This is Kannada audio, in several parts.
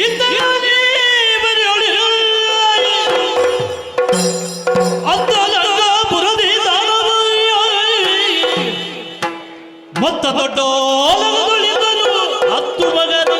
ಇದ್ದಾನೆ ಬರೆಯೊಳಿ ಅಂತರಂಗ ಪುರದಿ ದಾನವಯ್ಯ ಮತ್ತ ದೊಡ್ಡೋಲಗಳಿಂದಲೂ ಹತ್ತು ಮಗನ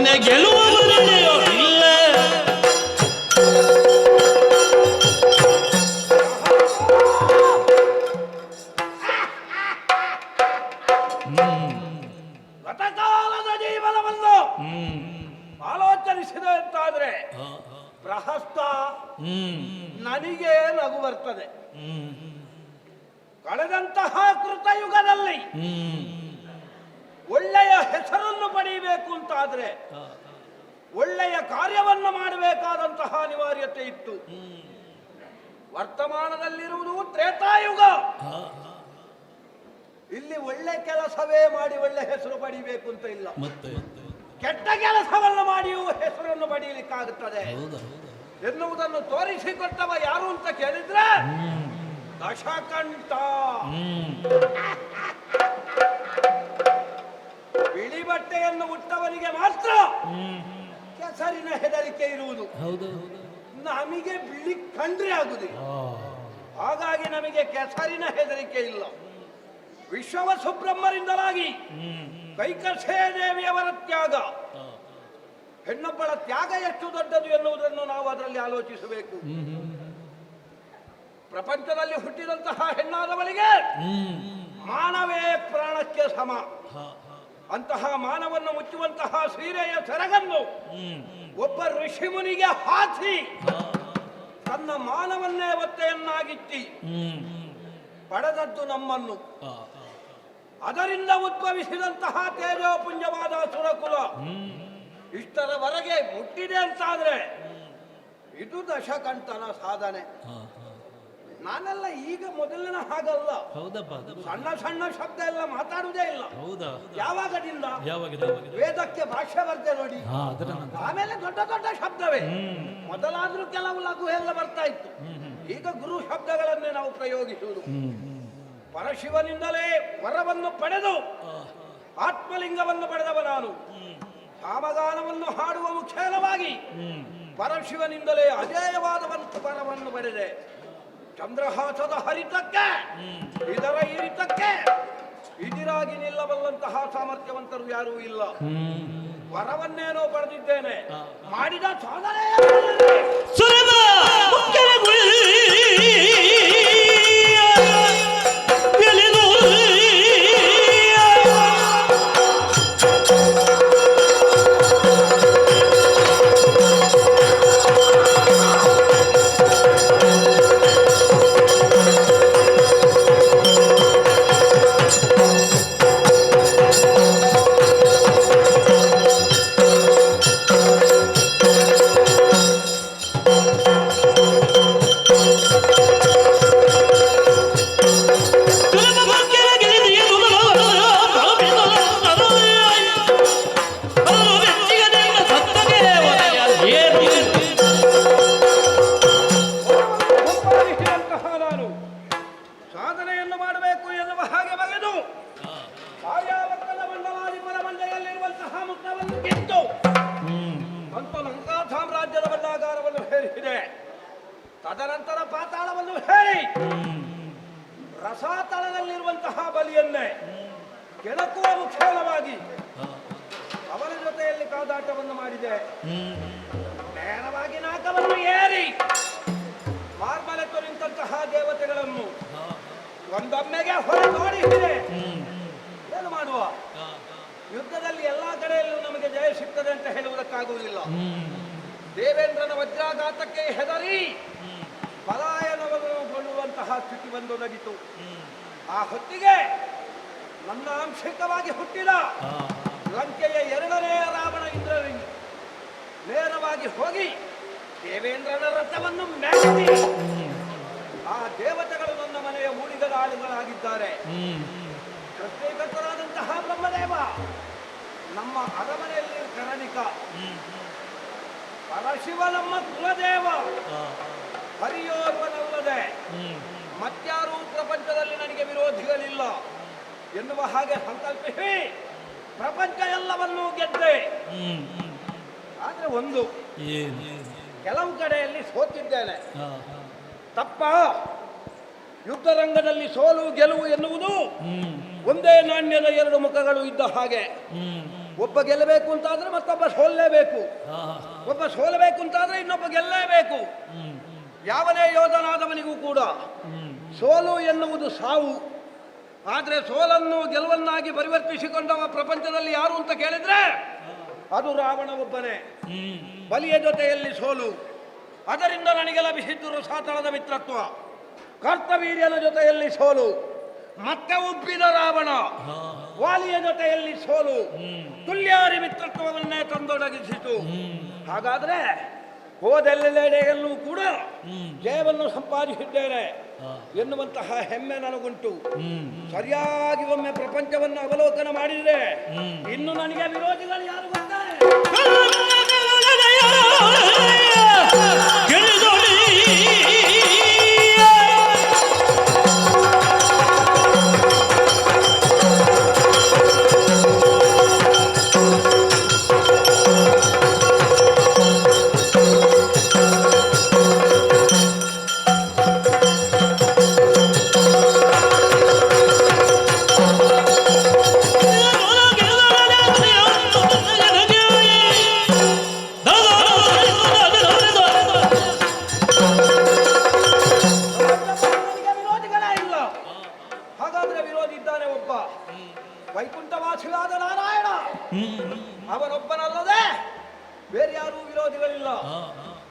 ಕೊನೆ ಗೆಲ್ಲುವವರೆಯೋ ಇಲ್ಲ. ಗತಕಾಲದ ಜೀವನವನ್ನು ಆಲೋಚನಿಸಿದೆ ಅಂತಾದ್ರೆ ಪ್ರಹಸ್ತ ನನಗೆ ನಗು ಬರ್ತದೆ. ಕಳೆದಂತಹ ಕೃತಯುಗದಲ್ಲಿ ಒಳ್ಳೆಯ ಹೆಸರನ್ನು ಪಡೆಯಬೇಕು ಅಂತಾದ್ರೆ ಒಳ್ಳೆಯ ಕಾರ್ಯವನ್ನು ಮಾಡಬೇಕಾದಂತಹ ಅನಿವಾರ್ಯತೆ ಇತ್ತು. ವರ್ತಮಾನದಲ್ಲಿರುವುದು ತ್ರೇತಾಯುಗ. ಇಲ್ಲಿ ಒಳ್ಳೆ ಕೆಲಸವೇ ಮಾಡಿ ಒಳ್ಳೆ ಹೆಸರು ಪಡಿಬೇಕು ಅಂತ ಇಲ್ಲ, ಕೆಟ್ಟ ಕೆಲಸವನ್ನು ಮಾಡಿಯೂ ಹೆಸರನ್ನು ಪಡೆಯಲಿಕ್ಕಾಗುತ್ತದೆ ಎನ್ನುವುದನ್ನು ತೋರಿಸಿಕೊಟ್ಟವ ಯಾರು ಅಂತ ಕೇಳಿದ್ರೆ ದಶಕಂಠ. ಬಿಳಿ ಬಟ್ಟೆಯನ್ನು ಉಟ್ಟವನಿಗೆ ಮಾತ್ರ ಕೆಸರಿನ ಹೆದರಿಕೆ ಇರುವುದು. ನಮಗೆ ಬಿಳಿ ಕಂಡ್ರೆ ಆಗುದಿಲ್ಲ, ಹಾಗಾಗಿ ನಮಗೆ ಕೆಸರಿನ ಹೆದರಿಕೆ ಇಲ್ಲ. ವಿಶ್ವವ ಸುಬ್ರಹ್ಮರಿಂದಲಾಗಿ ಕೈಕಸೇ ದೇವಿಯವರ ತ್ಯಾಗ, ಹೆಣ್ಣೊಬ್ಬಳ ತ್ಯಾಗ ಎಷ್ಟು ದೊಡ್ಡದು ಎನ್ನುವುದನ್ನು ನಾವು ಅದರಲ್ಲಿ ಆಲೋಚಿಸಬೇಕು. ಪ್ರಪಂಚದಲ್ಲಿ ಹುಟ್ಟಿದಂತಹ ಹೆಣ್ಣಾದವಳಿಗೆ ಮಾನವೇ ಪ್ರಾಣಕ್ಕೆ ಸಮ. ಅಂತಹ ಮಾನವನ್ನು ಮುಚ್ಚುವಂತಹ ಸೀರೆಯ ಸೆರಗನ್ನು ಒಬ್ಬ ಋಷಿಮುನಿಗೆ ಹಾಕಿ ತನ್ನ ಮಾನವನ್ನೇ ಒತ್ತೆಯನ್ನಾಗಿಚ್ಚಿ ಪಡೆದದ್ದು ನಮ್ಮನ್ನು. ಅದರಿಂದ ಉದ್ಭವಿಸಿದಂತಹ ತೇಜೋಪುಂಜವಾದ ಸುರಕುಲ ಇಷ್ಟರವರೆಗೆ ಮುಟ್ಟಿದೆ ಅಂತಾದ್ರೆ ಇದು ದಶಕಂಠನ ಸಾಧನೆ. ನಾನೆಲ್ಲ ಈಗ ಮೊದಲಿನ ಹಾಗಲ್ಲ, ಸಣ್ಣ ಸಣ್ಣ ಶಬ್ದ ಎಲ್ಲ ಮಾತಾಡುವುದೇ ಇಲ್ಲ. ಯಾವಾಗದಿಂದ ವೇದಕ್ಕೆ ಭಾಷೆ ಬರ್ತೆ ನೋಡಿ, ಆಮೇಲೆ ದೊಡ್ಡ ದೊಡ್ಡ ಶಬ್ದವೇ. ಮೊದಲಾದ್ರೂ ಕೆಲವು ಲಘು ಎಲ್ಲ ಬರ್ತಾ ಇತ್ತು, ಈಗ ಗುರು ಶಬ್ದಗಳನ್ನೇ ನಾವು ಪ್ರಯೋಗಿಸುವುದು. ಪರಶಿವನಿಂದಲೇ ವರವನ್ನು ಪಡೆದು ಆತ್ಮಲಿಂಗವನ್ನು ಪಡೆದವ ನಾನು. ಸಾಮಗಾನವನ್ನು ಹಾಡುವ ಮುಖ್ಯವಾಗಿ ಪರಶಿವನಿಂದಲೇ ಅಜೇಯವಾದ ವರವನ್ನು ಪಡೆದೆ. ಚಂದ್ರಹಾಸದ ಹರಿತಕ್ಕೆ ಇದರ ಇರಿತಕ್ಕೆ ಇದಿರಾಗಿ ನಿಲ್ಲಬಲ್ಲಂತಹ ಸಾಮರ್ಥ್ಯವಂತರು ಯಾರೂ ಇಲ್ಲ. ವರವನ್ನೇನೋ ಪಡೆದಿದ್ದೇನೆ, ಮಾಡಿದ ಸಾಧನೆ ತದನಂತರ ಪಾತಾಳವನ್ನು ಹೇಳಿ ರಸಾತಳದಲ್ಲಿರುವಂತಹ ಬಲಿಯನ್ನೇ ಕೆಣಕುವ ಮುಖ್ಯವಾಗಿ ಅವನ ಜೊತೆಯಲ್ಲಿ ಕಾದಾಟವನ್ನು ಮಾಡಿದೆ. ನೇರವಾಗಿ ನಾಕವನ್ನು ಏರಿ ಮಾರ್ಮಲೆತ್ತು ನಿಂತಹ ದೇವತೆಗಳನ್ನು ಒಂದೊಮ್ಮೆಗೆ ಹೊರತೋಡಿಸಿದೆ. ಏನು ಮಾಡುವ? ಯುದ್ಧದಲ್ಲಿ ಎಲ್ಲಾ ಕಡೆಯಲ್ಲೂ ನಮಗೆ ಜಯ ಸಿಗ್ತದೆ ಅಂತ ಹೇಳುವುದಕ್ಕಾಗುವುದಿಲ್ಲ. ದೇವೇಂದ್ರನ ವಜ್ರಾಘಾತಕ್ಕೆ ಹೆದರಿ ಪಲಾಯನಗೊಳ್ಳುವಂತಹ ಸ್ಥಿತಿ ಬಂದೊದಗಿತು. ಆ ಹೊತ್ತಿಗೆ ನನ್ನ ಆಂಶಿಕವಾಗಿ ಹುಟ್ಟಿದ ಲಂಕೆಯ ಎರಡನೆಯ ರಾವಣ ಇಂದ್ರನಿಂದ ನೇರವಾಗಿ ಹೋಗಿ ದೇವೇಂದ್ರನ ರಥವನ್ನು ಮೆಟ್ಟಿ ಆ ದೇವತೆಗಳು ನನ್ನ ಮನೆಯ ಮೂಡಿಗದ ಆಳುಗಳಾಗಿದ್ದಾರೆ. ಪ್ರತ್ಯೇಕತರಾದಂತಹ ಬ್ರಹ್ಮದೇವ ನಮ್ಮ ಅರಮನೆಯಲ್ಲಿ ಕರಣಿಕ, ಪರಶಿವ ನಮ್ಮ ಕುಲದೇವ, ಹರಿಯೋರ್ವನಲ್ಲದೆ ಮತ್ಯಾರೂ ಪ್ರಪಂಚದಲ್ಲಿ ನನಗೆ ವಿರೋಧಿಗಳಿಲ್ಲ ಎನ್ನುವ ಹಾಗೆ ಸಂಕಲ್ಪಿಸಿ ಪ್ರಪಂಚ ಎಲ್ಲವನ್ನೂ ಗೆದ್ದೆ. ಆದ್ರೆ ಒಂದು ಕೆಲವು ಕಡೆಯಲ್ಲಿ ಸೋತಿದ್ದೇನೆ. ತಪ್ಪ. ಯುದ್ಧರಂಗದಲ್ಲಿ ಸೋಲು ಗೆಲುವು ಎನ್ನುವುದು ಒಂದೇ ನಾಣ್ಯದ ಎರಡು ಮುಖಗಳು ಇದ್ದ ಹಾಗೆ. ಒಬ್ಬ ಗೆಲ್ಲಬೇಕು ಅಂತಾದ್ರೆ ಮತ್ತೊಬ್ಬ ಸೋಲ್ಲೇಬೇಕು, ಒಬ್ಬ ಸೋಲಬೇಕು ಅಂತಾದ್ರೆ ಇನ್ನೊಬ್ಬ ಗೆಲ್ಲೇಬೇಕು. ಯಾವನೇ ಯೋಧನಾದವನಿಗೂ ಕೂಡ ಸೋಲು ಎನ್ನುವುದು ಸಾವು. ಆದರೆ ಸೋಲನ್ನು ಗೆಲುವನ್ನಾಗಿ ಪರಿವರ್ತಿಸಿಕೊಂಡವ ಪ್ರಪಂಚದಲ್ಲಿ ಯಾರು ಅಂತ ಕೇಳಿದ್ರೆ ಅದು ರಾವಣ ಒಬ್ಬನೇ. ಬಲಿಯ ಜೊತೆಯಲ್ಲಿ ಸೋಲು, ಅದರಿಂದ ನನಗೆ ಲಭಿಸಿದ್ದು ರಸಾತಳದ ಮಿತ್ರತ್ವ. ಕರ್ತವೀರ್ಯನ ಜೊತೆಯಲ್ಲಿ ಸೋಲು, ಮತ್ತೆ ಉಬ್ಬಿದ ರಾವಣ. ವಾಲಿಯ ಜೊತೆಯಲ್ಲಿ ಸೋಲು, ತುಲ್ಯಾರಿ ಮಿತ್ರತ್ವವನ್ನೇ ತಂದೊಡಗಿಸಿತು. ಹಾಗಾದ್ರೆ ಹೋದೆಲ್ಲೆಡೆಯಲ್ಲೂ ಕೂಡ ಜಯವನ್ನು ಸಂಪಾದಿಸಿದ್ದೇನೆ ಎನ್ನುವಂತಹ ಹೆಮ್ಮೆ ನನಗುಂಟು. ಸರಿಯಾಗಿ ಒಮ್ಮೆ ಪ್ರಪಂಚವನ್ನು ಅವಲೋಕನ ಮಾಡಿದರೆ ಇನ್ನು ನನಗೆ ವಿರೋಧಿಗಳು ಯಾರು ಬರ್ತಾರೆ? ವೈಕುಂಠವಾಸಿಯಾದ ನಾರಾಯಣ ಅವನೊಬ್ಬನಲ್ಲದೆ ಬೇರೆ ಯಾರೂ ವಿರೋಧಿಗಳಿಲ್ಲ.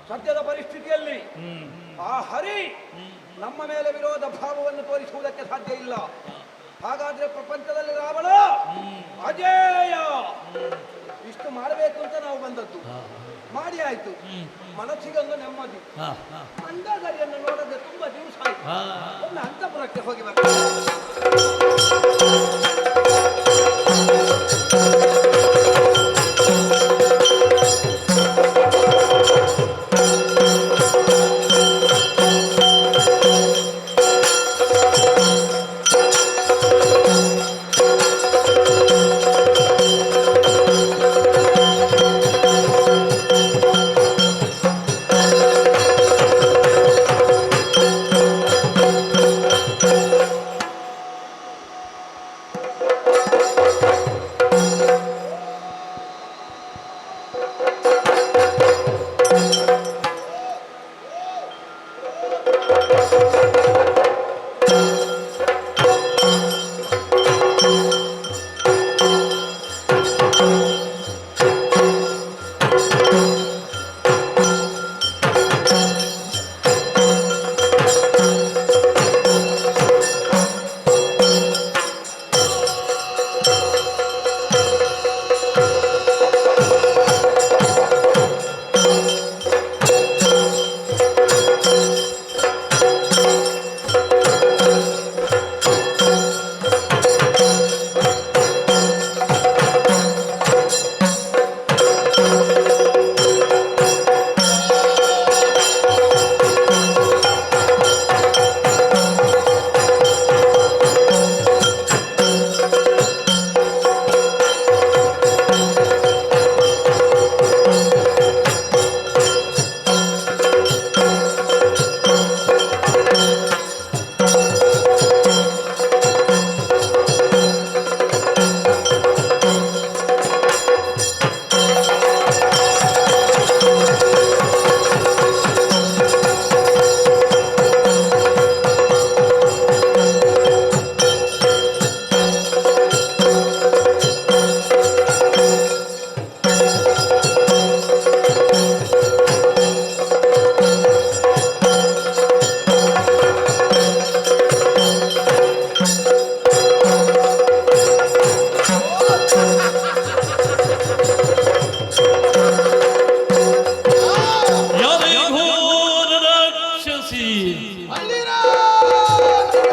ಸದ್ಯದ ಪರಿಸ್ಥಿತಿಯಲ್ಲಿ ಆ ಹರಿ ನಮ್ಮ ಮೇಲೆ ವಿರೋಧ ಭಾವವನ್ನು ತೋರಿಸುವುದಕ್ಕೆ ಸಾಧ್ಯ ಇಲ್ಲ. ಹಾಗಾದ್ರೆ ಪ್ರಪಂಚದಲ್ಲಿ ರಾವಣ ಅಜೇಯ. ಇಷ್ಟು ಮಾಡಬೇಕು ಅಂತ ನಾವು ಬಂದದ್ದು, ಮಾಡಿ ಆಯ್ತು. ಮನಸ್ಸಿಗೊಂದು ನೆಮ್ಮದಿ. ಅಂದಾಜರಿಯನ್ನು ನೋಡದೆ ತುಂಬಾ ದಿವಸ ಆಯ್ತು. ಒಮ್ಮೆ ಅಂತಪುರಕ್ಕೆ ಹೋಗಿ ಬರ್ತೇನೆ.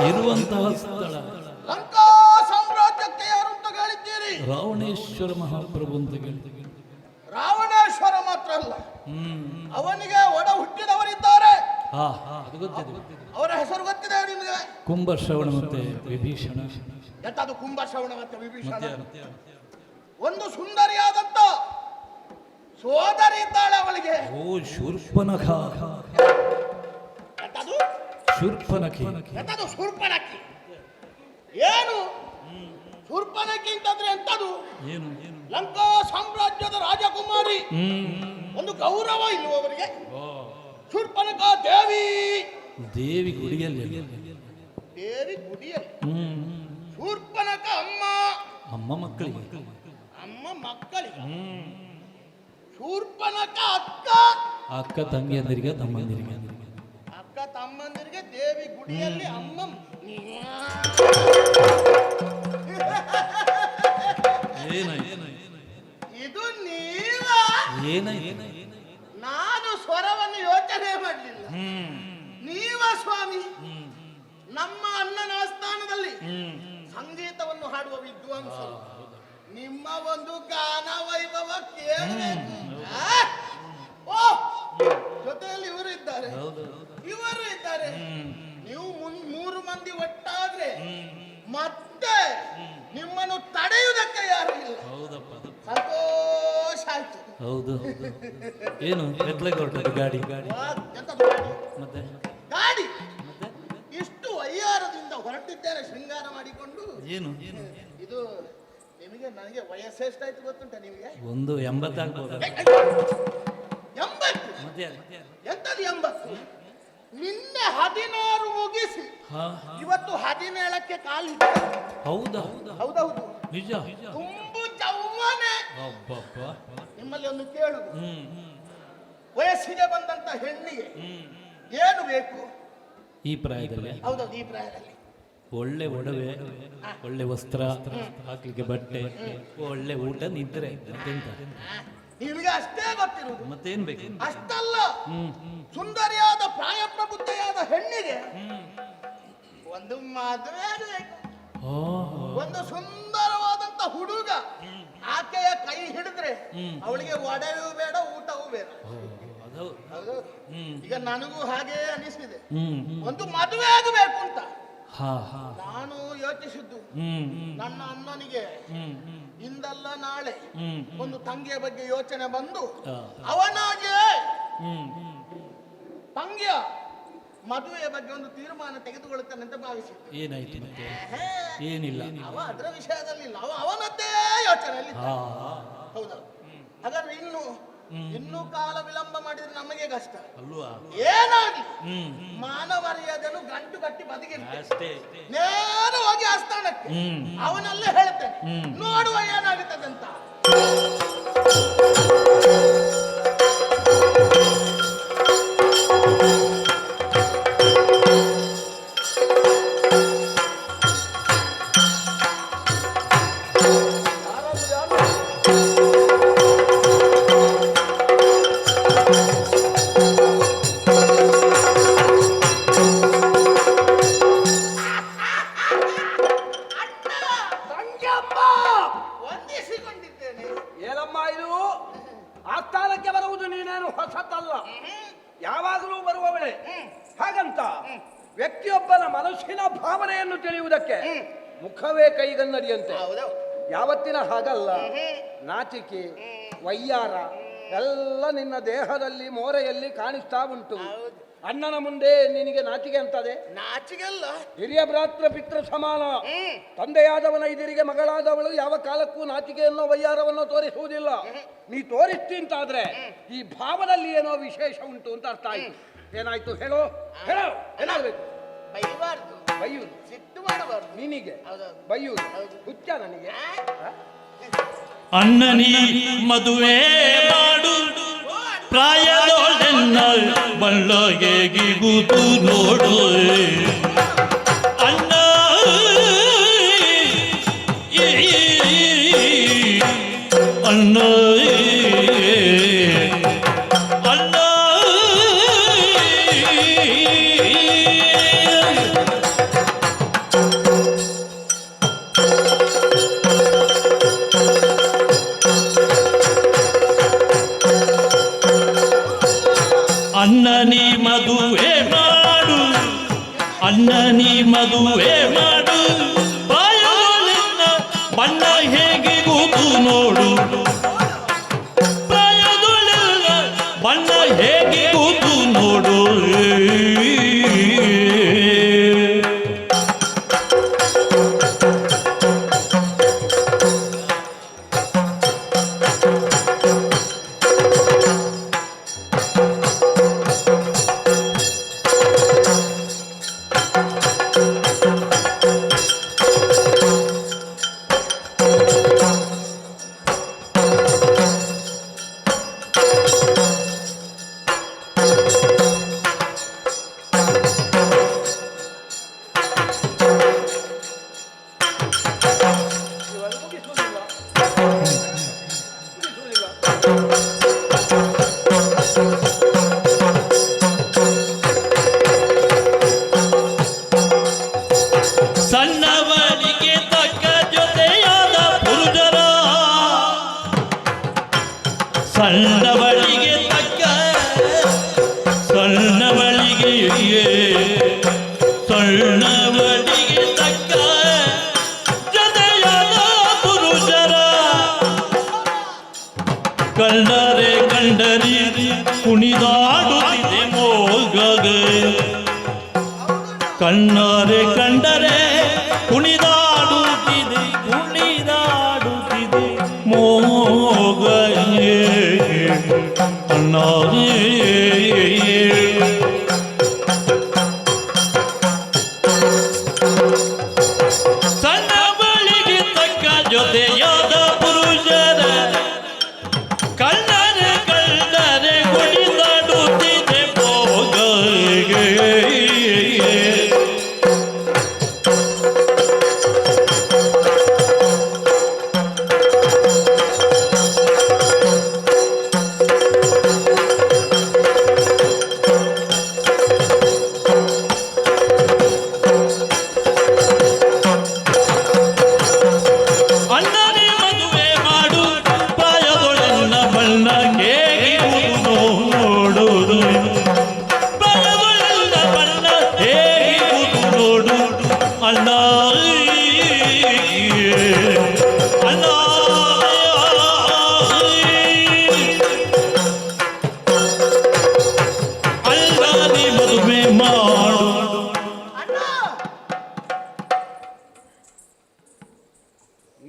ಇರುವಂತಹ ಸ್ಥಳ ಲಂಕಾ ಸಾಮ್ರಾಜ್ಯಕ್ಕೆ ಯಾರು ಅಂತ ಹೇಳಿದ್ದೀರಿ? ರಾವಣೇಶ್ವರ ಮಹಾಪ್ರಭು ಅಂತ ಹೇಳ್ತೀವಿ. ರಾವಣೇಶ್ವರ ಮಾತ್ರ ಅಲ್ಲ, ಅವನಿಗೆ ಒಡ ಹುಟ್ಟಿದವರಿದ್ದಾರೆ. ಅದು ಗೊತ್ತಿದೆ. ಅವರ ಹೆಸರು ಗೊತ್ತಿದೆ ನಿಮಗೆ? ಕುಂಭಶ್ರವಣ ಮತ್ತೆ ವಿಭೀಷಣ. ಎಂತದು ಕುಂಭಶ್ರವಣ ಮತ್ತೆ ವಿಭೀಷಣ? ಒಂದು ಸುಂದರಿಯಾದಂತ ಸೋದರಿ ಇದ್ದಾಳೆ ಅವಳಿಗೆ. ಓ ಶೂರ್ಪನಖ. ಎಂತದು ಶೂರ್ಪನಖಿ? ಎಂತದು ಶೂರ್ಪನಖಿ? ಏನು ಶೂರ್ಪನಖಿ ಅಂತಂದ್ರೆ ಎಂತದು? ಏನು ಏನು ಲಂಕಾ ಸಾಮ್ರಾಜ್ಯದ ರಾಜಕುಮಾರಿ ಒಂದು ಗೌರವ ಇಲ್ಲುವವರಿಗೆ ಶೂರ್ಪನಖ ದೇವಿ ದೇವಿ ಗುಡಿಯಲ್ಲಿ ದೇವಿ ಗುಡಿಯಲ್ಲಿ ಶೂರ್ಪನಖ ಅಮ್ಮ ಅಮ್ಮ ಮಕ್ಕಳಿಗೆ ಅಮ್ಮ ಮಕ್ಕಳಿಗೆ ಶೂರ್ಪನಖ ಅಕ್ಕ ಅಕ್ಕ ತಂಗಿಯಂದಿರಿಗೆ ತಮ್ಮಂದಿರಿಗೆ ಅಕ್ಕ ತಮ್ಮಂದಿರಿಗೆ ದೇವಿ ಗುಡಿಯಲ್ಲಿ ಅಮ್ಮ ಇದು ನೀವ ನಾನು ಸ್ವರವನ್ನು ಯೋಚನೆ ಮಾಡಲಿಲ್ಲ ನೀವ ಸ್ವಾಮಿ ನಮ್ಮ ಅಣ್ಣನ ಆಸ್ಥಾನದಲ್ಲಿ ಸಂಗೀತವನ್ನು ಹಾಡುವ ವಿದ್ವಾಂಸರು ನಿಮ್ಮ ಒಂದು ಗಾನ ವೈಭವ ಕೇಳಬೇಕು ಜೊತೆಯಲ್ಲಿ ಇವರು ಇದ್ದಾರೆ ನೀವು 3 ಮಂದಿ ಒಟ್ಟಾದ್ರೆ ಮತ್ತೆ ನಿಮ್ಮನ್ನು ತಡೆಯುವುದಕ್ಕೆ ಯಾರು ಇಲ್ಲ ಸಂತೋಷ ಆಯ್ತು ಹೌದು ಏನು ಎತ್ಲಕ್ಕೆ ಹೊರಟದ್ದು ಗಾಡಿ ಎಂತದು ಗಾಡಿ ಮತ್ತೆ ಗಾಡಿ ಇಷ್ಟು ವಯ್ಯಾರದಿಂದ ಹೊರಟಿದ್ದೇನೆ ಶೃಂಗಾರ ಮಾಡಿಕೊಂಡು ಏನು ಇದು ನಿಮಗೆ ನನಗೆ ವಯಸ್ಸು ಎಷ್ಟಾಯ್ತು ಗೊತ್ತುಂಟ ನಿಮಗೆ ಒಂದು 80 ಆಗ್ಬೋದು 80 ಮತ್ತೆ ಎಂತದು 80 ನಿನ್ನೆ 16 ಮುಗಿಸಿ ಇವತ್ತು 17ಕ್ಕೆ ಕಾಲಿಟ್ಟು ಹೌದಾ ಹೌದೌದು ನಿಜ ತುಂಬು ಚವ್ವನೆ ಅಬ್ಬಬ್ಬ ನಿಮ್ಮಲ್ಲಿ ಒಂದು ಕೇಳುದು ವಯಸ್ಸಿಗೆ ಬಂದಂತ ಹೆಣ್ಣಿಗೆ ಏನು ಬೇಕು ಈ ಪ್ರಾಯದಲ್ಲಿ ಹೌದೌದು ಈ ಪ್ರಾಯದಲ್ಲಿ ಒಳ್ಳೆ ಒಡವೆ ಒಳ್ಳೆ ವಸ್ತ್ರ ಹಾಕ್ಲಿಕ್ಕೆ ಬಟ್ಟೆ ಒಳ್ಳೆ ಊಟ ನಿದ್ರೆ ಮತ್ತೆಂತ ನಿಮಗೆ ಅಷ್ಟೇ ಗೊತ್ತಿರುವುದು ಮತ್ತೇನ್ ಬೇಕು ಅಷ್ಟಲ್ಲ ಸುಂದರಿಯಾದ ಪ್ರಾಯಪ್ರಬುದ್ಧೆಯಾದ ಹೆಣ್ಣಿಗೆ ಒಂದು ಮದುವೆ ಬೇಕು ಒಂದು ಸುಂದರವಾದಂತ ಹುಡುಗ ಆಕೆಯ ಕೈ ಹಿಡಿದ್ರೆ ಅವಳಿಗೆ ಒಡವೆಯೂ ಬೇಡ ಊಟವೂ ಬೇಡ ಹೌದು ಈಗ ನನಗೂ ಹಾಗೆ ಅನಿಸಿದೆ ಒಂದು ಮದುವೆ ಆಗಬೇಕು ಅಂತ ನಾನು ಯೋಚಿಸಿದ್ದು ನನ್ನ ಅಣ್ಣನಿಗೆ ಇಂದಲ್ಲ ನಾಳೆ ಒಂದು ತಂಗಿಯ ಬಗ್ಗೆ ಯೋಚನೆ ಬಂದು ಅವನಾಗೆ ತಂಗಿಯ ಮದುವೆಯ ಬಗ್ಗೆ ಒಂದು ತೀರ್ಮಾನ ತೆಗೆದುಕೊಳ್ಳುತ್ತಾನೆ ಅಂತ ಭಾವಿಸಿದ್ದೆ. ಏನಾಯ್ತು ಮತ್ತೆ? ಏನಿಲ್ಲ, ಅವ ಅದರ ವಿಷಯದಲ್ಲಿ ಇಲ್ಲ, ಅವನದ್ದೇ ಯೋಚನೆಯಲ್ಲಿ. ಹೌದಾ? ಹಾಗಾದ್ರೆ ಇನ್ನೂ ಕಾಲ ವಿಳಂಬ ಮಾಡಿದ್ರೆ ನಮಗೆ ಕಷ್ಟ ಅಲ್ವಾ? ಏನಾಗಿ ಮಾನವರ್ಯದನ್ನು ಗಂಟು ಕಟ್ಟಿ ಬದಿಗಿರ್ತೇನೆ, ನೇರವಾಗಿ ಆ ಸ್ಥಾನಕ್ಕೆ ಅವನಲ್ಲೇ ಹೇಳ್ತೇನೆ, ನೋಡುವ ಏನಾಗುತ್ತದೆ ಅಂತ. ಯಾವಾಗಲೂ ಬರುವವಳೆ. ಹಾಗಂತ ವ್ಯಕ್ತಿಯೊಬ್ಬನ ಮನಸ್ಸಿನ ಭಾವನೆಯನ್ನು ತಿಳಿಯುವುದಕ್ಕೆ ಮುಖವೇ ಕೈಗನ್ನಡಿಯಂತೆ. ಯಾವತ್ತಿನ ಹಾಗಲ್ಲ. ನಾಚಿಕೆ, ವಯ್ಯಾರ ಎಲ್ಲ ನಿನ್ನ ದೇಹದಲ್ಲಿ ಮೋರೆಯಲ್ಲಿ ಕಾಣಿಸ್ತಾ ಉಂಟು. ಅಣ್ಣನ ಮುಂದೆ ನಿನಗೆ ನಾಚಿಕೆ ಅಂತದೆ? ನಾಚಿಕೆ ಅಲ್ಲ, ಹಿರಿಯ ಭ್ರಾತೃ ಪಿತೃ ಸಮಾನ. ತಂದೆಯಾದವನ ಎದುರಿಗೆ ಮಗಳಾದವಳು ಯಾವ ಕಾಲಕ್ಕೂ ನಾಚಿಕೆಯನ್ನೋ ವಯ್ಯಾರವನ್ನೋ ತೋರಿಸುವುದಿಲ್ಲ. ನೀ ತೋರಿಸ್ತೀಂತಾದ್ರೆ ಈ ಭಾವದಲ್ಲಿ ಏನೋ ವಿಶೇಷ ಉಂಟು ಅಂತ ಅರ್ಥ ಆಯ್ತು. ಏನಾಯ್ತು ಹೇಳೋ, ಹೇಳೋ, ಏನಾಗಬೇಕು? ಬೈಬಾರ್ದು, ಬೈಯುವುದು, ಸಿಟ್ಟು ಮಾಡಬಾರ್ದು. ನಿನಗೆ ಬೈಯುವುದು ಹುಚ್ಚ ನನಗೆ? ಅಣ್ಣನಿ ಮದುವೆ ಮಾಡು, ಪ್ರಾಯದೊಳೆನ್ನ ಬಳ್ಳಗೆಗಿಗುದು ನೋಡು. ಅಣ್ಣ ಅಣ್ಣ ಅಣ್ಣ ಅಣ್ಣನಿ ಮದುವೆ ಮಾಡು, ಅಣ್ಣನಿ ಮದುವೆ ಮಾಡು, ಪ್ರಾಯದೊಳೆನ್ನ ಬಣ್ಣ ಹೇಗಿಗುದು ನೋಡು. ಪ್ರಾಯದೊಳೆನ್ನ ಬಣ್ಣ ಹೇಗಿಗುದು ನೋಡು. ಸಣ್ಣವಳಿಗೆ ತಕ್ಕ ಸಣ್ಣವಳಿಗೆ ಸಣ್ಣವಳಿಗೆ ತಕ್ಕ ಜತೆಯಾದ ಪುರುಷರ ಕಂಡರೆ ಕಂಡರಿ ಕುಣಿದಾಡುತ್ತಿದೆ ಮೋಗಗ ಕಣ್ಣಾರೆ ಕಂಡರೆ ಕುಣಿದಾಡುತ್ತಿದೆ ಮೋಗ ಅಣ್ಣಾರೇ ಸಣ್ಣ ಬಳಿಗೆ ತಕ್ಕ ಜೊತೆಯಾದ ಪುರುಷರ ಕಂಡರೆ ಕಂಡರೆ ಕುಣಿದಾಡುತ್ತಿದೆ ಮೋಗ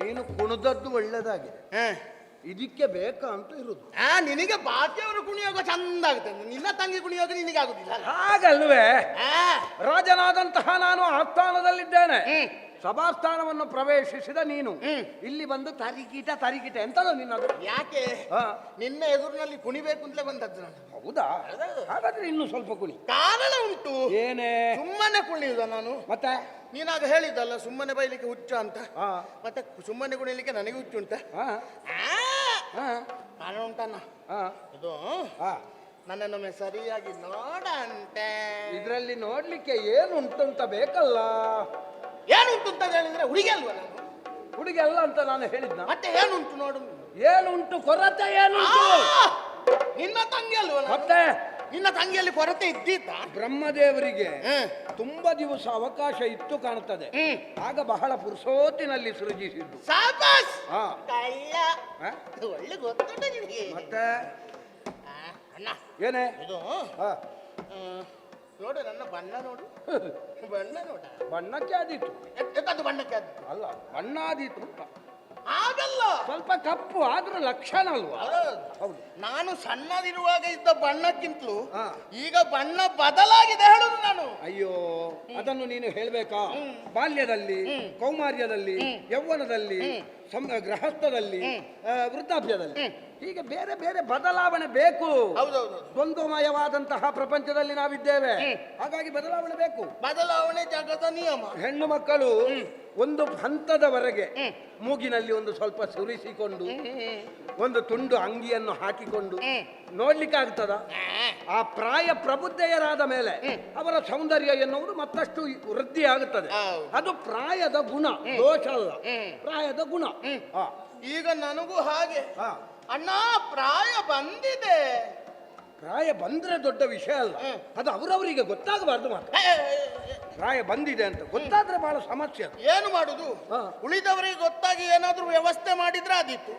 ನೀನು ಕುಣಿದದ್ದು ಒಳ್ಳೇದಾಗಿದೆ, ಇದಕ್ಕೆ ಬೇಕಾ ಅಂತ ಇರುದು. ನಿನಗೆ ಬಾಕಿಯವರು ಕುಣಿಯೋಗ ಚಂದ ಆಗುತ್ತೆ, ನಿನ್ನ ತಂಗಿ ಕುಣಿಯೋಗ ನಿನಗೆ ಆಗುದಿಲ್ಲ. ಹಾಗಲ್ವೇ? ರಾಜನಾದಂತಹ ನಾನು ಆಸ್ಥಾನದಲ್ಲಿದ್ದೇನೆ, ಸಭಾಸ್ಥಾನವನ್ನು ಪ್ರವೇಶಿಸಿದ ನೀನು ಇಲ್ಲಿ ಬಂದು ತರಿಕೀಟ ಎಂತದ ನಿನ್ನದು? ಯಾಕೆ ನಿನ್ನ ಎದುರಿನಲ್ಲಿ ಕುಣಿಬೇಕು ಅಂತಲೇ ಬಂದದ್ದು ನಾನು. ಹೌದಾ? ಹಾಗಾದ್ರೆ ಇನ್ನು ಸ್ವಲ್ಪ ಕುಣಿ. ಕಾರಣ ಉಂಟು. ಏನೇ? ಸುಮ್ಮನೆ ಕುಣಿಯುದ ನಾನು. ಮತ್ತೆ ನೀನಾಗ ಹೇಳಿದ್ದಲ್ಲ ಸುಮ್ಮನೆ ಬೈಲಿಕ್ಕೆ ಹುಚ್ಚ ಅಂತ, ಮತ್ತೆ ಸುಮ್ಮನೆ ಕುಣಿಲಿಕ್ಕೆ ನನಗೆ ಹುಚ್ಚು ಉಂಟ. ಕಾರಣ ಉಂಟನ್ನ ಇದು ನನ್ನನ್ನೊಮ್ಮೆ ಸರಿಯಾಗಿ ನೋಡಂತೆ. ಇದರಲ್ಲಿ ನೋಡ್ಲಿಕ್ಕೆ ಏನುಂಟು ಅಂತ ಬೇಕಲ್ಲ? ಏನುಂಟು ಅಂತ ಹೇಳಿದ್ರೆ ಹುಡುಗಿ ಅಲ್ವಾ ನಾನು? ಹುಡುಗಿ ಅಲ್ಲ ಅಂತ ನಾನು ಹೇಳಿದ್ನ. ಮತ್ತೆ ಏನುಂಟು ನೋಡು. ಏನುಂಟು? ಕೊರತೆ ಏನುಂಟು? ನಿನ್ನ ತಂಗಿ ಅಲ್ವಾ? ಮತ್ತೆ ನಿನ್ನ ತಂಗಿಯಲ್ಲಿ ಕೊರತೆ ಇದ್ದಿದ್ದ? ಬ್ರಹ್ಮದೇವರಿಗೆ ತುಂಬಾ ದಿವಸ ಅವಕಾಶ ಇತ್ತು ಕಾಣುತ್ತದೆ, ಆಗ ಬಹಳ ಪುರುಷೋತ್ತಿನಲ್ಲಿ ಸೃಜಿಸಿದ್ದು. ಸಾಬಾಸ್. ಕಳ್ಳ. ಒಳ್ಳೆ ಗೊತ್ತುಂಟ ನಿನಗೆ. ಮತ್ತೆ ಅಣ್ಣ ಏನೇ ಇದು ನೋಡು, ನನ್ನ ಬಣ್ಣ ನೋಡು. ಬಣ್ಣ ನೋಡ. ಬಣ್ಣಕ್ಕೆ ಆದೀತು. ಎಂತದ್ದು ಬಣ್ಣಕ್ಕೆ ಆದೀತು? ಅಲ್ಲ, ಬಣ್ಣ ಆದೀತು. ಆಗಲ್ಲ, ಸ್ವಲ್ಪ ಕಪ್ಪು ಆದ್ರೂ ಲಕ್ಷಣ ಅಲ್ವಾ? ಹೌದು. ನಾನು ಸಣ್ಣದಿರುವಾಗ ಇದ್ದ ಬಣ್ಣಕ್ಕಿಂತಲೂ ಈಗ ಬಣ್ಣ ಬದಲಾಗಿದೆ ಹೇಳುದು ನಾನು. ಅಯ್ಯೋ, ಅದನ್ನು ನೀನು ಹೇಳ್ಬೇಕಾ? ಬಾಲ್ಯದಲ್ಲಿ, ಕೌಮಾರ್ಯದಲ್ಲಿ, ಯೌವನದಲ್ಲಿ, ಗೃಹಸ್ಥದಲ್ಲಿ, ವೃದ್ಧಾಪ್ಯದಲ್ಲಿ, ಹೀಗೆ ಬೇರೆ ಬೇರೆ ಬದಲಾವಣೆ ಬೇಕು. ದ್ವಂದ್ವಮಯವಾದಂತಹ ಪ್ರಪಂಚದಲ್ಲಿ ನಾವಿದ್ದೇವೆ, ಹಾಗಾಗಿ ಬದಲಾವಣೆ ಬೇಕು. ಬದಲಾವಣೆ ಜಗದ ನಿಯಮ. ಹೆಣ್ಣು ಮಕ್ಕಳು ಒಂದು ಹಂತದವರೆಗೆ ಮೂಗಿನಲ್ಲಿ ಒಂದು ಸ್ವಲ್ಪ ಸುರಿಸಿಕೊಂಡು ಒಂದು ತುಂಡು ಅಂಗಿಯನ್ನು ಹಾಕಿಕೊಂಡು ನೋಡ್ಲಿಕ್ಕೆ ಆಗ್ತದ? ಆ ಪ್ರಾಯ ಪ್ರಬುದ್ಧೆಯರಾದ ಮೇಲೆ ಅವರ ಸೌಂದರ್ಯ ಎನ್ನುವುದು ಮತ್ತಷ್ಟು ವೃದ್ಧಿ ಆಗುತ್ತದೆ. ಅದು ಪ್ರಾಯದ ಗುಣ, ದೋಷ ಅಲ್ಲ, ಪ್ರಾಯದ ಗುಣ. ಈಗ ನನಗೂ ಹಾಗೆ ಅಣ್ಣ ಪ್ರಾಯ ಬಂದಿದೆ. ಪ್ರಾಯ ಬಂದ್ರೆ ದೊಡ್ಡ ವಿಷಯ ಅಲ್ಲ, ಅದು ಅವರವರಿಗೆ ಗೊತ್ತಾಗಬಾರ್ದು ಮಾತ್ರ. ಪ್ರಾಯ ಬಂದಿದೆ ಅಂತ ಗೊತ್ತಾದ್ರೆ ಬಹಳ ಸಮಸ್ಯೆ. ಏನು ಮಾಡುದು? ಉಳಿದವರಿಗೆ ಗೊತ್ತಾಗಿ ಏನಾದ್ರೂ ವ್ಯವಸ್ಥೆ ಮಾಡಿದ್ರೆ ಆದಿತ್ತು.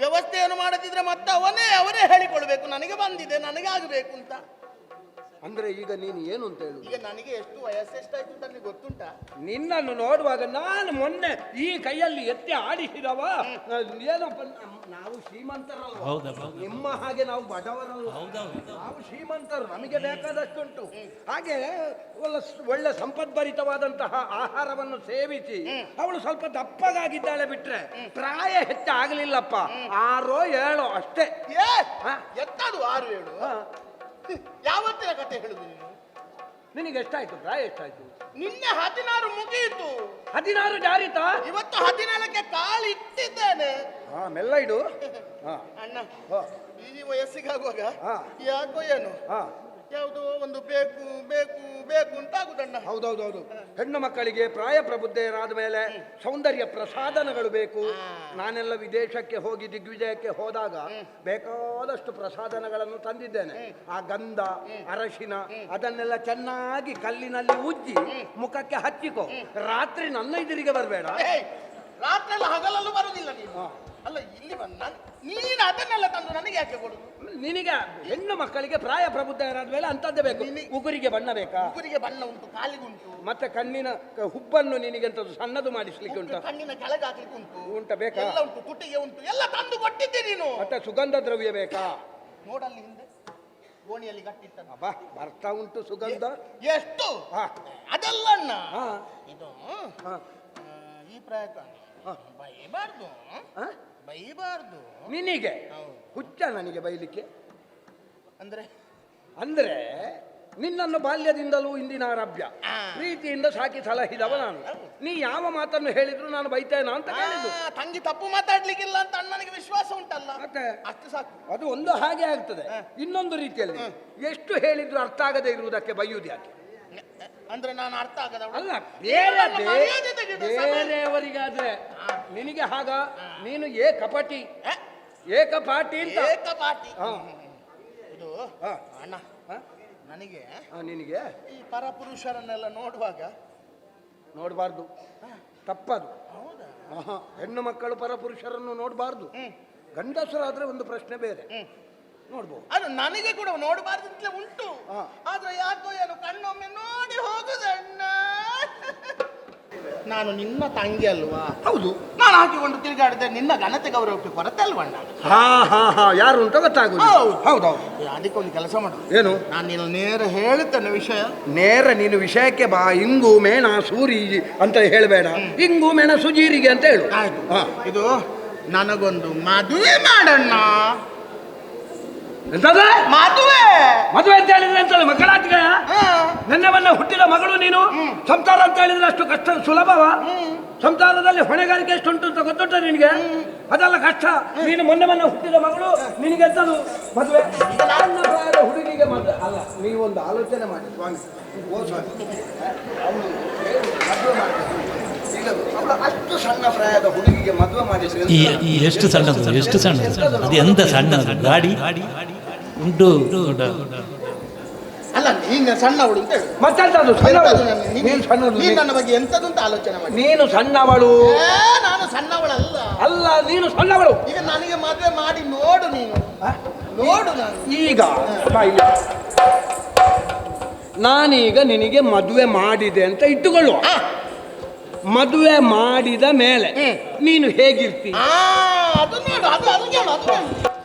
ವ್ಯವಸ್ಥೆ ಏನು ಮಾಡದಿದ್ರೆ ಮತ್ತೆ ಅವರೇ ಹೇಳಿಕೊಳ್ಬೇಕು ನನಗೆ ಬಂದಿದೆ, ನನಗೆ ಆಗಬೇಕು ಅಂತ. ಅಂದ್ರೆ ಈಗ ನೀನು ಏನು ಅಂತ ಹೇಳು? ಈಗ ನನಗೆ ಎಷ್ಟು ವಯಸ್ಸೆಷ್ಟಾಯ್ತು ಅಂತ ನನಗೆ ಗೊತ್ತುಂಟಾ? ನಿನ್ನನ್ನು ನೋಡುವಾಗ ನಾನು ಮೊನ್ನೆ ಈ ಕೈಯಲ್ಲಿ ಎತ್ತಿ ಆಡಿಸಿದವ ಏನಪ್ಪ, ನಾವು ಶ್ರೀಮಂತರಲ್ಲ, ನಿಮ್ಮ ಹಾಗೆ ನಾವು ಬಡವರಲ್ಲ, ನಾವು ಶ್ರೀಮಂತರು, ನಮಗೆ ಬೇಕಾದಷ್ಟುಂಟು. ಹಾಗೆ ಒಳ್ಳೆ ಸಂಪದ್ಭರಿತವಾದಂತಹ ಆಹಾರವನ್ನು ಸೇವಿಸಿ ಅವಳು ಸ್ವಲ್ಪ ದಪ್ಪಗಾಗಿದ್ದಾಳೆ ಬಿಟ್ರೆ ಪ್ರಾಯ ಹೆಚ್ಚ ಆಗಲಿಲ್ಲಪ್ಪ. 6 7 ಅಷ್ಟೇ. ಎತ್ತದು 6 7? ಯಾವತ್ತಿನ ಕತೆ ಹೇಳುದು ನೀನು? ನಿನಗೆ ಎಷ್ಟಾಯ್ತು? ಪ್ರಾಯ ಎಷ್ಟಾಯ್ತು? ನಿನ್ನೆ 16 ಮುಗಿಯಿತು. 16 ಜಾರಿತಾ? ಇವತ್ತು 17ಕ್ಕೆ ಕಾಲು ಇಟ್ಟಿದ್ದೇನೆ. ಮೆಲ್ಲ ಇಡು. ಅಣ್ಣ ಈ ವಯಸ್ಸಿಗಾಗುವಾಗ ಯಾಕೋ ಏನು ಯಾವುದೋ ಒಂದು ಬೇಕು ಬೇಕು ಬೇಕು ಅಂತ ಆಗುದಣ್ಣ. ಹೌದೌದೌದು. ಹೆಣ್ಣು ಮಕ್ಕಳಿಗೆ ಪ್ರಾಯ ಪ್ರಬುದ್ಧರಾದ ಮೇಲೆ ಸೌಂದರ್ಯ ಪ್ರಸಾದನಗಳು ಬೇಕು. ನಾನೆಲ್ಲ ವಿದೇಶಕ್ಕೆ ಹೋಗಿ ದಿಗ್ವಿಜಯಕ್ಕೆ ಹೋದಾಗ ಬೇಕಾದಷ್ಟು ಪ್ರಸಾದನಗಳನ್ನು ತಂದಿದ್ದೇನೆ. ಆ ಗಂಧ ಅರಶಿನ ಅದನ್ನೆಲ್ಲ ಚೆನ್ನಾಗಿ ಕಲ್ಲಿನಲ್ಲಿ ಉಜ್ಜಿ ಮುಖಕ್ಕೆ ಹಚ್ಚಿಕೋ. ರಾತ್ರಿ ನನ್ನ ಎದುರಿಗೆ ಬರಬೇಡ. ರಾತ್ರಿ ಎಲ್ಲ ಹಗಲಲ್ಲೂ ಬರುದಿಲ್ಲ ನೀನು. ಅಲ್ಲ ಇಲ್ಲಿ ನೀನು ಅದನ್ನೆಲ್ಲ ತಂದು ನನಗೆ ಯಾಕೆ ಕೊಡುದು? ನಿನಗೆ ಹೆಣ್ಣು ಮಕ್ಕಳಿಗೆ ಪ್ರಾಯ ಪ್ರಬುದ್ಧರಾದ ಮೇಲೆ ಅಂತದ್ದೇ ಬೇಕು. ಉಗುರಿಗೆ ಬಣ್ಣ ಬೇಕಾ? ಉಗುರಿಗೆ ಬಣ್ಣ ಉಂಟು, ಕಾಲಿಗುಂಟು, ಮತ್ತೆ ಕಣ್ಣಿನ ಹುಬ್ಬನ್ನು ನಿನಗೆ ಎಂತದ್ದು ಸಣ್ಣದು ಮಾಡಿಸ್ಲಿಕ್ಕೆ ಉಂಟು, ಕಣ್ಣಿನ ಕೆಳಗೆ ಹಾಕ್ಲಿಕ್ಕೆ ಉಂಟು, ಉಂಟ ಬೇಕಾ? ಎಲ್ಲ ಉಂಟು, ತುಟಿಗೆ ಉಂಟು, ಎಲ್ಲ ತಂದು ಕೊಟ್ಟಿದ್ದೆ ನೀನು. ಮತ್ತೆ ಸುಗಂಧ ದ್ರವ್ಯ ಬೇಕಾ? ನೋಡಲ್ಲಿ ಹಿಂದೆ ಗೋಣಿಯಲ್ಲಿ ಗಟ್ಟಿಟ್ಟ ಅಬ್ಬಾ ಬರ್ತಾ ಉಂಟು ಸುಗಂಧ. ಎಷ್ಟು ಅದಲ್ಲ ಅಣ್ಣ. ಇದು ಈ ಪ್ರಾಯಕ ಬೈಬಾರ್ದು, ಬೈಬಾರ್ದು. ನಿನಗೆ ಹುಚ್ಚ ನನಗೆ ಬೈಲಿಕ್ಕೆ? ಅಂದ್ರೆ ಅಂದ್ರೆ ನಿನ್ನನ್ನು ಬಾಲ್ಯದಿಂದಲೂ ಇಂದಿನ ಆರಭ್ಯ ಪ್ರೀತಿಯಿಂದ ಸಾಕಿ ಸಲಹಿದವ ನಾನು. ನೀ ಯಾವ ಮಾತನ್ನು ಹೇಳಿದ್ರು ನಾನು ಬೈತೇನ ಅಂತ ಕೇಳಿದ್ದು. ತಂಗಿ ತಪ್ಪು ಮಾತಾಡ್ಲಿಕ್ಕಿಲ್ಲ ಅಂತ ಅಣ್ಣನಿಗೆ ವಿಶ್ವಾಸ ಉಂಟಲ್ಲ, ಮತ್ತೆ ಅಷ್ಟು ಸಾಕು. ಅದು ಒಂದು ಹಾಗೆ ಆಗ್ತದೆ. ಇನ್ನೊಂದು ರೀತಿಯಲ್ಲಿ ಎಷ್ಟು ಹೇಳಿದ್ರು ಅರ್ಥ ಆಗದೆ ಇರುವುದಕ್ಕೆ ಬೈಯುವುದು ಯಾಕೆ? ಅಂದ್ರೆ ನಾನು ಅರ್ಥ ಆಗದ ಅಲ್ಲ, ಬೇರೆಯವರಿಗಾದ್ರೆ ನಿನಗೆ ಹಾಗ ನೀನು ಏಕಪಟಿ ಏಕಪಾಟಿ ಅಂತ. ಏಕಪಾಟಿ ಇದು ಅಣ್ಣ. ನನಗೆ ನಿನಗೆ ಈ ಪರಪುರುಷರನ್ನೆಲ್ಲ ನೋಡುವಾಗ ನೋಡಬಾರ್ದು, ತಪ್ಪದು. ಹೆಣ್ಣು ಮಕ್ಕಳು ಪರಪುರುಷರನ್ನು ನೋಡಬಾರ್ದು. ಗಂಡಸರಾದ್ರೆ ಒಂದು ಪ್ರಶ್ನೆ ಬೇರೆ, ನೋಡ್ಬೋದು. ಅದು ನನಗೆ ಕೂಡ ನೋಡಬಾರ್ದು ಅಂತಲೇ ಉಂಟು. ಆದ್ರೆ ಯಾಕೋ ಏನು ಕಣ್ಣೊಮ್ಮೆ ನೋಡಿ ಹೋಗುದಣ್ಣ. ನಾನು ನಿನ್ನ ತಂಗಿ ಅಲ್ವಾ? ಹೌದು. ನಾನು ಹಾಕಿಕೊಂಡು ತಿರುಗಾಡಿದೆ, ನಿನ್ನ ಘನತೆ ಗೌರವಕ್ಕೆ ಕೊರತೆ ಅಲ್ವಣ್ಣ. ಯಾರು ಅಂತ ಗೊತ್ತಾಗುದು. ಹೌದೌದು. ಅದಕ್ಕೆ ಒಂದು ಕೆಲಸ ಮಾಡು. ಏನು? ನಾನು ನೀನು ನೇರ ಹೇಳುತ್ತೇನೆ ವಿಷಯ. ನೇರ ನೀನು ವಿಷಯಕ್ಕೆ ಬಾ. ಇಂಗು ಮೇಣ ಸೂರಿ ಅಂತ ಹೇಳಬೇಡ, ಇಂಗು ಮೇಣ ಸುಜೀರಿಗೆ ಅಂತ ಹೇಳು. ಇದು ನನಗೊಂದು ಮದುವೆ ಮಾಡಣ್ಣ. ಎಂತದ ಮದುವೆ? ಮದುವೆ ಅಂತ ಹೇಳಿದ್ರೆ ಎಂತದ ಮಕ್ಕಳಾಟಿಗೆ? ನನ್ನ ಮೊನ್ನೆ ಹುಟ್ಟಿದ ಮಗಳು ನೀನು. ಸಂಸಾರ ಅಂತ ಹೇಳಿದ್ರೆ ಅಷ್ಟು ಕಷ್ಟ ಸುಲಭವ? ಸಂಸಾರದಲ್ಲಿ ಹೊಣೆಗಾರಿಕೆ ಎಷ್ಟು ಉಂಟು ಅಂತ ಗೊತ್ತುಂಟ ನಿನಗೆ? ಅದೆಲ್ಲ ಕಷ್ಟ. ನೀನು ಮೊನ್ನೆ ಹುಟ್ಟಿದ ಮಗಳು, ನಿನಗೆ ಎಂತದು ಮದುವೆ? ನನ್ನ ಪ್ರಾಯದ ಹುಡುಗಿಗೆ ಮದುವೆ ಅಲ್ಲ. ನೀವೊಂದು ಆಲೋಚನೆ ಮಾಡಿ ಸ್ವಾಮಿ. ಅಷ್ಟು ಸಣ್ಣ ಪ್ರಾಯದ ಹುಡುಗಿಗೆ ಮದುವೆ ಮಾಡಿಸಿ ಎಷ್ಟು ಸಣ್ಣದು, ಎಷ್ಟು ಸಣ್ಣದು, ಅದು ಎಂತ ಸಣ್ಣದು ಗಾಡಿ ಉಂಟು. ಅಲ್ಲ ನೀನು ಸಣ್ಣವಳು ಅಂತ ಹೇಳು. ಮತ್ತೆಂತದು ನೀನು ನನ್ನ ಬಗ್ಗೆ ಎಂತದ್ದು ಅಂತ ಆಲೋಚನೆ ಮಾಡಿ. ನೀನು ಸಣ್ಣವಳು. ನಾನು ಸಣ್ಣವಳಲ್ಲ. ಅಲ್ಲ, ನೀನು ಸಣ್ಣವಳು. ಈಗ ನನಗೆ ಮದುವೆ ಮಾಡಿ ನೋಡು, ನೀನು ನೋಡು. ನಾನು ಈಗ ನಾನೀಗ ನಿನಗೆ ಮದುವೆ ಮಾಡಿದೆ ಅಂತ ಇಟ್ಟುಕೊಳ್ಳುವ. ಮದುವೆ ಮಾಡಿದ ಮೇಲೆ ನೀನು ಹೇಗಿರ್ತಿ? ಅದು ನೋಡು, ಅದು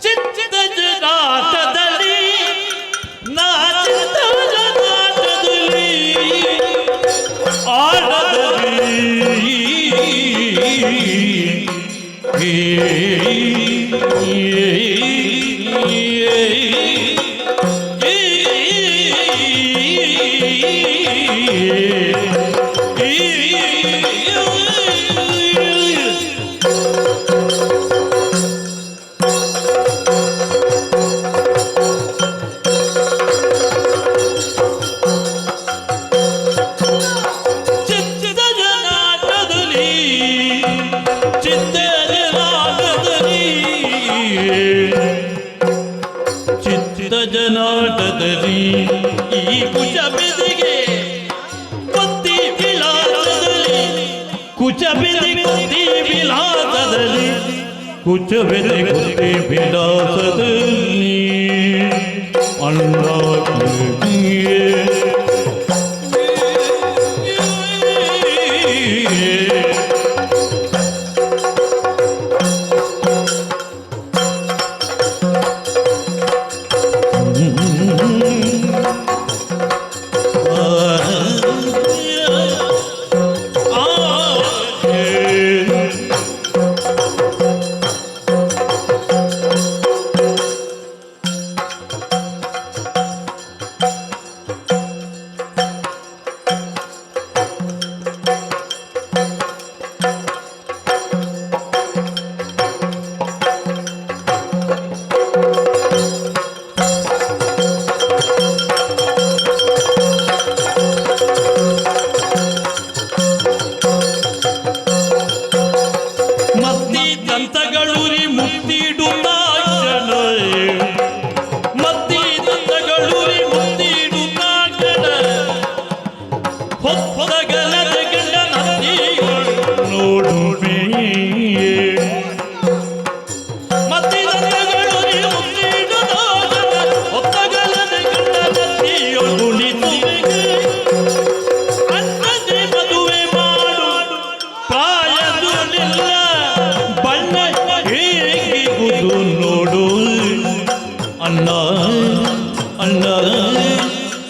ಚಿತ್ತ ಜನಾಟದಲ್ಲಿ ನಾಚಿತ ಜನಾಟದಲ್ಲಿ ಆಡದಲ್ಲಿ ಜನಾಟದಲ್ಲಿ ಈ ಕುಚ ಬೆದಿಗೆ ಕೊತ್ತಿ ವಿಲಾಸದಲ್ಲಿ, ಕುಚ ಬೆದಿ ಕೊತ್ತಿ ವಿಲಾಸದಲ್ಲಿ, ಕುಚ ಬೆದಿ ಕೊತ್ತಿ ವಿಲಾಸದಲ್ಲಿ ಅಣ್ಣ ಅಣ್ಣ ಅಣ್ಣ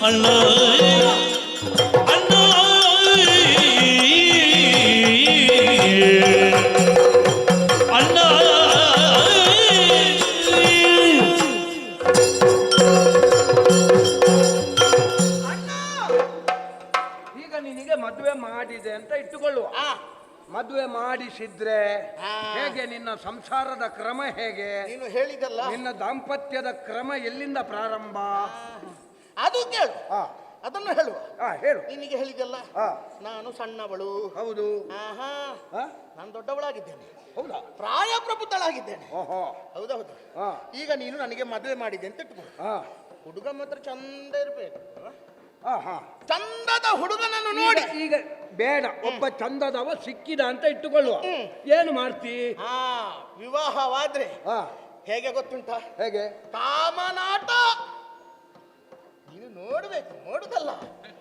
ಅಣ್ಣ ಅಣ್ಣ ಅಣ್ಣ ಈಗ ನಿನಗೆ ಮದುವೆ ಮಾಡಿದೆ ಅಂತ ಇಟ್ಟುಕೊಳ್ಳುವ. ಮದುವೆ ಮಾಡಿಸಿದ್ರೆ ಹೇಗೆ ನಿನ್ನ ಸಂಸಾರದ ಕ್ರಮ ಹೇಗೆ? ನೀನು ಹೇಳಿದಲ್ಲ, ನಿನ್ನ ದಾಂಪತ್ಯದ ಕ್ರಮ ಎಲ್ಲಿಂದ ಪ್ರಾರಂಭ? ಅದು ಕೇಳು. ಆ, ಅದನ್ನು ಹೇಳುವ. ಹೇಳು. ನಿನಗೆ ಹೇಳಿದಲ್ಲ, ಆ, ನಾನು ಸಣ್ಣವಳು. ಹೌದು. ಆಹಾ, ಆ? ನಾನು ದೊಡ್ಡವಳಾಗಿದ್ದೇನೆ, ಹೌದಾ? ಪ್ರಾಯ ಪ್ರಬುದ್ಧಳಾಗಿದ್ದೇನೆ. ಓಹೋ. ಹೌದೌದು. ಆ, ಈಗ ನೀನು ನನಗೆ ಮದುವೆ ಮಾಡಿದೆ ಅಂತ ಇಟ್ಕೊ. ಆ, ಹುಡುಗ ಮಾತ್ರ ಚಂದ ಇರ್ಬೇಕು. ಆ, ಹಾ. ಚಂದದ ಹುಡುಗನನ್ನು ನೋಡಿ. ಈಗ ಬೇಡ, ಒಬ್ಬ ಚಂದದವ ಸಿಕ್ಕಿದ ಅಂತ ಇಟ್ಟುಕೊಳ್ಳುವ. ಏನು ಮಾಡ್ತಿ? ವಿವಾಹವಾದ್ರೆ ಆ, ಹೇಗೆ ಗೊತ್ತುಂಟ? ಹೇಗೆ? ಕಾಮನಾಟ. ನೀನು ನೋಡ್ಬೇಕು, ನೋಡುದಲ್ಲ,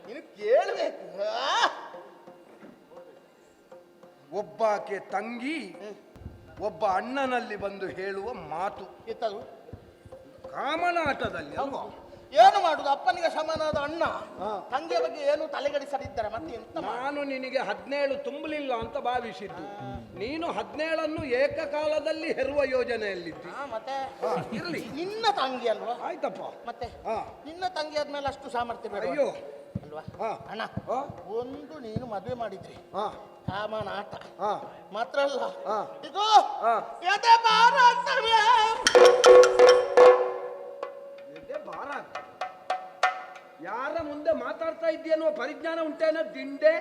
ನೀನು ಕೇಳಬೇಕು. ಒಬ್ಬಾಕೆ ತಂಗಿ ಒಬ್ಬ ಅಣ್ಣನಲ್ಲಿ ಬಂದು ಹೇಳುವ ಮಾತು ಇತ್ತದು ಕಾಮನಾಟದಲ್ಲಿ ಅಲ್ವಾ? ಏನು ಮಾಡುದು? ಅಪ್ಪನಿಗೆ ಸಮಾನಾದ ಅಣ್ಣ ಹಾ. ತಂಗಿಯ ಬಗ್ಗೆ ಏನು ತಲೆಗಡಿಸಲಿದ್ದಾರೆ, ಮತ್ತೆ ಎಂತ ನಾನು ನಿನಗೆ 17 ತುಂಬಲಿಲ್ಲ ಅಂತ ಭಾವಿಸಿದ್ದು. ನೀನು 17 ಏಕಕಾಲದಲ್ಲಿ ಹೆರುವ ಯೋಜನೆಯಲ್ಲಿದ್ದಿ. ಮತ್ತೆ ಇರ್ಲಿ, ನಿನ್ನ ತಂಗಿ ಅಲ್ವಾ? ಆಯ್ತಪ್ಪ. ಮತ್ತೆ ಹಾ. ನಿನ್ನ ತಂಗಿ ಆದ್ಮೇಲೆ ಅಷ್ಟು ಸಾಮರ್ಥ್ಯ ಬೇಡ ಅಯ್ಯೋ. ಅಲ್ವಾ? ಹಾ. ಅಣ್ಣ, ಹಾ. ಒಂದು ನೀನು ಮದುವೆ ಮಾಡಿದ್ರಿ, ಹಾ. ಕಾಮನಾಟ ಹಾ. ಮಾತ್ರ ಅಲ್ಲ, ಹಾ. ಇದು ಹಾ. ಎದೆ ಭಾರ ಆಗ್ತವೆ. ಎದೆ ಭಾರ. ಯಾರ ಮುಂದೆ ಮಾತಾಡ್ತಾ ಇದ್ದೀಯನ್ನುವ ಪರಿಜ್ಞಾನ ಉಂಟೇನೋ ದಿಂಡೆ?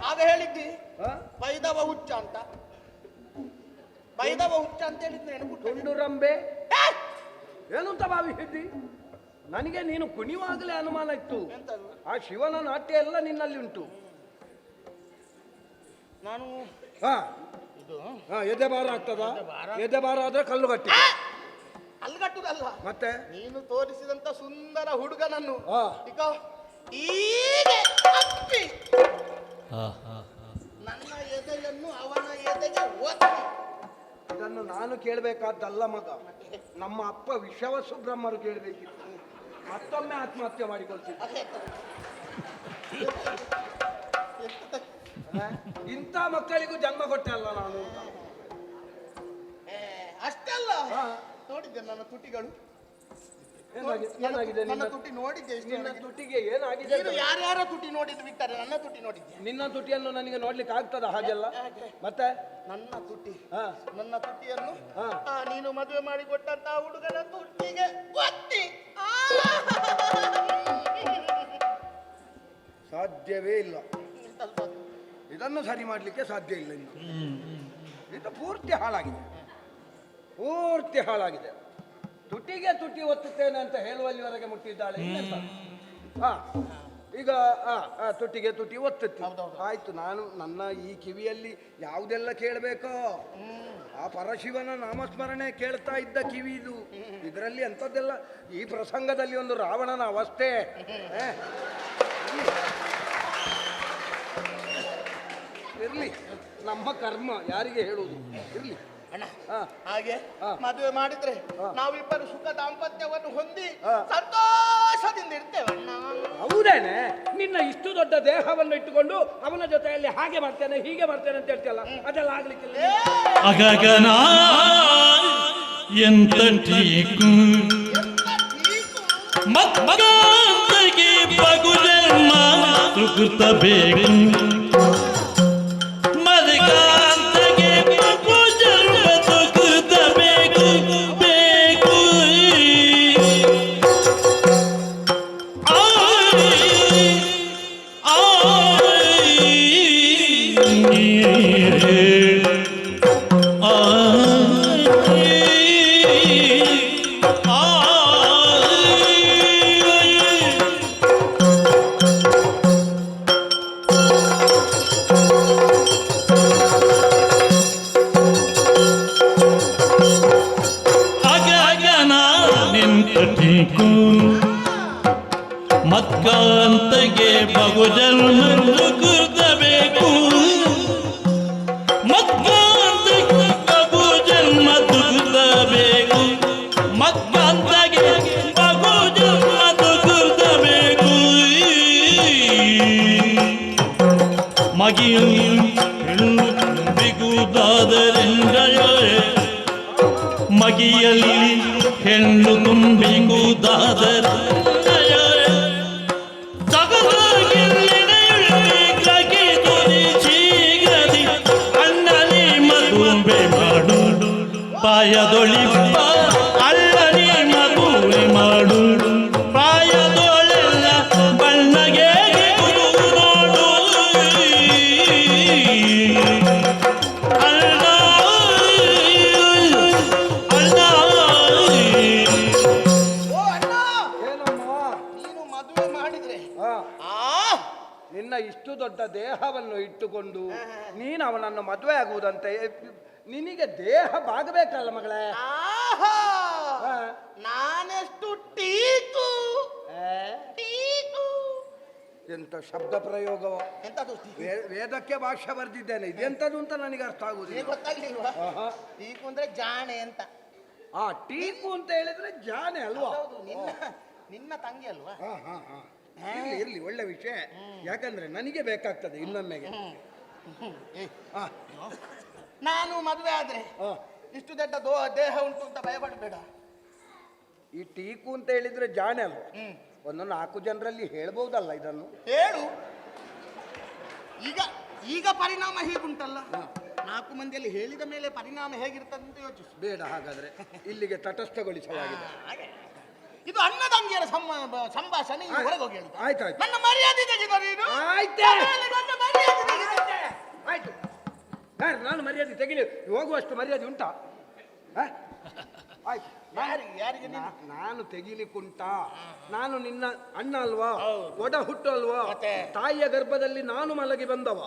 ಆಗ ಹೇಳಿದ್ದಿ ಹಾ? ಬೈದವ ಹುಚ್ಚ ಅಂತ. ಬೈದವ ಹುಚ್ಚ ಅಂತ ಹೇಳಿದ್ ನೆನಪುಂಟು? ತುಂಡುರಂಬೆ ಏನು ಅಂತ ಭಾವಿಸಿದ್ದಿ? ನನಗೆ ನೀನು ಕುಣಿವಾಗಲೇ ಅನುಮಾನ ಇತ್ತು. ಎಂತದು? ಆ ಶಿವನ ನಾಟ್ಯ ಎಲ್ಲ ನಿನ್ನಲ್ಲಿ ಉಂಟು. ನಾನು ಹಾ. ಇದು ಎದೆ ಭಾರ ಆಗ್ತದ? ಭಾರ. ಎದೆ ಭಾರ ಆದ್ರೆ ಕಲ್ಲು ಗಟ್ಟಿ. ಅಲ್ಗಟ್ಟುದಲ್ಲ, ಮತ್ತೆ ನೀನು ತೋರಿಸಿದಂತ ಸುಂದರ ಹುಡುಗನನ್ನು ಹಾ. ಈಗ ಹೀಗೆ ಅಪ್ಪಿ ನನ್ನ ಎದೆಯನ್ನು ಅವನ ಎದೆಗೆ ಒತ್ತಿ. ಇದನ್ನು ನಾನು ಕೇಳಬೇಕಾದ್ದಲ್ಲ ಮಗ, ನಮ್ಮ ಅಪ್ಪ ವಿಶ್ವವಸು ಬ್ರಹ್ಮರು ಕೇಳಬೇಕಿತ್ತು. ಮತ್ತೊಮ್ಮೆ ಆತ್ಮಹತ್ಯೆ ಮಾಡಿಕೊಳ್ತಿದ್ದ. ಇಂಥ ಮಕ್ಕಳಿಗೂ ಜನ್ಮ ಕೊಟ್ಟೆ ಅಲ್ಲ ನಾನು ಅಂತ. ಅಷ್ಟಲ್ಲ, ಹಾ. ನೋಡಿದ್ದೆ ನನ್ನ ತುಟಿಗಳು. ಏನಾಗಿದೆ ನನ್ನ ನಿನ್ನ ತುಟಿ ನೋಡಿದ್ದೆ ಎಷ್ಟು? ನಿನ್ನ ತುಟಿಗೆ ಏನಾಗಿದೆ? ನೀನು ಯಾರ್ಯಾರ ತುಟಿ ನೋಡಿದ್ದು ಬಿಟ್ಟರೆ ನನ್ನ ತುಟಿ ನೋಡಿದ್ದೆ. ನಿನ್ನ ತುಟಿಯನ್ನು ನನಗೆ ನೋಡ್ಲಿಕ್ಕೆ ಆಗ್ತದ ಹಾಗೆಲ್ಲ? ಮತ್ತೆ ನನ್ನ ತುಟಿ, ಹಾ. ನನ್ನ ತುಟಿಯನ್ನು ಹಾ. ನೀನು ಮದುವೆ ಮಾಡಿ ಕೊಟ್ಟಂತ ಹುಡುಗನ ತುಟಿಗೆ ಒತ್ತಿ. ಸಾಧ್ಯವೇ ಇಲ್ಲ. ಇದನ್ನು ಸರಿ ಮಾಡಲಿಕ್ಕೆ ಸಾಧ್ಯ ಇಲ್ಲ. ಇನ್ನು ಇದು ಪೂರ್ತಿ ಹಾಳಾಗಿದೆ, ಪೂರ್ತಿ ಹಾಳಾಗಿದೆ. ತುಟಿಗೆ ತುಟಿ ಒತ್ತುತ್ತೇನೆ ಅಂತ ಹೇಳುವಲ್ಲಿವರೆಗೆ ಮುಟ್ಟಿದ್ದಾಳೆ. ಹಾ, ಈಗ ತುಟಿಗೆ ತುಟಿ ಒತ್ತುತ್ತಿ. ಆಯ್ತು, ನಾನು ನನ್ನ ಈ ಕಿವಿಯಲ್ಲಿ ಯಾವುದೆಲ್ಲ ಕೇಳಬೇಕೋ ಆ ಪರಶಿವನ ನಾಮಸ್ಮರಣೆ ಕೇಳ್ತಾ ಇದ್ದ ಕಿವಿ ಇದು. ಇದರಲ್ಲಿ ಎಂಥದ್ದೆಲ್ಲ ಈ ಪ್ರಸಂಗದಲ್ಲಿ ಒಂದು ರಾವಣನ ಅವಸ್ಥೆ. ಇರ್ಲಿ, ನಮ್ಮ ಕರ್ಮ ಯಾರಿಗೆ ಹೇಳುವುದು. ಇರ್ಲಿ ಅಣ್ಣ, ಹಾಗೆ ಮದುವೆ ಮಾಡಿದ್ರೆ ನಾವಿಬ್ಬರು ಸುಖ ದಾಂಪತ್ಯವನ್ನು ಹೊಂದಿ ಸಂತೋಷದಿಂದ ಇರ್ತೇವೆ ಅಣ್ಣ. ಹೌದೇನೆ? ನಿನ್ನ ಇಷ್ಟು ದೊಡ್ಡ ದೇಹವನ್ನು ಇಟ್ಟುಕೊಂಡು ಅವನ ಜೊತೆಯಲ್ಲಿ ಹಾಗೆ ಮಾಡ್ತೇನೆ ಹೀಗೆ ಮಾಡ್ತೇನೆ ಅಂತ ಹೇಳ್ತೀಯಲ್ಲ, ಅದೆಲ್ಲ ಆಗ್ಲಿಕ್ಕಿಲ್ಲ. ಅಗಗನ ಎಂತ ಟೀಕು ಮಕ್ಕಳಿಗೆ ಬಗು ಜನ್ಮ ಸುಕೃತ ಬೇಕು. ಮದಕಾಂತಗೆ ಬಗು ಜನ್ಮ ಸುಕೃತ ಬೇಕು ಬೇಕು. ಮತ್ಕಾಂತಗೆ ಬಗು ಜನ್ಮ ಸುಕೃತಬೇಕು. ಮತ್ಕಾಂತಗೆ ಬಗು ಜನ್ಮ ಸುಕೃತಬೇಕು. ಮಗಿಯಲ್ಲಿ ಹೆಣ್ಣು ತುಂಬಿಗುವುದಾದರೆ ಶೀಘ್ರದಿ ಅಣ್ಣನಿ ಮದುವೆ ಮಾಡು ಪಾಯದೊಳಿಪ್ಪ ಅಳ್ಳನಿ ಮದುವೆ ಮಾಡು ಪ್ರಾಯದೊಳೆಲ್ಲ ಬಣ್ಣಗೆ ನೋಡು ಅಣ್ಣ ಅಣ್ಣ ಓ ಅಣ್ಣ, ಏನಮ್ಮ ನೀನು ಮದುವೆ ಮಾಡಿದ್ರೆ ಹಾ, ಆ ನಿನ್ನ ಇಷ್ಟು ದೊಡ್ಡ ದೇಹವನ್ನು ಇಟ್ಟುಕೊಂಡು ನೀನು ಅವನನ್ನು ಮದುವೆ ಆಗುವುದಂತೆ ನಿನಗೆ ದೇಹ ಬಾಗಬೇಕಲ್ಲ ಮಗಳೇ. ಆಹಾ ಹಾ. ನಾನೆಷ್ಟು ಟೀಕು ಏ, ಟೀಕು ಎಂತ ಶಬ್ದ ಪ್ರಯೋಗವ. ಎಂತದು ವೇದಕ್ಕೆ ಭಾಷ್ಯ ಬರೆದಿದ್ದೇನೆ, ಇದೆಂತದು ಅಂತ ನನಗೆ ಅರ್ಥ ನಿನಗೆ ಆಗುದಿಲ್ಲ. ಗೊತ್ತಾಗ್ಲಿಲ್ವಾ? ಆಹಾ. ಟೀಕು ಅಂದ್ರೆ ಜಾಣೆ ಅಂತ. ಆ ಟೀಕು ಅಂತ ಹೇಳಿದ್ರೆ ಜಾನೆ ಅಲ್ವಾ? ಹೌದು, ನಿನ್ನ ತಂಗಿ ಅಲ್ವಾ? ಹಾ ಹಾ ಹಾ, ಇರ್ಲಿ ಇರ್ಲಿ, ಒಳ್ಳೆ ವಿಷಯ. ಯಾಕಂದ್ರೆ ನನಗೆ ಬೇಕಾಗ್ತದೆ ಇನ್ನೊಮ್ಮೆಗೆ. ಹಾ ನಾನು ಮದುವೆ ಆದ್ರೆ ಹಾ. ಇಷ್ಟು ದೊಡ್ಡ ದೇಹ ಉಂಟು ಅಂತ ಭಯಪಡಬೇಡ. ಈ ಟೀಕು ಅಂತ ಹೇಳಿದ್ರೆ ಜಾಣೆ ಅಲ್ವಾ? ಒಂದು 4 ಜನರಲ್ಲಿ ಹೇಳ್ಬಹುದಲ್ಲ ಇದನ್ನು? ಹೇಳು. ಈಗ ಈಗ ಪರಿಣಾಮ ಹೀಗುಂಟಲ್ಲ, 4 ಮಂದಿಯಲ್ಲಿ ಹೇಳಿದ ಮೇಲೆ ಪರಿಣಾಮ ಹೇಗಿರ್ತದೆ ಅಂತ ಯೋಚಿಸು. ಬೇಡ, ಹಾಗಾದ್ರೆ ಇಲ್ಲಿಗೆ ತಟಸ್ಥಗೊಳಿಸಲಾಗಿದೆ. ಹಾಗೆ. ಇದು ಅಣ್ಣ ತಂಗಿಯರ ಸಂಭಾಷಣೆ. ಈಗ ಹೊರಗೆ ಹೋಗಿ ಹೇಳು. ಆಯ್ತಾಯ್ತು. ನನ್ನ ಮರ್ಯಾದೆ ತೆಗೆದ ನೀನು. ಆಯ್ತೆ. ನನ್ನ ಮರ್ಯಾದೆ ತೆಗೆದ. ಆಯ್ತು, ನಾನು ಮರ್ಯಾದೆ ತೆಗಿಲಿ, ಹೋಗುವಷ್ಟು ಮರ್ಯಾದೆ ಉಂಟಾ? ಹ? ಆಯ್ತು. ಯಾರಿಗೆ ನೀನು? ನಾನು ತೆಗಿಲಿಕ್ಕುಂಟಾ? ನಾನು ನಿನ್ನ ಅಣ್ಣ ಅಲ್ವಾ, ಒಡ ಹುಟ್ಟು ಅಲ್ವಾ? ಮತ್ತೆ? ತಾಯಿಯ ಗರ್ಭದಲ್ಲಿ ನಾನು ಮಲಗಿ ಬಂದವ,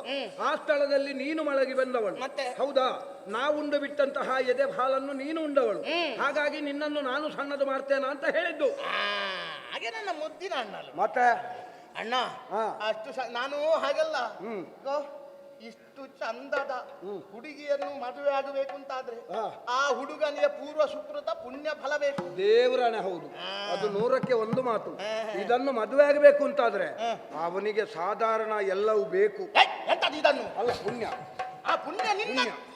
ಆ ಸ್ಥಳದಲ್ಲಿ ನೀನು ಮಲಗಿ ಬಂದವಳು. ಮತ್ತೆ? ಹೌದಾ? ನಾವುಂಡು ಬಿಟ್ಟಂತಹ ಎದೆ ಹಾಲನ್ನು ನೀನು ಉಂಡವಳು. ಹಾಗಾಗಿ ನಿನ್ನನ್ನು ನಾನು ಸಣ್ಣದು ಮಾಡ್ತೇನೆ ಅಂತ ಹೇಳಿದ್ದು. ಹಾಗೆ ನನ್ನ ಮುದ್ದಿನ ಅಣ್ಣ ಅಲ್ವಾ? ಮತ್ತೆ ಅಣ್ಣ ಹಾ. ಅಷ್ಟು ನಾನು ಹಾಗಲ್ಲ. ಹ್ಮ್. ಗೋ, ಇಷ್ಟು ಚಂದದ ಹುಡುಗಿಯನ್ನು ಮದುವೆ ಆಗಬೇಕು ಅಂತಾದ್ರೆ ಹಾ. ಆ ಹುಡುಗನಿಗೆ ಪೂರ್ವ ಸುಕೃತ ಪುಣ್ಯ ಫಲ ಬೇಕು. ದೇವರನೆ ಹೌದು, ಅದು 100ಕ್ಕೆ 1 ಮಾತು. ಇದನ್ನು ಮದುವೆ ಆಗಬೇಕು ಅಂತಾದ್ರೆ ಅವನಿಗೆ ಸಾಧಾರಣ ಎಲ್ಲವೂ ಬೇಕು. ಎಂತದ್ದು ಇದನ್ನು? ಅಲ್ಲ, ಪುಣ್ಯ. ಆ ಪುಣ್ಯ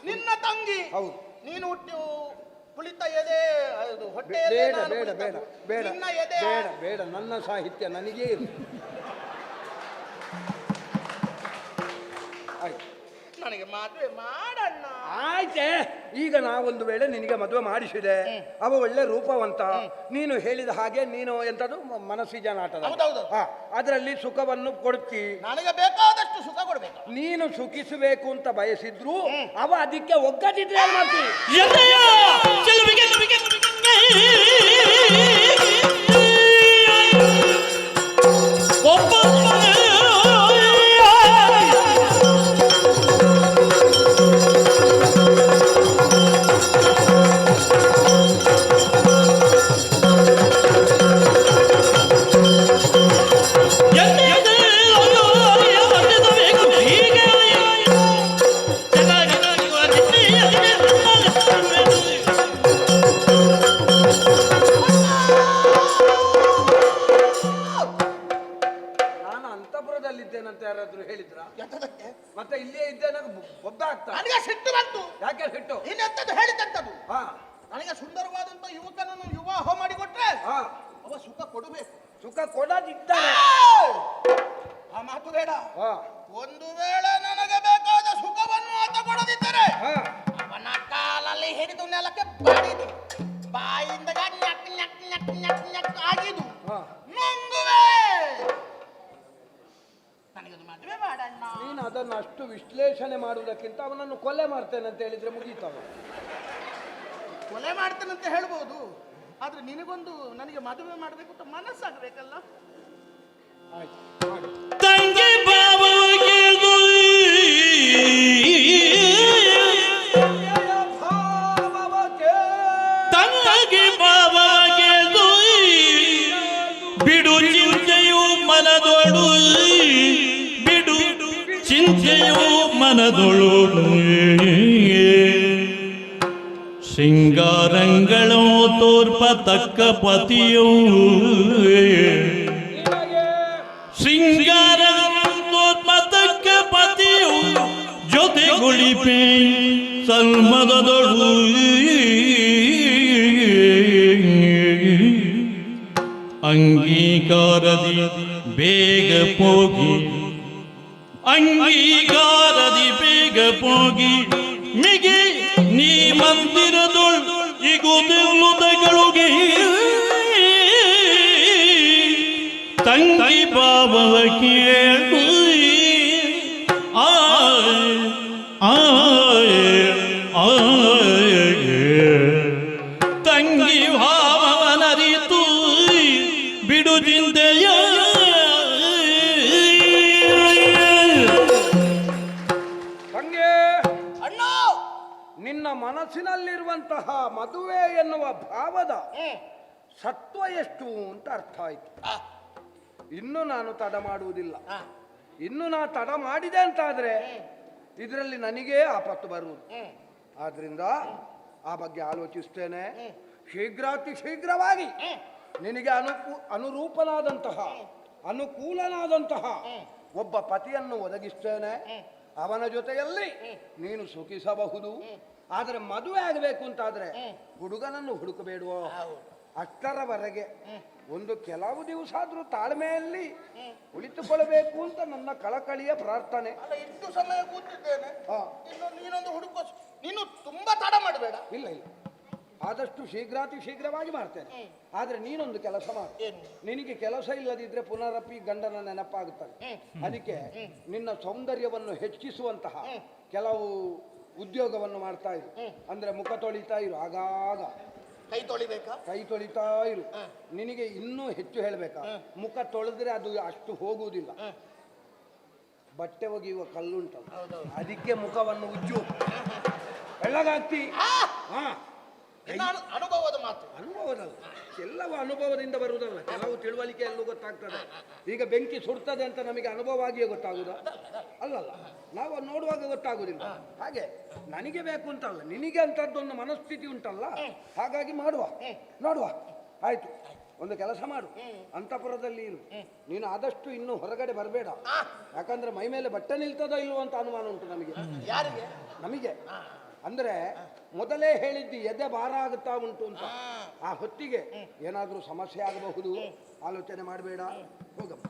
ನಿನ್ನ ತಂಗಿ. ಹೌದು. ನೀನು ಹುಟ್ಟು ಕುಳಿತ ಎದೆ ಹೊಟ್ಟೆ ಬೇಡ ಬೇಡ ಬೇಡ ಬೇಡ ನಿನ್ನ ಎದೆ ಬೇಡ ಬೇಡ, ನನ್ನ ಸಾಹಿತ್ಯ ನನಗೇ ಇರು. ಆಯ್ತು, ನನಗೆ ಮದುವೆ ಮಾಡಣ್ಣ. ಆಯ್ತೆ. ಈಗ ನಾವೊಂದು ವೇಳೆ ನಿನಗೆ ಮದುವೆ ಮಾಡಿಸಿದೆ, ಅವ ಒಳ್ಳೆ ರೂಪವಂತ, ನೀನು ಹೇಳಿದ ಹಾಗೆ ನೀನು ಎಂತದು ಮನಸ್ಸಿಜ ನಾಟದ ಹೌದೌದು. ಅದರಲ್ಲಿ ಸುಖವನ್ನು ಕೊಡ್ತಿ. ನನಗೆ ಬೇಕಾದಷ್ಟು ಸುಖ ಕೊಡ್ಬೇಕು. ನೀನು ಸುಖಿಸಬೇಕು ಅಂತ ಬಯಸಿದ್ರು ಅವ ಅದಕ್ಕೆ ಒಗ್ಗದಿದ್ರೆ ಏನ್ ಮಾಡ್ತೀವಿ? ಎದೆಯ ಚೆಲುವಿಗೆ ಇದ್ದೇನಂತ ಯಾರಾದ್ರೂ ಹೇಳಿದ್ರ? ಎಂತದಕ್ಕೆ? ಮತ್ತೆ ಇಲ್ಲೇ ಇದ್ದೇನೆ ಒಬ್ಬ ಆಗ್ತಾ. ನನಗೆ ಸಿಟ್ಟು ಬಂತು. ಯಾಕೆ ಸಿಟ್ಟು? ಇನ್ನೆಂತದ್ದು ಹೇಳಿದಂತದ್ದು. ಹಾ, ನನಗೆ ಸುಂದರವಾದಂತ ಯುವಕನನ್ನು ವಿವಾಹ ಮಾಡಿಕೊಟ್ರೆ ಹಾ, ಅವ ಸುಖ ಕೊಡಬೇಕು. ಸುಖ ಕೊಡದಿದ್ದಾನೆ. ಆ ಮಾತು ಬೇಡ. ಹಾ, ಒಂದು ವೇಳೆ ನನಗೆ ಬೇಕಾದ ಸುಖವನ್ನು ಆತ ಕೊಡದಿದ್ದರೆ ಹಾ, ಅವನ ಕಾಲಲ್ಲಿ ಹಿಡಿದು ನೆಲಕ್ಕೆ ಬಡಿದು ಬಾಯಿಂದ ñಕ್ ñಕ್ ñಕ್ ñಕ್ ñಕ್ ಆಗಿದು ಹಾ. ನುಂಗುವೆ. ನನಗದು ಮದುವೆ ಮಾಡಣ್ಣ. ನೀನು ಅದನ್ನು ಅಷ್ಟು ವಿಶ್ಲೇಷಣೆ ಮಾಡುವುದಕ್ಕಿಂತ ಅವನನ್ನು ಕೊಲೆ ಮಾಡ್ತೇನೆ ಅಂತ ಹೇಳಿದ್ರೆ ಮುಗೀತವ. ಕೊಲೆ ಮಾಡ್ತೇನಂತ ಹೇಳ್ಬೋದು, ಆದ್ರೆ ನಿನಗೊಂದು ನನಗೆ ಮದುವೆ ಮಾಡಬೇಕು ಅಂತ ಮನಸ್ಸಾಗಬೇಕಲ್ಲ. ಆಯ್ತು, ಮಾಡಿ. ತಂಗಿ ಬಾಬಾಗೆ ತಂಗಿ ಬಾಬಾಗೆ ಬಿಡು ಚಿಂತೆಯು ಮನದೊಳು ಬಿಡು ಚಿಂತೆಯು ಮನದೊಳು ಸಿಂಗಾರಂಗಳೋ ತೋರ್ಪ ತಕ್ಕ ಪತಿಯೂ ಸಿಂಗಾರ ತೋರ್ಪ ತಕ್ಕ ಪತಿಯು ಜೊತೆಗುಳಿಪೆ ಸಲ್ಮದೊಳು ಅಂಗೀಕಾರದಿ ಬೇಗ ಹೋಗಿ ಅಂಗೀಕಾರದಿ ಬೇಗ ಹೋಗಿ ಮಿಗಿ ನೀ ಮಂದಿರದೊಳ್ ಇಗುದೆಳುದಗಳಿಗೆ ತಂಗಿ ಬಾಬವ ಕೇಳು ತಂಗಿ ಭಾವನರಿತು ಬಿಡು ಚಿಂತೆಯ ತಂಗೆ, ಅಣ್ಣ ನಿನ್ನ ಮನಸ್ಸಿನಲ್ಲಿರುವಂತಹ ಮದುವೆ ಎನ್ನುವ ಭಾವದ ಸತ್ವ ಎಷ್ಟು ಅಂತ ಅರ್ಥ ಆಯ್ತು. ಇನ್ನು ನಾನು ತಡ ಮಾಡುವುದಿಲ್ಲ. ಇನ್ನು ನಾ ತಡ ಮಾಡಿದೆ ಅಂತಾದ್ರೆ ಇದರಲ್ಲಿ ನನಗೇ ಆಪತ್ತು ಬರುವುದು. ಆದ್ರಿಂದ ಆ ಬಗ್ಗೆ ಆಲೋಚಿಸ್ತೇನೆ. ಶೀಘ್ರಾತಿ ಶೀಘ್ರವಾಗಿ ನಿನಗೆ ಅನುರೂಪನಾದಂತಹ ಅನುಕೂಲನಾದಂತಹ ಒಬ್ಬ ಪತಿಯನ್ನು ಒದಗಿಸ್ತೇನೆ. ಅವನ ಜೊತೆಯಲ್ಲಿ ನೀನು ಸುಖಿಸಬಹುದು. ಆದರೆ ಮದುವೆ ಆಗಬೇಕು ಅಂತಾದ್ರೆ ಹುಡುಗನನ್ನು ಹುಡುಕಬೇಡುವೋ. ಅಷ್ಟರವರೆಗೆ ಒಂದು ಕೆಲವು ದಿವಸ ಆದ್ರೂ ತಾಳ್ಮೆಯಲ್ಲಿ ಉಳಿತುಕೊಳ್ಳಬೇಕು ಅಂತ ನನ್ನ ಕಳಕಳಿಯ ಪ್ರಾರ್ಥನೆ. ಅಲ್ಲ, ಇಷ್ಟು ಸಮಯ ಕೂತಿದ್ದೇನೆ, ಇನ್ನು ನೀನೊಂದು ಹುಡುಕೋ. ನೀನು ತುಂಬಾ ತಡ ಮಾಡಬೇಡ. ಇಲ್ಲ ಇಲ್ಲ, ಆದಷ್ಟು ಶೀಘ್ರಾತಿ ಶೀಘ್ರವಾಗಿ ಮಾಡ್ತೇನೆ. ಆದ್ರೆ ನೀನೊಂದು ಕೆಲಸ ಮಾಡು. ನಿನಗೆ ಕೆಲಸ ಇಲ್ಲದಿದ್ರೆ ಪುನರಪಿ ಗಂಡನ ನೆನಪಾಗುತ್ತದೆ. ಅದಕ್ಕೆ ನಿನ್ನ ಸೌಂದರ್ಯವನ್ನು ಹೆಚ್ಚಿಸುವಂತಹ ಕೆಲವು ಉದ್ಯೋಗವನ್ನು ಮಾಡ್ತಾ ಇರು. ಅಂದ್ರೆ ಮುಖ ತೊಳಿತಾ ಇರು, ಆಗಾಗ ಕೈ ತೊಳಿಬೇಕಾ? ಕೈ ತೊಳಿತಾ ಇರು. ನಿನಗೆ ಇನ್ನೂ ಹೆಚ್ಚು ಹೇಳ್ಬೇಕಾ, ಮುಖ ತೊಳೆದ್ರೆ ಅದು ಅಷ್ಟು ಹೋಗುವುದಿಲ್ಲ. ಬಟ್ಟೆ ಒಗೆಯುವ ಕಲ್ಲುಂಟಲ್ಲ, ಅದಕ್ಕೆ ಮುಖವನ್ನು ಉಜ್ಜು, ಬೆಳ್ಳಗಾಗ್ತಿ. ಅನುಭವದ ಮಾತು. ಅನುಭವದಲ್ಲ, ಎಲ್ಲವೂ ಅನುಭವದಿಂದ ಬರುವುದಲ್ಲ. ಕೆಲವು ತಿಳುವಳಿಕೆ ಎಲ್ಲೂ ಗೊತ್ತಾಗ್ತದೆ. ಈಗ ಬೆಂಕಿ ಸುಡ್ತದೆ ಅಂತ ನಮಗೆ ಅನುಭವ ಆಗಿಯೇ ಗೊತ್ತಾಗುದ? ಅಲ್ಲಲ್ಲ, ನಾವು ನೋಡುವಾಗ ಗೊತ್ತಾಗುದಿಲ್ಲ. ಹಾಗೆ ನನಗೆ ಬೇಕು ಅಂತಲ್ಲ, ನಿನಗೆ ಅಂತದ್ದೊಂದು ಮನಸ್ಥಿತಿ ಉಂಟಲ್ಲ, ಹಾಗಾಗಿ ಮಾಡುವ, ನೋಡುವ. ಆಯ್ತು, ಒಂದು ಕೆಲಸ ಮಾಡು, ಅಂತಃಪುರದಲ್ಲಿ ಇರು. ನೀನು ಆದಷ್ಟು ಇನ್ನು ಹೊರಗಡೆ ಬರಬೇಡ. ಯಾಕಂದ್ರೆ ಮೈ ಮೇಲೆ ಬಟ್ಟೆ ನಿಲ್ತದೋ ಇಲ್ವೋ ಅಂತ ಅನುಮಾನ ಉಂಟು ನಮಗೆ. ಯಾರಿಗೆ? ನಮಗೆ. ಅಂದ್ರೆ ಮೊದಲೇ ಹೇಳಿದ್ದಿ ಎದೆ ಭಾರ ಆಗುತ್ತಾ ಉಂಟು ಅಂತ. ಆ ಹೊತ್ತಿಗೆ ಏನಾದ್ರೂ ಸಮಸ್ಯೆ ಆಗಬಹುದು. ಆಲೋಚನೆ ಮಾಡಬೇಡ, ಹೋಗಮ್ಮ.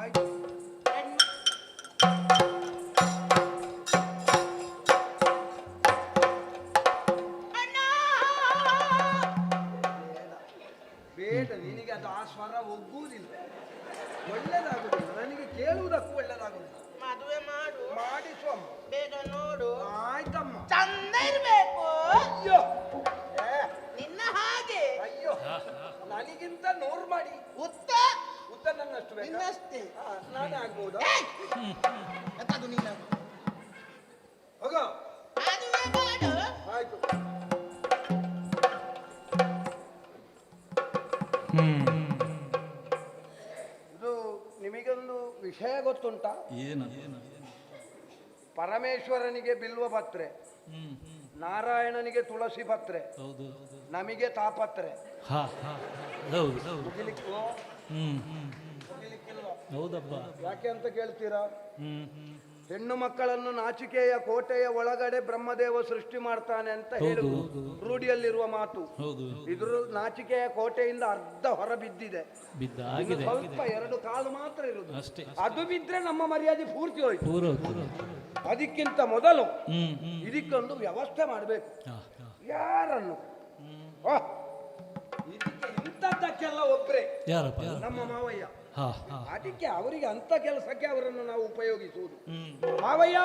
ಆಯ್ತು. ಬೇಡ, ನಿನಗೆ ಅದು ಆ ಸ್ವರ ಒಗ್ಗುವುದಿಲ್ಲ, ಒಳ್ಳೆದಾಗುದಿಲ್ಲ. ನನಗೆ ಕೇಳುವುದಕ್ಕೂ ಒಳ್ಳೆದಾಗುದಿಲ್ಲ. ಮದುವೆ ಮಾಡು, ಮಾಡಿಸುವಮ್ಮ, ಬೇಗ ನೋಡು. ಆಯ್ತಮ್ಮ. ಚಂದ ಇರ್ಬೇಕು. ಅಯ್ಯೋ, ನಿನ್ನ ಹಾಗೆ. ಅಯ್ಯೋ, ನನಗಿಂತ 100 ಮಾಡಿ. ಉತ್ತ ನನ್ನಷ್ಟು ಬೇಕಾ? ನಿನ್ನಷ್ಟೇ. ನಾನೇ ಆಗ್ಬೋದಾ? ಎಂತದು ನೀನು? ಹೋಗ. ಮದುವೆ ಮಾಡು. ಆಯ್ತು. ಇದು ನಿಮಗೊಂದು ವಿಷಯ ಗೊತ್ತುಂಟಾ? ಏನು? ಪರಮೇಶ್ವರನಿಗೆ ಬಿಲ್ವ ಪತ್ರೆ, ನಾರಾಯಣನಿಗೆ ತುಳಸಿ ಪತ್ರೆ, ಹೌದು, ನಮಗೆ ತಾಪತ್ರೆ. ಮುಗಿಲಿಕ್ಕೋ ಮುಗಿಲಿಕ್ಕಿಲ್ವ? ಹೌದಪ್ಪ. ಯಾಕೆ ಅಂತ ಕೇಳ್ತೀರಾ? ಹೆಣ್ಣು ಮಕ್ಕಳನ್ನು ನಾಚಿಕೆಯ ಕೋಟೆಯ ಒಳಗಡೆ ಬ್ರಹ್ಮದೇವ ಸೃಷ್ಟಿ ಮಾಡ್ತಾನೆ ಅಂತ ಹೇಳುವುದು ರೂಢಿಯಲ್ಲಿರುವ ಮಾತು. ಇದ್ರ ನಾಚಿಕೆಯ ಕೋಟೆಯಿಂದ ಅರ್ಧ ಹೊರ ಬಿದ್ದಿದೆ, ಸ್ವಲ್ಪ 2 ಕಾಲು ಮಾತ್ರ ಇರುವುದು. ಅದು ಬಿದ್ರೆ ನಮ್ಮ ಮರ್ಯಾದೆ ಪೂರ್ತಿ ಹೋಯ್ತು. ಅದಕ್ಕಿಂತ ಮೊದಲು ಇದಕ್ಕೊಂದು ವ್ಯವಸ್ಥೆ ಮಾಡಬೇಕು. ಯಾರನ್ನು ಇದಕ್ಕೆ ಇಂಥದ್ದಕ್ಕೆಲ್ಲ ಒಬ್ರೆ ನಮ್ಮ ಮಾವಯ್ಯ. ಅದಕ್ಕೆ ಅವರಿಗೆ ಅಂತ ಕೆಲಸಕ್ಕೆ ಅವರನ್ನು ನಾವು ಉಪಯೋಗಿಸುವುದು. ಮಾವಯ್ಯ,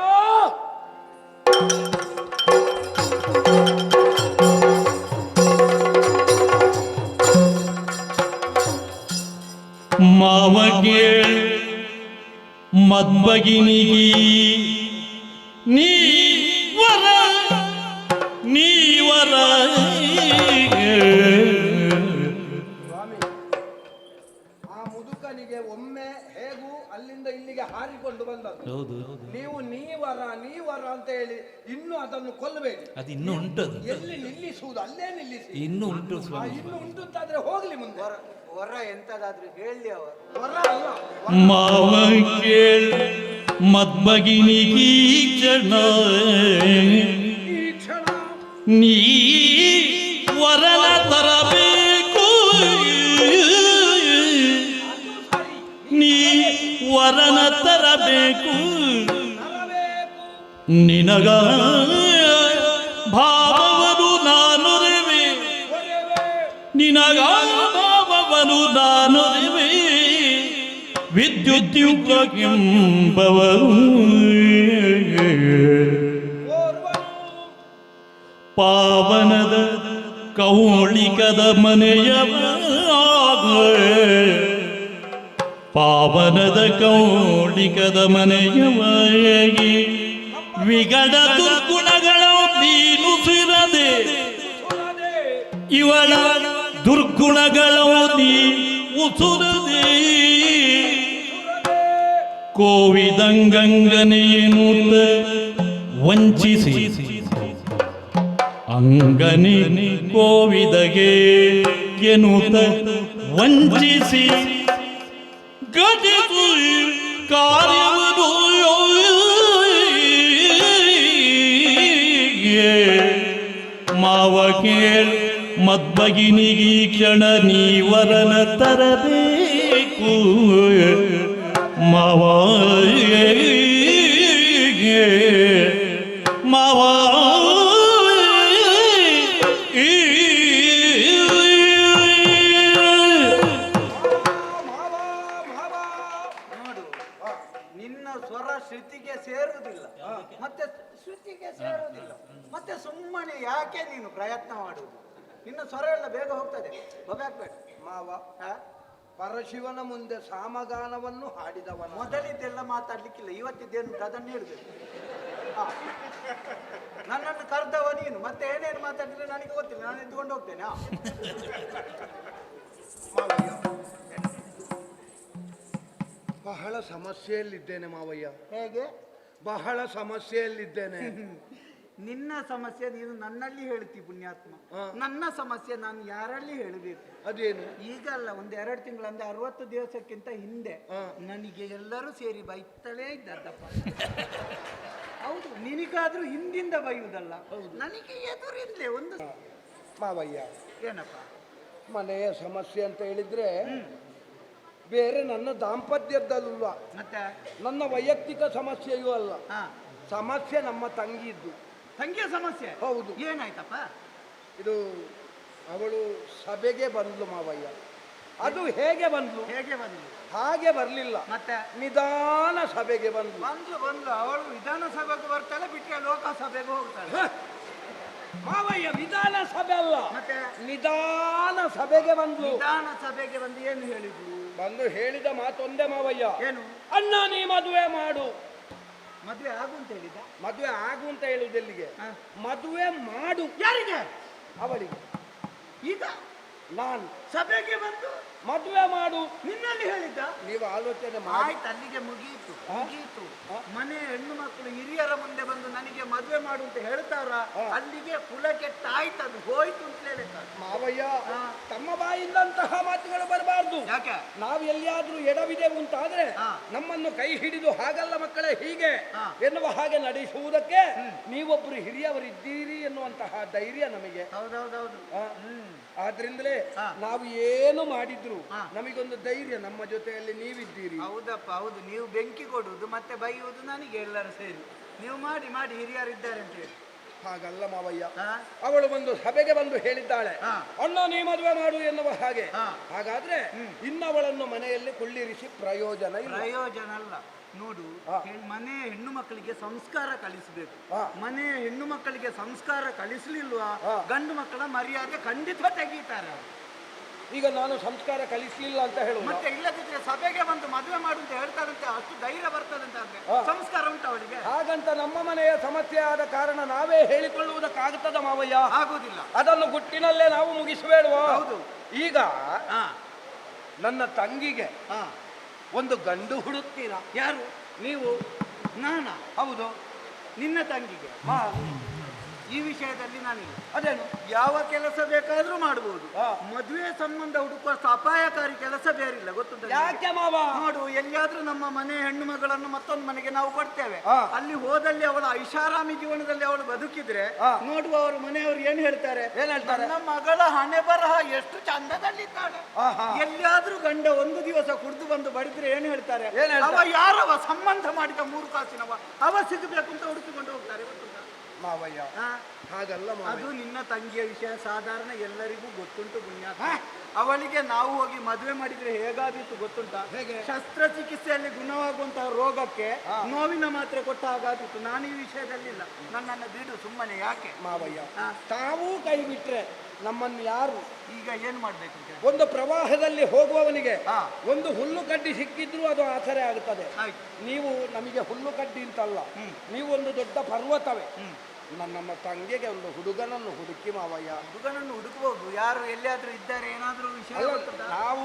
ಮಾವಗೆ ಮದ್ಬಗಿನಿಗಿ ನೀವರ ಸ್ವಾಮಿ, ಆ ಮುದುಕನಿಗೆ ಒಮ್ಮೆ ಹೇಗೂ ಅಲ್ಲಿಂದ ಇಲ್ಲಿಗೆ ಹಾರಿಕೊಂಡು ಬಂದದ್ದು. ನೀವು ನೀವರ ಅಂತ ಹೇಳಿ ಇನ್ನು ಅದನ್ನು ಕೊಲ್ಲಬೇಡಿ. ಅದು ಇನ್ನೂ ಉಂಟು. ಎಲ್ಲಿ ನಿಲ್ಲಿಸುವುದು ಅಲ್ಲೇ ನಿಲ್ಲಿಸಿ. ಇನ್ನೂ ಉಂಟು ಇನ್ನು ಉಂಟು ಅಂತಾದ್ರೆ ಹೋಗ್ಲಿ ಮುಂದೆ. ಹೊರ ಎಂತದಾದ್ರೂ ಹೇಳಿ ಅವರು. ಹೊರ ಅಲ್ಲ, ಮಾವ ಕೇಳ ಮದ್ಬಗಿನಿಗಿ ಜನ ಈ ಕ್ಷಣ ನೀ ವರನ ತರಬೇಕು ತರಬೇಕು ತರಬೇಕು. ನಿನಗ ಭಾವವನು ನಾನುರಿವೆ ಒಡೆವೆ. ನಿನಗ ಭಾವವನು ನಾನುರಿವೆ ವಿದ್ಯುದ್ಯುಕ್ಕೆಂಬವರು ಓರ್ವನು. ಪಾವನದ ಕೌಳಿಕದ ಮನೆಯವ ಪಾವನದ ಕೌಳಿಕದ ಮನೆಯವಾಗಿ ವಿಗಡ ದುರ್ಗುಣಗಳ ನೀನುಸಿರದೆ ಸುರದೆ. ಇವಳ ದುರ್ಗುಣಗಳ ನೀ ಉಸುರದೆ ಸುರದೆ. ಕೋವಿದಂಗಂಗನೆಯೇನುತ್ತ ವಂಚಿಸಿ ಅಂಗನೆ ಕೋವಿದಗೆ ಎನ್ನುತ್ತ ವಂಚಿಸಿ ಗತಿಸು ಕಾರ್ಯವನ್ನು ಮಾವ ಕೇಳ್ ಮದ್ಭಗಿನಿಗೀ ಕ್ಷಣ ನೀವರನ ತರಬೇಕು ಮಾವ ಮಾವ ಮಾವ, ಮಾವ. ನೋಡು ನಿನ್ನ ಸ್ವರ ಶ್ರುತಿಗೆ ಸೇರುವುದಿಲ್ಲ ಮತ್ತೆ ಶ್ರುತಿಗೆ ಸೇರುವುದಿಲ್ಲ ಮತ್ತೆ ಸುಮ್ಮನೆ ಯಾಕೆ ನೀನು ಪ್ರಯತ್ನ ಮಾಡುವುದು ನಿನ್ನ ಸ್ವರ ಎಲ್ಲ ಬೇಗ ಹೋಗ್ತದೆ ಹೋಗ್ಬೇಡ ಮಾವ ಪರಶಿವನ ಮುಂದೆ ಸಾಮಗಾನವನ್ನು ಹಾಡಿದವನ ಮೊದಲಿದ್ದೆಲ್ಲ ಮಾತಾಡ್ಲಿಕ್ಕಿಲ್ಲ ಇವತ್ತಿದ್ದೇನು ಅದನ್ನು ಹೇಳಬೇಕು ನನ್ನನ್ನು ಕರೆದವ ನೀನು ಮತ್ತೆ ಏನೇನು ಮಾತಾಡಿದ್ರೆ ನನಗೆ ಗೊತ್ತಿಲ್ಲ ನಾನು ಎದ್ದುಕೊಂಡು ಹೋಗ್ತೇನೆ ಮಾವಯ್ಯ, ಬಹಳ ಸಮಸ್ಯೆಯಲ್ಲಿದ್ದೇನೆ ಮಾವಯ್ಯ, ಹೇಗೆ ಬಹಳ ಸಮಸ್ಯೆಯಲ್ಲಿದ್ದೇನೆ. ನಿನ್ನ ಸಮಸ್ಯೆ ನೀನು ನನ್ನಲ್ಲಿ ಹೇಳ್ತಿ ಪುಣ್ಯಾತ್ಮ ಹಾ. ನನ್ನ ಸಮಸ್ಯೆ ನಾನು ಯಾರಲ್ಲಿ ಹೇಳಬೇಕು ಅದೇನು? ಈಗ ಅಲ್ಲ ಒಂದು 2 ತಿಂಗಳಂದ್ರೆ 60 ದಿವಸಕ್ಕಿಂತ ಹಿಂದೆ ಹಾ. ನನಗೆ ಎಲ್ಲರೂ ಸೇರಿ ಬೈತಲೇ ಇದ್ದದ್ದಪ್ಪ ಹೌದು ನಿನಗಾದ್ರೂ ಹಿಂದಿಂದ ಬೈಯುವುದಲ್ಲ ನನಗೆ ಎದುರಿಂದಲೇ ಒಂದು ಮಾವಯ್ಯ, ಏನಪ್ಪ ಮನೆಯ ಸಮಸ್ಯೆ ಅಂತ ಹೇಳಿದ್ರೆ ಬೇರೆ ನನ್ನ ದಾಂಪತ್ಯದಲ್ಲ, ಮತ್ತೆ ನನ್ನ ವೈಯಕ್ತಿಕ ಸಮಸ್ಯೆಯೂ ಅಲ್ಲ. ಹಾ ಸಮಸ್ಯೆ ನಮ್ಮ ತಂಗಿದ್ದು. ತಂಗಿಯ ಸಮಸ್ಯೆ ಹೌದು. ಏನಾಯ್ತಪ್ಪ ಇದು ಅವಳು ಸಭೆಗೆ ಬಂದ್ಲು ಮಾವಯ್ಯ. ಅದು ಹೇಗೆ ಬಂದ್ಲು? ಹೇಗೆ ಬಂದ್ಲು? ಹಾಗೆ ಬರ್ಲಿಲ್ಲ, ಮತ್ತೆ ನಿಧಾನ ಸಭೆಗೆ ಬಂದ್ಲು. ಬಂದ್ಲು ಅವಳು ವಿಧಾನಸಭೆಗೆ ಬರ್ತಾಳೆ ಬಿಟ್ಟರೆ ಲೋಕಸಭೆಗೆ ಹೋಗ್ತಾಳೆ. ಮಾವಯ್ಯ, ವಿಧಾನಸಭೆ ಅಲ್ಲ, ಮತ್ತೆ ನಿಧಾನ ಸಭೆಗೆ ಬಂದ್ಲು. ವಿಧಾನಸಭೆಗೆ ಬಂದು ಏನು ಹೇಳಿದ್ರು? ಬಂದು ಹೇಳಿದ ಮಾತೊಂದೇ ಮಾವಯ್ಯ, ಏನು? ಅಣ್ಣ ನೀ ಮದುವೆ ಮಾಡು. ಮದುವೆ ಆಗು ಅಂತ ಹೇಳಿದ. ಮದುವೆ ಆಗು ಅಂತ ಹೇಳುವುದೆಲ್ಲಿಗೆ? ಹಾ. ಮದುವೆ ಮಾಡು. ಯಾರಿಗೆ? ಅವಳಿಗೆ. ಈಗ ನಾನು ಸಭೆಗೆ ಬಂದು ಮದುವೆ ಮಾಡು ನಿನ್ನಲ್ಲಿ ಹೇಳಿದ್ದ. ನೀವು ಆಲೋಚನೆ ಮಾಡಿ. ಆಯ್ತು, ಅಲ್ಲಿಗೆ ಮುಗಿಯಿತು. ಮನೆ ಹೆಣ್ಣು ಮಕ್ಕಳು ಹಿರಿಯರ ಮುಂದೆ ಬಂದು ನನಗೆ ಮದುವೆ ಮಾಡು ಅಂತ ಹೇಳ್ತಾರ, ಅಲ್ಲಿಗೆ ಕುಲ ಕೆಟ್ಟ ಆಯ್ತು, ಅದು ಹೋಯ್ತು ಅಂತ ಹೇಳಿದ ಮಾವಯ್ಯ. ತಮ್ಮ ಬಾಯಿಂದ ಅಂತಹ ಮಾತುಗಳು ಬರಬಾರ್ದು. ಯಾಕೆ? ನಾವು ಎಲ್ಲಿಯಾದ್ರೂ ಎಡವಿದೆವು ಅಂತ ಆದ್ರೆ ನಮ್ಮನ್ನು ಕೈ ಹಿಡಿದು ಹಾಗಲ್ಲ ಮಕ್ಕಳೇ ಹೀಗೆ ಎನ್ನುವ ಹಾಗೆ ನಡೆಸುವುದಕ್ಕೆ ನೀವೊಬ್ರು ಹಿರಿಯವರಿದ್ದೀರಿ ಎನ್ನುವಂತಹ ಧೈರ್ಯ ನಮಗೆ. ಹೌದೌದೌದು. ಆದ್ರಿಂದಲೇ ನಾವು ಏನು ಮಾಡಿದ್ರು ನಮಗೊಂದು ಧೈರ್ಯ, ನಮ್ಮ ಜೊತೆಯಲ್ಲಿ ನೀವಿದ್ದೀರಿ. ಹೌದಪ್ಪ, ಹೌದು. ನೀವು ಬೆಂಕಿ ಕೊಡುವುದು ಮತ್ತೆ ಬೈಯುವುದು ನನಗೆ ಎಲ್ಲರೂ ಸೇರಿ. ನೀವು ಮಾಡಿ ಮಾಡಿ ಹಿರಿಯರಿದ್ದಾರೆ ಅಂತ ಹೇಳಿ. ಹಾಗಲ್ಲ ಮಾವಯ್ಯ, ಅವಳು ಒಂದು ಸಭೆಗೆ ಬಂದು ಹೇಳಿದ್ದಾಳೆ, ಅಣ್ಣ ನೀ ಮದುವೆ ಮಾಡು ಎನ್ನುವ ಹಾಗೆ. ಹಾಗಾದ್ರೆ ಇನ್ನವಳನ್ನು ಮನೆಯಲ್ಲಿ ಕುಳ್ಳಿರಿಸಿ ಪ್ರಯೋಜನ ಇಲ್ಲ. ಪ್ರಯೋಜನ ಅಲ್ಲ. ನೋಡು, ಮನೆ ಹೆಣ್ಣು ಮಕ್ಕಳಿಗೆ ಸಂಸ್ಕಾರ ಕಲಿಸಬೇಕು. ಮನೆ ಹೆಣ್ಣು ಮಕ್ಕಳಿಗೆ ಸಂಸ್ಕಾರ ಕಲಿಸಲಿಲ್ವಾ ಗಂಡು ಮಕ್ಕಳ ಮರ್ಯಾದೆ ಖಂಡಿತ ತೆಗೀತಾರೆ. ಈಗ ನಾನು ಸಂಸ್ಕಾರ ಕಲಿಸಲಿಲ್ಲ ಅಂತ ಹೇಳುವ, ಮತ್ತೆ ಇಲ್ಲದಿದ್ರೆ ಸಭೆಗೆ ಬಂದು ಮದುವೆ ಮಾಡು ಅಂತ ಹೇಳ್ತಾರಂತೆ, ಅಷ್ಟು ಧೈರ್ಯ ಬರ್ತದಂತ ಅಂದ್ರೆ ಸಂಸ್ಕಾರ ಉಂಟು ಅವಳಿಗೆ. ಹಾಗಂತ ನಮ್ಮ ಮನೆಯ ಸಮಸ್ಯೆ ಆದ ಕಾರಣ ನಾವೇ ಹೇಳಿಕೊಳ್ಳುವುದಕ್ಕಾಗುತ್ತದ ಮಾವಯ್ಯ? ಆಗುದಿಲ್ಲ. ಅದನ್ನು ಗುಟ್ಟಿನಲ್ಲೇ ನಾವು ಮುಗಿಸಬೇಡುವ. ಹೌದು. ಈಗ ನನ್ನ ತಂಗಿಗೆ ಒಂದು ಗಂಡು ಹುಡುಕ್ತೀರಾ? ಯಾರು? ನೀವು. ನಾನಾ? ಹೌದು. ನಿನ್ನ ತಂಗಿಗೆ ಈ ವಿಷಯದಲ್ಲಿ ನಾನಿಲ್ಲ. ಅದೇನು ಯಾವ ಕೆಲಸ ಬೇಕಾದ್ರೂ ಮಾಡಬಹುದು. ಹಾ. ಮದುವೆ ಸಂಬಂಧ ಹುಡುಕುವಷ್ಟು ಅಪಾಯಕಾರಿ ಕೆಲಸ ಬೇರಿಲ್ಲ, ಗೊತ್ತುಂಟ ನಿನಗೆ? ಯಾಕೆ ಮಾವ? ನೋಡು, ಎಲ್ಲಿಯಾದ್ರೂ ನಮ್ಮ ಮನೆ ಹೆಣ್ಣು ಮಗಳನ್ನು ಮತ್ತೊಂದು ಮನೆಗೆ ನಾವು ಕೊಡ್ತೇವೆ. ಹಾ. ಅಲ್ಲಿ ಹೋದಲ್ಲಿ ಅವಳ ಐಷಾರಾಮಿ ಜೀವನದಲ್ಲಿ ಅವಳು ಬದುಕಿದ್ರೆ ಹಾ. ನೋಡುವ ಅವರು ಮನೆಯವರು ಏನ್ ಹೇಳ್ತಾರೆ? ಏನ್ ಹೇಳ್ತಾರೆ? ನನ್ನ ಮಗಳ ಹಣೆ ಬರಹ ಎಷ್ಟು ಚಂದದಲ್ಲಿದ್ದಾಳೆ. ಆಹಾ. ಎಲ್ಲಿಯಾದ್ರೂ ಗಂಡ ಒಂದು ದಿವಸ ಕುಡಿದು ಬಂದು ಬಡಿದ್ರೆ ಏನ್ ಹೇಳ್ತಾರೆ? ಏನ್ ಹೇಳ್ತಾರೆ? ಅವ ಯಾರವ ಸಂಬಂಧ ಮಾಡಿದ 3 ಕಾಸಿನವ, ಅವ ಸಿಗಬೇಕು ಅಂತ ಹುಡುಕಿಕೊಂಡು ಹೋಗ್ತಾರೆ, ಗೊತ್ತುಂಟಾ? ಮಾವಯ್ಯ ಹಾ? ಹಾಗಲ್ಲ ಮಾವಯ್ಯ. ಅದು ನಿನ್ನ ತಂಗಿಯ ವಿಷಯ ಸಾಧಾರಣ ಎಲ್ಲರಿಗೂ ಗೊತ್ತುಂಟು ಪುಣ್ಯಾತ್ಮ. ಅವಳಿಗೆ ನಾವು ಹೋಗಿ ಮದುವೆ ಮಾಡಿದ್ರೆ ಹೇಗಾದೀತು ಗೊತ್ತುಂಟಾ? ಹೇಗೆ? ಶಸ್ತ್ರಚಿಕಿತ್ಸೆಯಲ್ಲಿ ಗುಣವಾಗುವಂತಹ ರೋಗಕ್ಕೆ ನೋವಿನ ಮಾತ್ರೆ ಕೊಟ್ಟ ಹಾಗಾದೀತು. ನಾನು ಈ ವಿಷಯದಲ್ಲಿಲ್ಲ, ನನ್ನನ್ನು ಬಿಡು ಸುಮ್ಮನೆ. ಯಾಕೆ ಮಾವಯ್ಯ ಹಾ. ತಾವೂ ಕೈ ಬಿಟ್ರೆ ನಮ್ಮನ್ನು ಯಾರು? ಈಗ ಏನ್ ಮಾಡ್ಬೇಕು ಈಗ? ಒಂದು ಪ್ರವಾಹದಲ್ಲಿ ಹೋಗುವವನಿಗೆ ಹಾ. ಒಂದು ಹುಲ್ಲು ಕಡ್ಡಿ ಸಿಕ್ಕಿದ್ರೂ ಅದು ಆಸರೆ ಆಗುತ್ತದೆ. ಆಯ್ತು. ನೀವು ನಮಗೆ ಹುಲ್ಲು ಕಡ್ಡಿ ಅಂತಲ್ಲ, ನೀವು ಒಂದು ದೊಡ್ಡ ಪರ್ವತವೇ. ನಮ್ಮ ತಂಗಿಗೆ ಒಂದು ಹುಡುಗನನ್ನು ಹುಡುಕಿ ಮಾವಯ್ಯ. ಹುಡುಗನನ್ನು ಹುಡುಕಬಹುದು, ಯಾರು ಎಲ್ಲಿಯಾದ್ರೂ ಇದ್ದಾರೆ, ಏನಾದ್ರೂ ವಿಷಯ ಅಲ್ಲ, ಗೊತ್ತುಂಟಾ? ನಾವು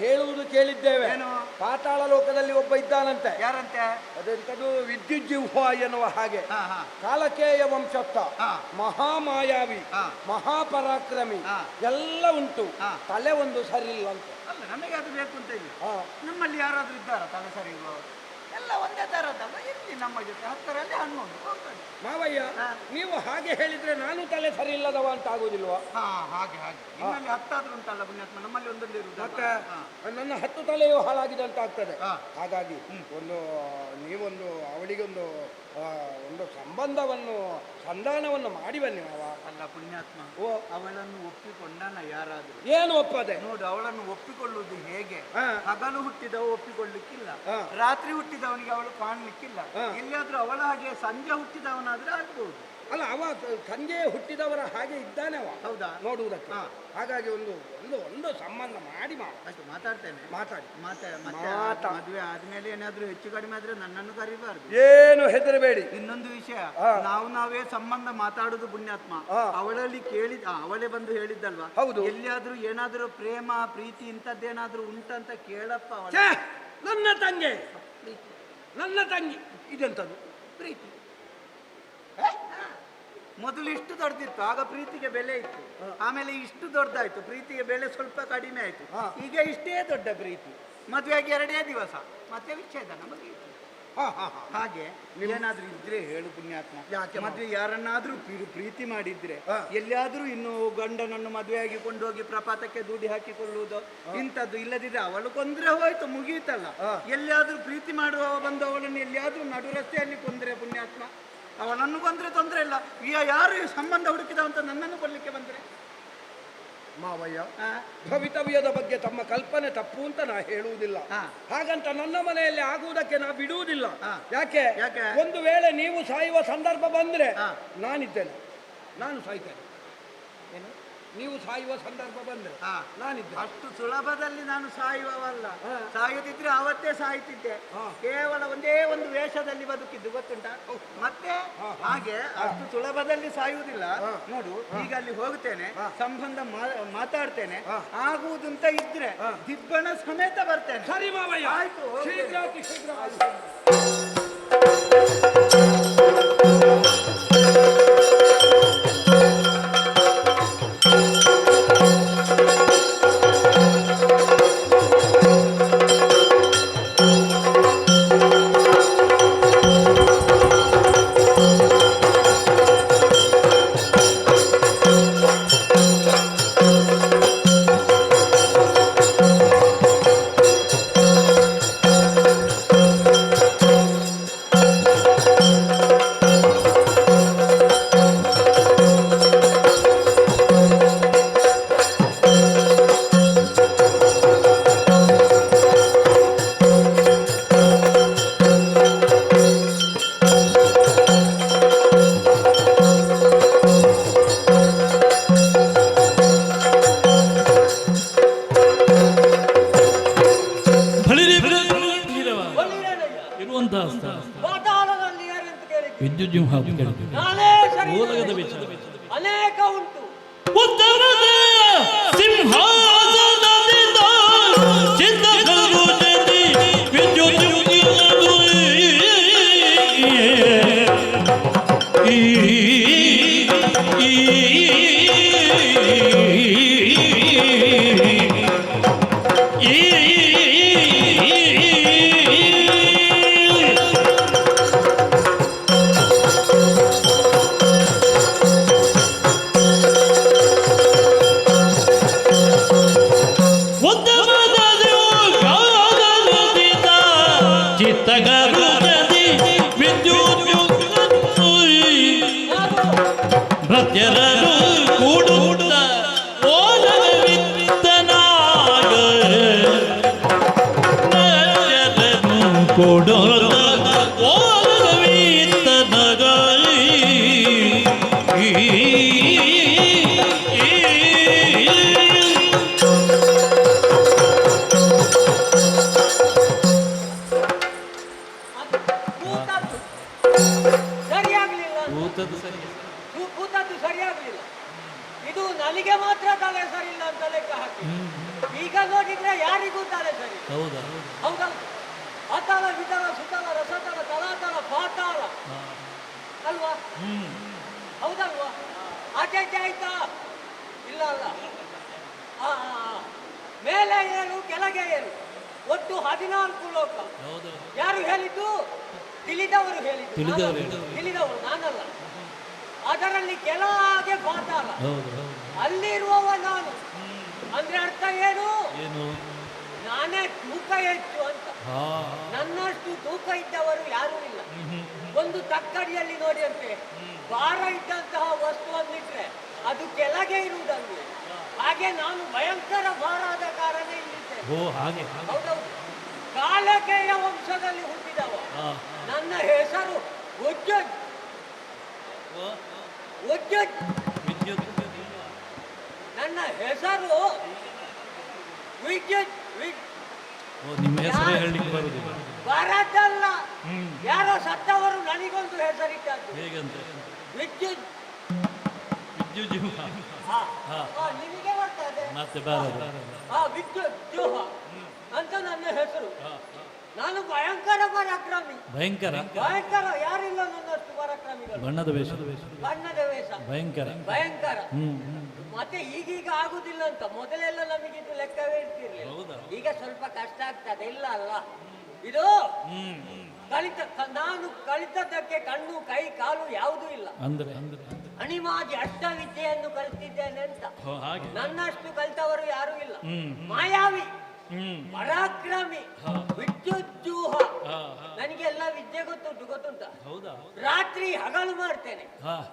ಹೇಳುವುದು ಕೇಳಿದ್ದೇವೆ. ಏನು? ಪಾತಾಳ ಲೋಕದಲ್ಲಿ ಒಬ್ಬ ಇದ್ದಾನಂತೆ. ಯಾರಂತೆ? ಅದೆಂತದು ವಿದ್ಯುಜ್ಜಿಹ್ವ ಎನ್ನುವ ಹಾಗೆ. ಹಾ, ಹಾ. ಕಾಲಕೇಯ ವಂಶಸ್ಥ, ಹಾ. ಮಹಾಮಾಯಾವಿ, ಹಾ. ಮಹಾಪರಾಕ್ರಮಿ, ಹಾ. ಎಲ್ಲ ಉಂಟು. ಹಾ. ತಲೆ ಒಂದು ಸರಿ ಇಲ್ಲ ಅಂತ. ಅಲ್ಲ, ನಮಗೆ ಅದು ಬೇಕು ಅಂತ ಇಲ್ಲ. ಹಾ. ನಮ್ಮಲ್ಲಿ ಯಾರಾದ್ರೂ ಇದ್ದಾರ ತಲೆ ಸರಿ ಇರುವವರು? ಎಲ್ಲ ಒಂದೇ ತರದಲ್ಲ, ಇರ್ಲಿ ನಮ್ಮ ಜೊತೆ 10ರಲ್ಲಿ 11 ಹೋಗ್ತದೆ. ಮಾವಯ್ಯ, ಹಾ. ನೀವು ಹಾಗೆ ಹೇಳಿದ್ರೆ ನಾನು ತಲೆ ಸರಿ ಇಲ್ಲದವ ಅಂತ ಆಗೋದಿಲ್ವಾ? ಹಾ, ಹಾಗೆ ನಿಮ್ಮಲ್ಲಿ 10 ಆದ್ರೂ ಉಂಟಲ್ಲ ಪುಣ್ಯಾತ್ಮ, ನಮ್ಮಲ್ಲಿ ಒಂದೊಂದು ಇರುವುದು. ಮತ್ತೆ ನನ್ನ 10 ತಲೆಯೂ ಹಾಳಾಗಿದೆ ಅಂತ ಆಗ್ತದೆ. ಹಾ. ಹಾಗಾಗಿ ನೀವೊಂದು ಅವಳಿಗೊಂದು ಒಂದು ಸಂಬಂಧವನ್ನು ಸಂಧಾನವನ್ನು ಮಾಡಿ ಬನ್ನಿ ಮಾವ. ಅಲ್ಲ ಪುಣ್ಯಾತ್ಮ, ಓ, ಅವಳನ್ನು ಒಪ್ಪಿಕೊಂಡನ ಯಾರಾದ್ರೂ? ಏನು ಒಪ್ಪದೆ? ನೋಡು, ಅವಳನ್ನು ಒಪ್ಪಿಕೊಳ್ಳುವುದು ಹೇಗೆ? ಹಾ. ಹಗಲು ಹುಟ್ಟಿದವ ಒಪ್ಪಿಕೊಳ್ಳಿಕ್ಕಿಲ್ಲ, ಹಾ. ರಾತ್ರಿ ಹುಟ್ಟಿದವನಿಗೆ ಅವಳು ಕಾಣ್ಲಿಕ್ಕಿಲ್ಲ. ಹಾ. ಎಲ್ಲಿಯಾದ್ರೂ ಅವಳ ಹಾಗೆ ಸಂಜೆ ಹುಟ್ಟಿದವನಾದ್ರೆ ಆಗ್ಬಹುದು. ಅಲ್ಲ, ಅವ ಸಂಜೆ ಹುಟ್ಟಿದವರ ಹಾಗೆ ಇದ್ದಾನೆ ಅವ, ಹೌದಾ? ನೋಡುವುದಕ್ಕೆ. ಹಾ. ಹಾಗಾಗಿ ಒಂದು ಒಂದು ಒಂದು ಸಂಬಂಧ ಮಾಡಿ ಮಾವ. ಅಷ್ಟು ಮಾತಾಡ್ತೇನೆ. ಮಾತಾಡಿ. ಮತ್ತೆ ಮದುವೆ ಆದ್ಮೇಲೆ ಏನಾದ್ರೂ ಹೆಚ್ಚು ಕಡಿಮೆ ಆದ್ರೆ ನನ್ನನ್ನು ಕರಿಬಾರ್ದು. ಏನು ಹೆದರಬೇಡಿ. ಇನ್ನೊಂದು ವಿಷಯ, ಹಾ. ನಾವೇ ಸಂಬಂಧ ಮಾತಾಡುದು ಪುಣ್ಯಾತ್ಮ. ಹಾ. ಅವಳಲ್ಲಿ ಅವಳೇ ಬಂದು ಹೇಳಿದ್ದಲ್ವಾ? ಹೌದು. ಎಲ್ಲಿಯಾದ್ರೂ ಏನಾದ್ರೂ ಪ್ರೇಮ ಪ್ರೀತಿ ಇಂಥದ್ದೇನಾದ್ರೂ ಉಂಟಂತ ಕೇಳಪ್ಪ ಅವಳ. ಛೇ, ನನ್ನ ತಂಗಿ, ನನ್ನ ತಂಗಿ ಇದೆಂತದು? ಪ್ರೀತಿ ಮೊದಲು ಇಷ್ಟು ದೊಡ್ಡದಿತ್ತು, ಆಗ ಪ್ರೀತಿಗೆ ಬೆಲೆ ಇತ್ತು. ಆಮೇಲೆ ಇಷ್ಟು ದೊಡ್ಡದಾಯ್ತು, ಪ್ರೀತಿಗೆ ಬೆಲೆ ಸ್ವಲ್ಪ ಕಡಿಮೆ ಆಯ್ತು. ಹಾ. ಈಗ ಇಷ್ಟೇ ದೊಡ್ಡ ಪ್ರೀತಿ. ಮದುವೆಯಾಗಿ 2 ದಿವಸ ಮತ್ತೆ ವಿಚ್ಛೇದನ ಮುಗಿಯಿತು. ಹಾಗೆ ಏನಾದ್ರೂ ಇದ್ರೆ ಹೇಳು ಪುಣ್ಯಾತ್ಮ. ಯಾಕೆ ಮಾವ? ಮದುವೆ ಯಾರನ್ನಾದ್ರೂ ಪ್ರೀತಿ ಮಾಡಿದ್ರೆ ಹಾ. ಎಲ್ಲಿಯಾದ್ರೂ ಇನ್ನು ಗಂಡನನ್ನು ಮದುವೆಯಾಗಿ ಕೊಂಡೋಗಿ ಪ್ರಪಾತಕ್ಕೆ ದೂಡಿ ಹಾಕಿಕೊಳ್ಳುವುದು ಇಂಥದ್ದು ಇಲ್ಲದಿದ್ರೆ ಅವಳು ಕೊಂದ್ರೆ ಹೋಯ್ತು, ಮುಗಿಯಿತಲ್ಲ. ಹಾ. ಎಲ್ಲಿಯಾದ್ರೂ ಪ್ರೀತಿ ಮಾಡುವವ ಬಂದು ಅವಳನ್ನು ಎಲ್ಲಿಯಾದ್ರೂ ನಡು ರಸ್ತೆಯಲ್ಲಿ ಕೊಂದ್ರೆ ಪುಣ್ಯಾತ್ಮ, ಅವನನ್ನು ಕೊಂದ್ರೆ ತೊಂದರೆ ಇಲ್ಲ. ಈಗ ಯಾರು ಈ ಸಂಬಂಧ ಹುಡುಕಿದವಂತ ನನ್ನನ್ನು ಕೊಡ್ಲಿಕ್ಕೆ ಬಂದ್ರೆ? ಮಾವಯ್ಯ, ಆ? ಭವಿತವ್ಯದ ಬಗ್ಗೆ ತಮ್ಮ ಕಲ್ಪನೆ ತಪ್ಪು ಅಂತ ನಾ ಹೇಳುವುದಿಲ್ಲ. ಹಾ. ಹಾಗಂತ ನನ್ನ ಮನೆಯಲ್ಲಿ ಆಗುವುದಕ್ಕೆ ನಾ ಬಿಡುವುದಿಲ್ಲ. ಹಾ. ಯಾಕೆ? ಯಾಕೆ? ಒಂದು ವೇಳೆ ನೀವು ಸಾಯುವ ಸಂದರ್ಭ ಬಂದ್ರೆ ಹಾ. ನಾನಿದ್ದೇನೆ, ನಾನು ಸಾಯ್ತೇನೆ. ಏನು? ನೀವು ಸಾಯುವ ಸಂದರ್ಭ ಬಂದ್ರೆ ಹಾ. ನಾನಿದ್ದೇನೆ. ಅಷ್ಟು ಸುಲಭದಲ್ಲಿ ನಾನು ಸಾಯುವವಲ್ಲ. ಹಾ. ಸಾಯುತ್ತಿದ್ರೆ ಅವತ್ತೇ ಸಾಯ್ತಿದ್ದೆ. ಹಾ. ಕೇವಲ ಒಂದೇ ಒಂದು ವೇಷದಲ್ಲಿ ಬದುಕಿದ್ದು, ಗೊತ್ತುಂಟಾ? ಮತ್ತೆ ಹಾಗೆ ಅಷ್ಟು ಸುಲಭದಲ್ಲಿ ಸಾಯುವುದಿಲ್ಲ. ಹಾ. ನೋಡು, ಈಗ ಅಲ್ಲಿ ಹೋಗ್ತೇನೆ, ಹಾ. ಸಂಬಂಧ ಮಾತಾಡ್ತೇನೆ, ಹಾ. ಆಗುವುದಂತ ಇದ್ರೆ ಹಾ. ದಿಬ್ಬಣ ಸಮೇತ ಬರ್ತೇನೆ. ಸರಿ ಮಾವಯ್ಯ, ಆಯ್ತು, ಹೋಗ್ತೇನೆ. ಶೀಘ್ರಾತಿ ಶೀಘ್ರ. ಇರುವಂತಹ ಸ್ಥಳ ಪಾತಾಳದಲ್ಲಿ ಯಾರೆಂತ ಕೇಳಿದ್ದೆ? ವಿದ್ಯುಜ್ಜಿಂಹ ಅಂತ ಕೇಳಿದ್ದೀವಿ. ನಾನೇ ಸರಿ ಮೂಲಗದ ವಿಚಾರ. ಅನೇಕ ಉಂಟು. ಉತ್ತರದ ಸಿಂಹಾಸನದಿಂದ ಚಿತ್ತಕರು ಜತಿ ವಿದ್ಯುಜ್ಜುಗಿರಲು ಈ ನನಗೆ ಮಾತ್ರ ತಲೆ ಸರಿ ಇಲ್ಲ ಅಂತ ಲೆಕ್ಕ ಹಾಕಿ ಈಗ ನೋಡಿದ್ರೆ ಯಾರಿಗೂ ತಲೆ ಸರಿ ಇಲ್ಲ. ಹೌದಾ ಹೌದಲ್ಲ? ಅತಲ ವಿತಲ ಸುತಲ ರಸತಲ ತಲಾತಲ ಪಾತಾಳ ಅಲ್ವಾ? ಹೌದಲ್ವಾ? ಆಚೆ ಆಯ್ತಾ? ಇಲ್ಲ ಅಲ್ಲ. ಮೇಲೆ ಏರು ಕೆಳಗೆ ಏರು, ಒಟ್ಟು 14 ಲೋಕ. ಹೌದು ಯಾರು ಹೇಳಿದ್ದು? ತಿಳಿದವರು ಹೇಳಿದ್ದು. ತಿಳಿದವರು, ನಾನಲ್ಲ. ಅದರಲ್ಲಿ ಕೆಳಗೆ ಪಾತಾಳ, ಹೌದು ಅಲ್ಲಿರುವವ ನಾನು. ಅಂದ್ರೆ ಅರ್ಥ ಏನು? ಏನು ನಾನೇ ತೂಕ ಹೆಚ್ಚು ಅಂತ. ಹಾ ನನ್ನಷ್ಟು ತೂಕ ಇದ್ದವರು ಯಾರೂ ಇಲ್ಲ. ಒಂದು ತಕ್ಕಡಿಯಲ್ಲಿ ನೋಡಿ ಅಂತೆ, ಭಾರ ಇದ್ದಂತಹ ವಸ್ತುವನ್ನಿಟ್ರೆ ಅದು ಕೆಳಗೆ ಇರುವುದನ್ನು. ಹಾಗೆ ನಾನು ಭಯಂಕರ ಭಾರ ಆದ ಕಾರಣ ಇಲ್ಲಿದ್ದೇನೆ. ಓ ಹಾಗೆ ಹೌದೌದು. ಕಾಲಕೆಯ ವಂಶದಲ್ಲಿ ಹುಟ್ಟಿದವ. ನನ್ನ ಹೆಸರು ಉಜ್ಜದ್. ಉಜ್ಜದ್. ವಿದ್ಯುತ್ ನನ್ನ ಹೆಸರು ವಿದ್ಯುತ್. ಓ ನಿಮ್ಮ ಹೆಸರೇ ಹೇಳಲಿಕ್ಕೆ ಬರುದಿಲ್ಲ. ಬರದಲ್ಲ, ಯಾರೋ ಸತ್ತವರು ನನಗೊಂದು ಹೆಸರಿಟ್ಟದ್ದು. ಹೇಗಂತ ವಿದ್ಯುತ್. ವಿದ್ಯುತ್ ಜೀವ ನಿಮಗೆ ಬರ್ತದೆ ಮತ್ತೆ ಬಾರದು ವಿದ್ಯುತ್ ಜೋಹ ಅಂತ ನನ್ನ ಹೆಸರು. ನಾನು ಭಯಂಕರ ಪರಾಕ್ರಮಿ. ಭಯಂಕರ ಭಯಂಕರ, ಯಾರಿಲ್ಲ ನನ್ನಷ್ಟು ಪರಾಕ್ರಮಿಗಳು. ಬಣ್ಣದ ವೇಷ ಬಣ್ಣದ ವೇಷ ಭಯಂಕರ ಭಯಂಕರ. ಮತ್ತೆ ಈಗೀಗ ಆಗುದಿಲ್ಲ ಅಂತ. ಮೊದಲೆಲ್ಲ ನಮಗಿದು ಲೆಕ್ಕವೇ ಇರ್ತಿರ್ಲಿಲ್ಲ. ಹೌದಾ? ಈಗ ಸ್ವಲ್ಪ ಕಷ್ಟ ಆಗ್ತದೆ. ಇಲ್ಲ ಅಲ್ಲ, ಇದು ನಾನು ಕಲಿತದ್ದಕ್ಕೆ ಕಣ್ಣು ಕೈ ಕಾಲು ಯಾವುದೂ ಇಲ್ಲ. ಅಂದ್ರೆ ಅಣಿಮಾದಿ ಅಷ್ಟವಿದ್ಯೆಯನ್ನು ಕಲಿತಿದ್ದೇನೆ ಅಂತ. ಹಾಗೆ ನನ್ನಷ್ಟು ಕಲಿತವರು ಯಾರು ಇಲ್ಲ. ಮಾಯಾವಿ, ಪರಾಕ್ರಮಿ, ವಿದ್ಯುಜ್ಜೂಹ. ನನಗೆ ಎಲ್ಲ ವಿದ್ಯೆ ಗೊತ್ತುಂಟ. ಹೌದಾ? ರಾತ್ರಿ ಹಗಲು ಮಾಡ್ತೇನೆ,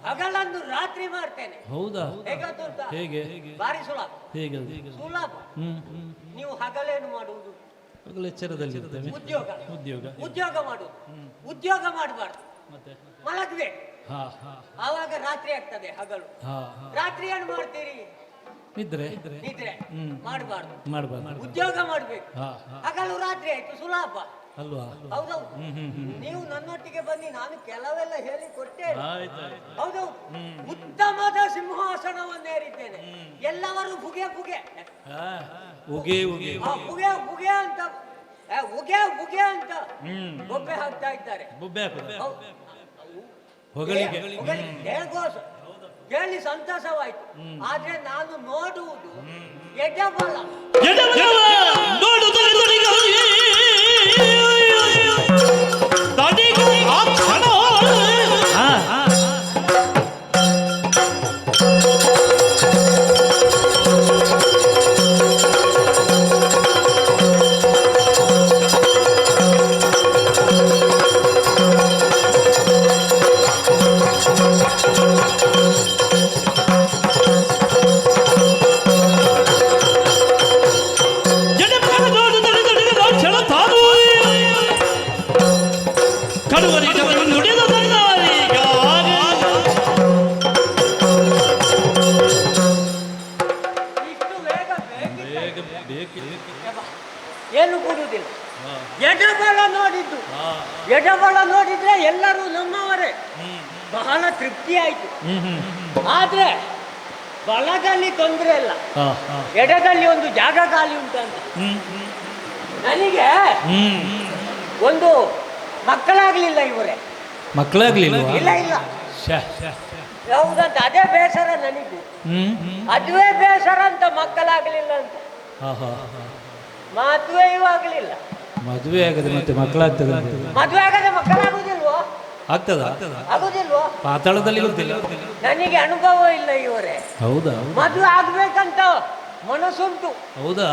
ಹಗಲನ್ನು ರಾತ್ರಿ ಮಾಡ್ತೇನೆ. ಹೌದಾ? ಹೇಗೆ ಗೊತ್ತುಂಟ? ಹೇಗೆ ಬಾರಿ ಸುಲಭ. ಹೇಗೆ ಸುಲಭ. ನೀವು ಹಗಲೇನು ಮಾಡುವುದು? ಎಚ್ಚರದಲ್ಲಿ ಉದ್ಯೋಗ ಮಾಡುದು. ಉದ್ಯೋಗ ಮಾಡಬಾರ್ದು, ಮತ್ತೆ ಮಲಗಬೇಕು. ಆವಾಗ ರಾತ್ರಿ ಆಗ್ತದೆ. ಹಗಲು ರಾತ್ರಿ ಏನು ಮಾಡ್ತೀರಿ? ನಿದ್ರೆ ಮಾಡಬಾರ್ದು. ಉದ್ಯೋಗ ಮಾಡ್ಬೇಕು. ಹಗಲು ರಾತ್ರಿ ಆಯ್ತು, ಸುಲಭ ಅಲ್ವಾ? ಹೌದೌದು. ನೀವು ನನ್ನೊಟ್ಟಿಗೆ ಬನ್ನಿ, ನಾನು ಕೆಲವೆಲ್ಲ ಹೇಳಿ ಕೊಟ್ಟೆ. ಹೌದೌದು. ಉತ್ತಮದ ಸಿಂಹಾಸನವನ್ನೇರಿದ್ದೇನೆ. ಎಲ್ಲವರು ಬುಗೆ ಬುಗೆ ಅಂತ ಉಗೆ ಅಂತ ಬೊಬ್ಬೆ ಹಾಕ್ತಾ ಇದ್ದಾರೆ. ಕೇಳಿ ಸಂತಸವಾಯ್ತು. ಆದ್ರೆ ನಾನು ನೋಡುವುದು ಎಡಬಲ. ಏನು ಕೊಡುವುದಿಲ್ಲ. ಎಡಬಲ ನೋಡಿದ್ರೆ ಎಲ್ಲರೂ ನಮ್ಮವರೇ. ಬಹಳ ತೃಪ್ತಿ ಆಯ್ತು. ಆದ್ರೆ ಬಲದಲ್ಲಿ ತೊಂದರೆ ಇಲ್ಲ, ಎಡದಲ್ಲಿ ಒಂದು ಜಾಗ ಖಾಲಿ ಉಂಟಂತ. ನನಗೆ ಒಂದು ಮಕ್ಕಳಾಗ್ಲಿಲ್ಲ. ಇವರೇ ಮಕ್ಕಳಾಗ್ಲಿಲ್ಲ. ಇಲ್ಲ ಹೌದಂತ. ಅದೇ ಬೇಸರ ನನಗೂ. ಅದುವೇ ಬೇಸರ ಅಂತ. ಮಕ್ಕಳಾಗ್ಲಿಲ್ಲ ಅಂತ. ಮದುವೆಯೂ ಆಗ್ಲಿಲ್ಲ. ಮದುವೆ ಆಗದೆ ಮತ್ತೆ ಮಕ್ಕಳಾಗ್ತದೆ. ಮದುವೆ ಆಗದೆ ಮಕ್ಕಳಾಗುದಿಲ್ವೋ? ಆಗುದಿಲ್ವೋ? ಪಾತಾಳದಲ್ಲಿ ಗೊತ್ತಿಲ್ಲ ನನಗೆ ಅನುಭವ ಇಲ್ಲ ಇವರೇ. ಹೌದಾ? ಮದುವೆ ಆಗ್ಬೇಕಂತ ಮನಸ್ಸುಂಟು. ಹೌದಾ?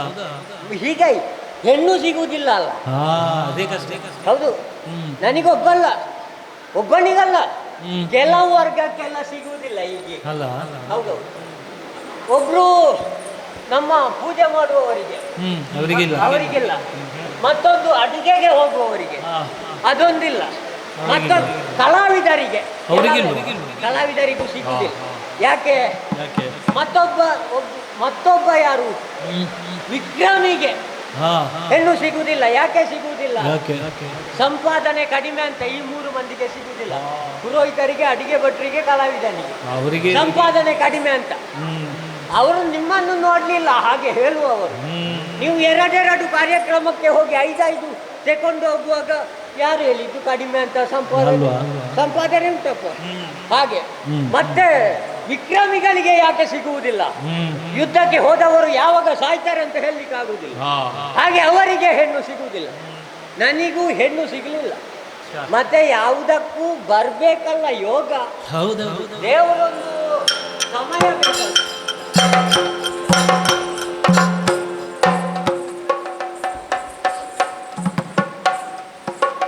ಹೀಗೆ ಹೆಣ್ಣು ಸಿಗುವುದಿಲ್ಲ ಅಲ್ಲ. ಅದೇ ಕಷ್ಟ. ಹೌದು. ಒಬ್ಬನಿಗಲ್ಲ, ಕೆಲವು ವರ್ಗಕ್ಕೆಲ್ಲ ಸಿಗುವುದಿಲ್ಲ ಹೀಗೆ. ಹೌದು. ಒಬ್ರು ನಮ್ಮ ಪೂಜೆ ಮಾಡುವವರಿಗೆ ಅವರಿಗಿಲ್ಲ. ಮತ್ತೊಂದು ಅಡಿಗೆಗೆ ಹೋಗುವವರಿಗೆ ಅದೊಂದಿಲ್ಲ. ಮತ್ತೊಂದು ಕಲಾವಿದರಿಗೂ ಸಿಗುವುದಿಲ್ಲ. ಯಾಕೆ? ಮತ್ತೊಬ್ಬ ಯಾರು ವಿಜ್ಞಾನಿಗೆ ಹೆಣ್ಣು ಸಿಗುವುದಿಲ್ಲ. ಯಾಕೆ ಸಿಗುವುದಿಲ್ಲ? ಸಂಪಾದನೆ ಕಡಿಮೆ ಅಂತ. ಈ 3 ಮಂದಿಗೆ ಸಿಗುವುದಿಲ್ಲ. ಪುರೋಹಿತರಿಗೆ, ಅಡಿಗೆ ಭಟ್ರಿಗೆ, ಕಲಾವಿದನಿಗೆ ಸಂಪಾದನೆ ಕಡಿಮೆ ಅಂತ. ಅವರು ನಿಮ್ಮನ್ನು ನೋಡ್ಲಿಲ್ಲ ಹಾಗೆ ಹೇಳುವವರು. ನೀವು ಎರಡೆರಡು ಕಾರ್ಯಕ್ರಮಕ್ಕೆ ಹೋಗಿ 5-5 ಸೆಕೆಂಡ್ ಹೋಗುವಾಗ ಯಾರು ಹೇಳಿದ್ದು ಕಡಿಮೆ ಅಂತ ಸಂಪಾದನೆ ಉಂಟಪ್ಪ ಹಾಗೆ. ಮತ್ತೆ ವಿಕ್ರಮಿಗಳಿಗೆ ಯಾಕೆ ಸಿಗುವುದಿಲ್ಲ? ಯುದ್ಧಕ್ಕೆ ಹೋದವರು ಯಾವಾಗ ಸಾಯ್ತಾರೆ ಅಂತ ಹೇಳಲಿಕ್ಕೆ ಆಗುವುದಿಲ್ಲ. ಹಾಗೆ ಅವರಿಗೆ ಹೆಣ್ಣು ಸಿಗುವುದಿಲ್ಲ, ನನಗೂ ಹೆಣ್ಣು ಸಿಗಲಿಲ್ಲ. ಮತ್ತೆ ಯಾವುದಕ್ಕೂ ಬರ್ಬೇಕಲ್ಲ ಯೋಗ. ದೇವರೊಂದು ಸಮಯ ಬೇಕಲ್ಲ.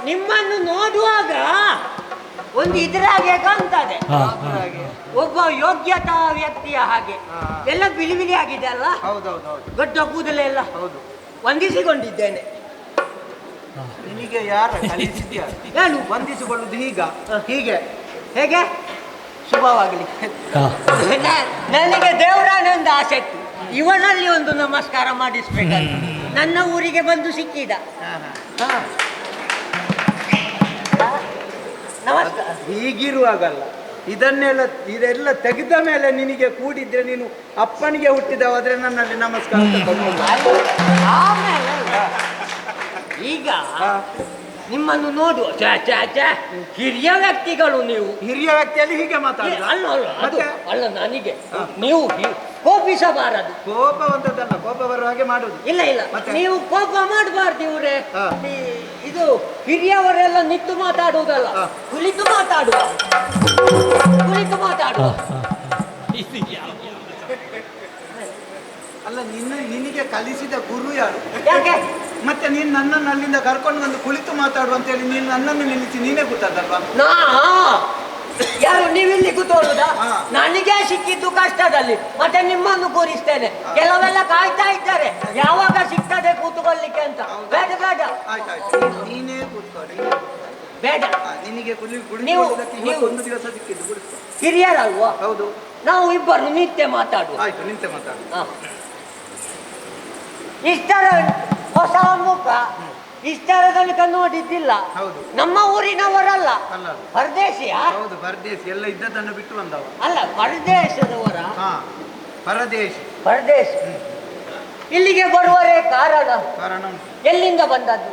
ನಿಮ್ಮನ್ನು ನೋಡುವಾಗ ಒಂದು ಇದರಾಗೆ ಕಾಣ್ತದೆ, ಒಬ್ಬ ಯೋಗ್ಯತಾ ವ್ಯಕ್ತಿಯ ಹಾಗೆ. ಎಲ್ಲ ಬಿಳಿ ಬಿಳಿ ಆಗಿದೆ ಅಲ್ಲ, ದೊಡ್ಡ ಕೂದಲೆಲ್ಲ ವಂದಿಸಿಕೊಂಡಿದ್ದೇನೆ. ನಿನಗೆ ಯಾರ ಕಲಿಸಿದ್ಯಾ? ನಾನು ವಂದಿಸಿಕೊಳ್ಳುದು ಹೀಗೆ ಹೇಗೆ ಶುಭವಾಗಲಿ. ನನಗೆ ದೇವರಾನಂದ ಆಸೆ ಇತ್ತು, ಇವನಲ್ಲಿ ಒಂದು ನಮಸ್ಕಾರ ಮಾಡಿಸ್ಬೇಕಂತ. ನನ್ನ ಊರಿಗೆ ಬಂದು ಸಿಕ್ಕಿದ. ನಮಸ್ಕಾರ. ಹೀಗಿರುವಾಗಲ್ಲ, ಇದೆಲ್ಲ ತೆಗೆದ ಮೇಲೆ ನಿನಗೆ ಕೂಡಿದ್ರೆ ನೀನು ಅಪ್ಪನಿಗೆ ಹುಟ್ಟಿದವಾದ್ರೆ ನನ್ನಲ್ಲಿ ನಮಸ್ಕಾರ ಆಮೇಲೆ ಈಗ ನಿಮ್ಮನ್ನು ನೋಡುವ ಹಿರಿಯ ವ್ಯಕ್ತಿಗಳು ನೀವು. ಹಿರಿಯ ವ್ಯಕ್ತಿಯಲ್ಲಿ ಹೀಗೆ ಮಾತಾಡ ಅಲ್ಲ ನನಗೆ ನೀವು ಕೋಪಿಸಬಾರದು. ಕೋಪವಂತದ್ದಲ್ಲ, ಕೋಪ ಬರುವ ಹಾಗೆ ಮಾಡುದು ಇಲ್ಲ. ನೀವು ಕೋಪ ಮಾಡಬಾರ್ದು ಇವ್ರೆ. ಇದು ಹಿರಿಯವರೆಲ್ಲ ನಿಂತು ಮಾತಾಡುವುದಲ್ಲ, ಕುಳಿತು ಮಾತಾಡುವ. ಅಲ್ಲ, ನಿನಗೆ ಕಲಿಸಿದ ಗುರು ಯಾರು? ಯಾಕೆ ಮತ್ತೆ ನೀನು ನನ್ನನ್ನು ಅಲ್ಲಿಂದ ಕರ್ಕೊಂಡು ಬಂದು ಕುಳಿತು ಮಾತಾಡು ಅಂತ ಹೇಳಿ ನೀನು ನನ್ನನ್ನು ನಿಲ್ಲಿಸಿ ನೀನೇ ಕೂತದ್ದಲ್ವಾ? ಯಾರು ನೀವಿಲ್ಲಿ ಕೂತೋಳುದಾ? ನನಗೆ ಸಿಕ್ಕಿದ್ದು ಕಷ್ಟದಲ್ಲಿ, ಮತ್ತೆ ನಿಮ್ಮನ್ನು ಕೂರಿಸ್ತೇನೆ. ಕೆಲವೆಲ್ಲ ಕಾಯ್ತಾ ಇದ್ದಾರೆ ಯಾವಾಗ ಸಿಗ್ತದೆ ಕೂತ್ಕೊಳ್ಳಿಕ್ಕೆ ಅಂತ. ಬೇಡ ನೀನೇ ಕೂತ್ಕೊಳ್ಳಿ. ಬೇಡ, ನಿನಗೆ ನೀವು ಒಂದು ದಿವಸ ಸಿಕ್ಕಿದ್ದು ಹಿರಿಯರಲ್ವಾ? ಹೌದು. ನಾವು ಇಬ್ಬರು ನಿತ್ಯ ಮಾತಾಡುವ. ಆಯ್ತು, ನಿಂತೆ ಮಾತಾಡು. ಇಷ್ಟರ ಹೊಸ ಮುಖ ಇಷ್ಟರ ತನಕ ನೋಡಿದ್ದಿಲ್ಲ. ಹೌದು. ನಮ್ಮ ಊರಿನವರಲ್ಲ, ಅಲ್ಲ. ಪರದೇಶಿಯ? ಹೌದು, ಪರದೇಶಿ. ಎಲ್ಲ ಇದ್ದದನ್ನು ಬಿಟ್ಟು ಬಂದವ. ಅಲ್ಲ, ಪರದೇಶದವರ. ಪರದೇಶಿ. ಇಲ್ಲಿಗೆ ಬರುವರೇ ಕಾರಣ ಎಲ್ಲಿಂದ ಬಂದದ್ದು?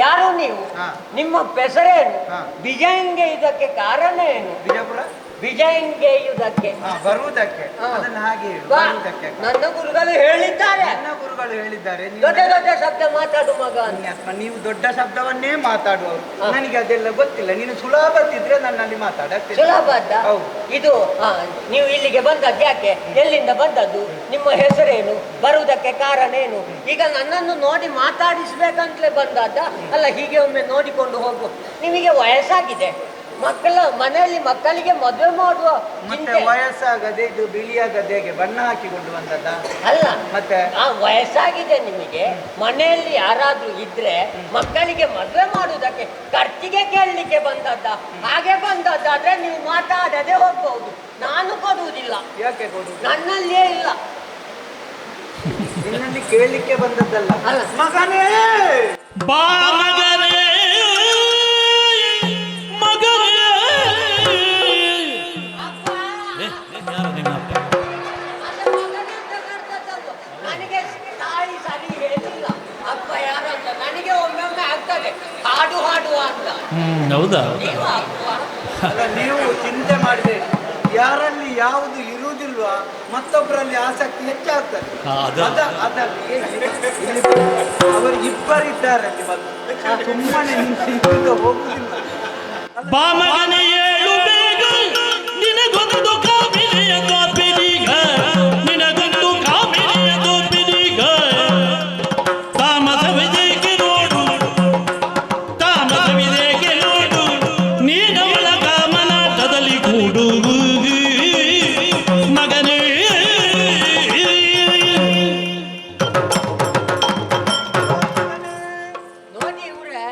ಯಾರು ನೀವು? ನಿಮ್ಮ ಹೆಸರೇನು? ವಿಜಯಂಗೆ ಇದಕ್ಕೆ ಕಾರಣ ಏನು? ವಿಜಯಂಗೆಯುವುದಕ್ಕೆ ಬರುವುದಕ್ಕೆ ನನ್ನ ಗುರುಗಳು ಹೇಳಿದ್ದಾರೆ. ದೊಡ್ಡ ಶಬ್ದ ಮಾತಾಡು ಮಗ. ನೀವು ದೊಡ್ಡ ಶಬ್ದವನ್ನೇ ಮಾತಾಡುವವರು. ನನಗೆ ಅದೆಲ್ಲ ಗೊತ್ತಿಲ್ಲ. ನೀನು ಸುಲಭದಿದ್ರೆ ನನ್ನಲ್ಲಿ ಮಾತಾಡ. ಸುಲಭ ಇದು. ನೀವು ಇಲ್ಲಿಗೆ ಬಂದದ್ದು ಯಾಕೆ? ಎಲ್ಲಿಂದ ಬಂದದ್ದು? ನಿಮ್ಮ ಹೆಸರೇನು? ಬರುವುದಕ್ಕೆ ಕಾರಣ ಏನು? ಈಗ ನನ್ನನ್ನು ನೋಡಿ ಮಾತಾಡಿಸ್ಬೇಕಂತಲೇ ಬಂದದ್ದ? ಅಲ್ಲ, ಹೀಗೆ ಒಮ್ಮೆ ನೋಡಿಕೊಂಡು ಹೋಗು. ನಿಮಗೆ ವಯಸ್ಸಾಗಿದೆ, ಮನೆಯಲ್ಲಿ ಮಕ್ಕಳಿಗೆ ಮದುವೆ ಮಾಡುವ ಮತ್ತೆ ವಯಸ್ಸಾಗದೆ ಇದು ಬಿಳಿಯಾಗದೆ ಹೇಗೆ ಬಣ್ಣ ಹಾಕಿಕೊಂಡು ಬಂದದ್ದ? ಅಲ್ಲ, ಮತ್ತೆ ವಯಸ್ಸಾಗಿದೆ ನಿಮಗೆ, ಮನೆಯಲ್ಲಿ ಯಾರಾದ್ರೂ ಇದ್ರೆ ಮಕ್ಕಳಿಗೆ ಮದುವೆ ಮಾಡುವುದಕ್ಕೆ ಖರ್ಚಿಗೆ ಕೇಳಲಿಕ್ಕೆ ಬಂದದ್ದ? ಹಾಗೆ ಬಂದದ್ದಾದ್ರೆ ನೀವು ಮಾತಾಡದೆ ಹೋಗ್ಬಹುದು. ನಾನು ಕೊಡುವುದಿಲ್ಲ. ಯಾಕೆ ಕೊಡು? ನನ್ನಲ್ಲಿಯೇ ಇಲ್ಲ. ನಿನ್ನಲ್ಲಿ ಕೇಳಲಿಕ್ಕೆ ಬಂದದ್ದಲ್ಲ. ಅಲ್ಲ ಮಗನೇ, ಬಾ ಮಗನೇ, ನನಗೆ ತಾಯಿ ಸರಿ ಹೇಳಿಲ್ಲ ಅಪ್ಪ ಯಾರಂತ. ನನಗೆ ಒಮ್ಮೊಮ್ಮೆ ಆಗ್ತದೆ ಹಾಡು ಹಾಡುವ ಅಂತ. ಹೌದಾ? ನೀವು ಚಿಂತೆ ಮಾಡಿದೆ, ಯಾರಲ್ಲಿ ಯಾವುದು ಇರುವುದಿಲ್ವಾ ಮತ್ತೊಬ್ಬರಲ್ಲಿ ಆಸಕ್ತಿ ಹೆಚ್ಚಾಗ್ತದೆ. ಅವರು ಇಬ್ಬರಿದ್ದಾರೆ, ಸುಮ್ಮನೆ ನಿಂತು ಹೋಗುದಿಲ್ಲ. ಬಾ ಮಗನೇ ಏಳು ಬೇಗ, ನಿನಗೊಂದು ಕಾಮಿನಿಯ ತೋಪಿದೀಗ, ನಿನಗೊಂದು ಕಾಮಿನಿಯ ತೋಪಿದೀಗ. ತಾಮಸವಿದೇಕೆ ನೋಡು, ತಾಮಸವಿದೇಕೆ ನೋಡು, ನೀನವಳ ಕಾಮನಾಟದಲ್ಲಿ ಕೂಡು ಮಗನೇ. ನೋಡಿ ಇವ್ರೆ,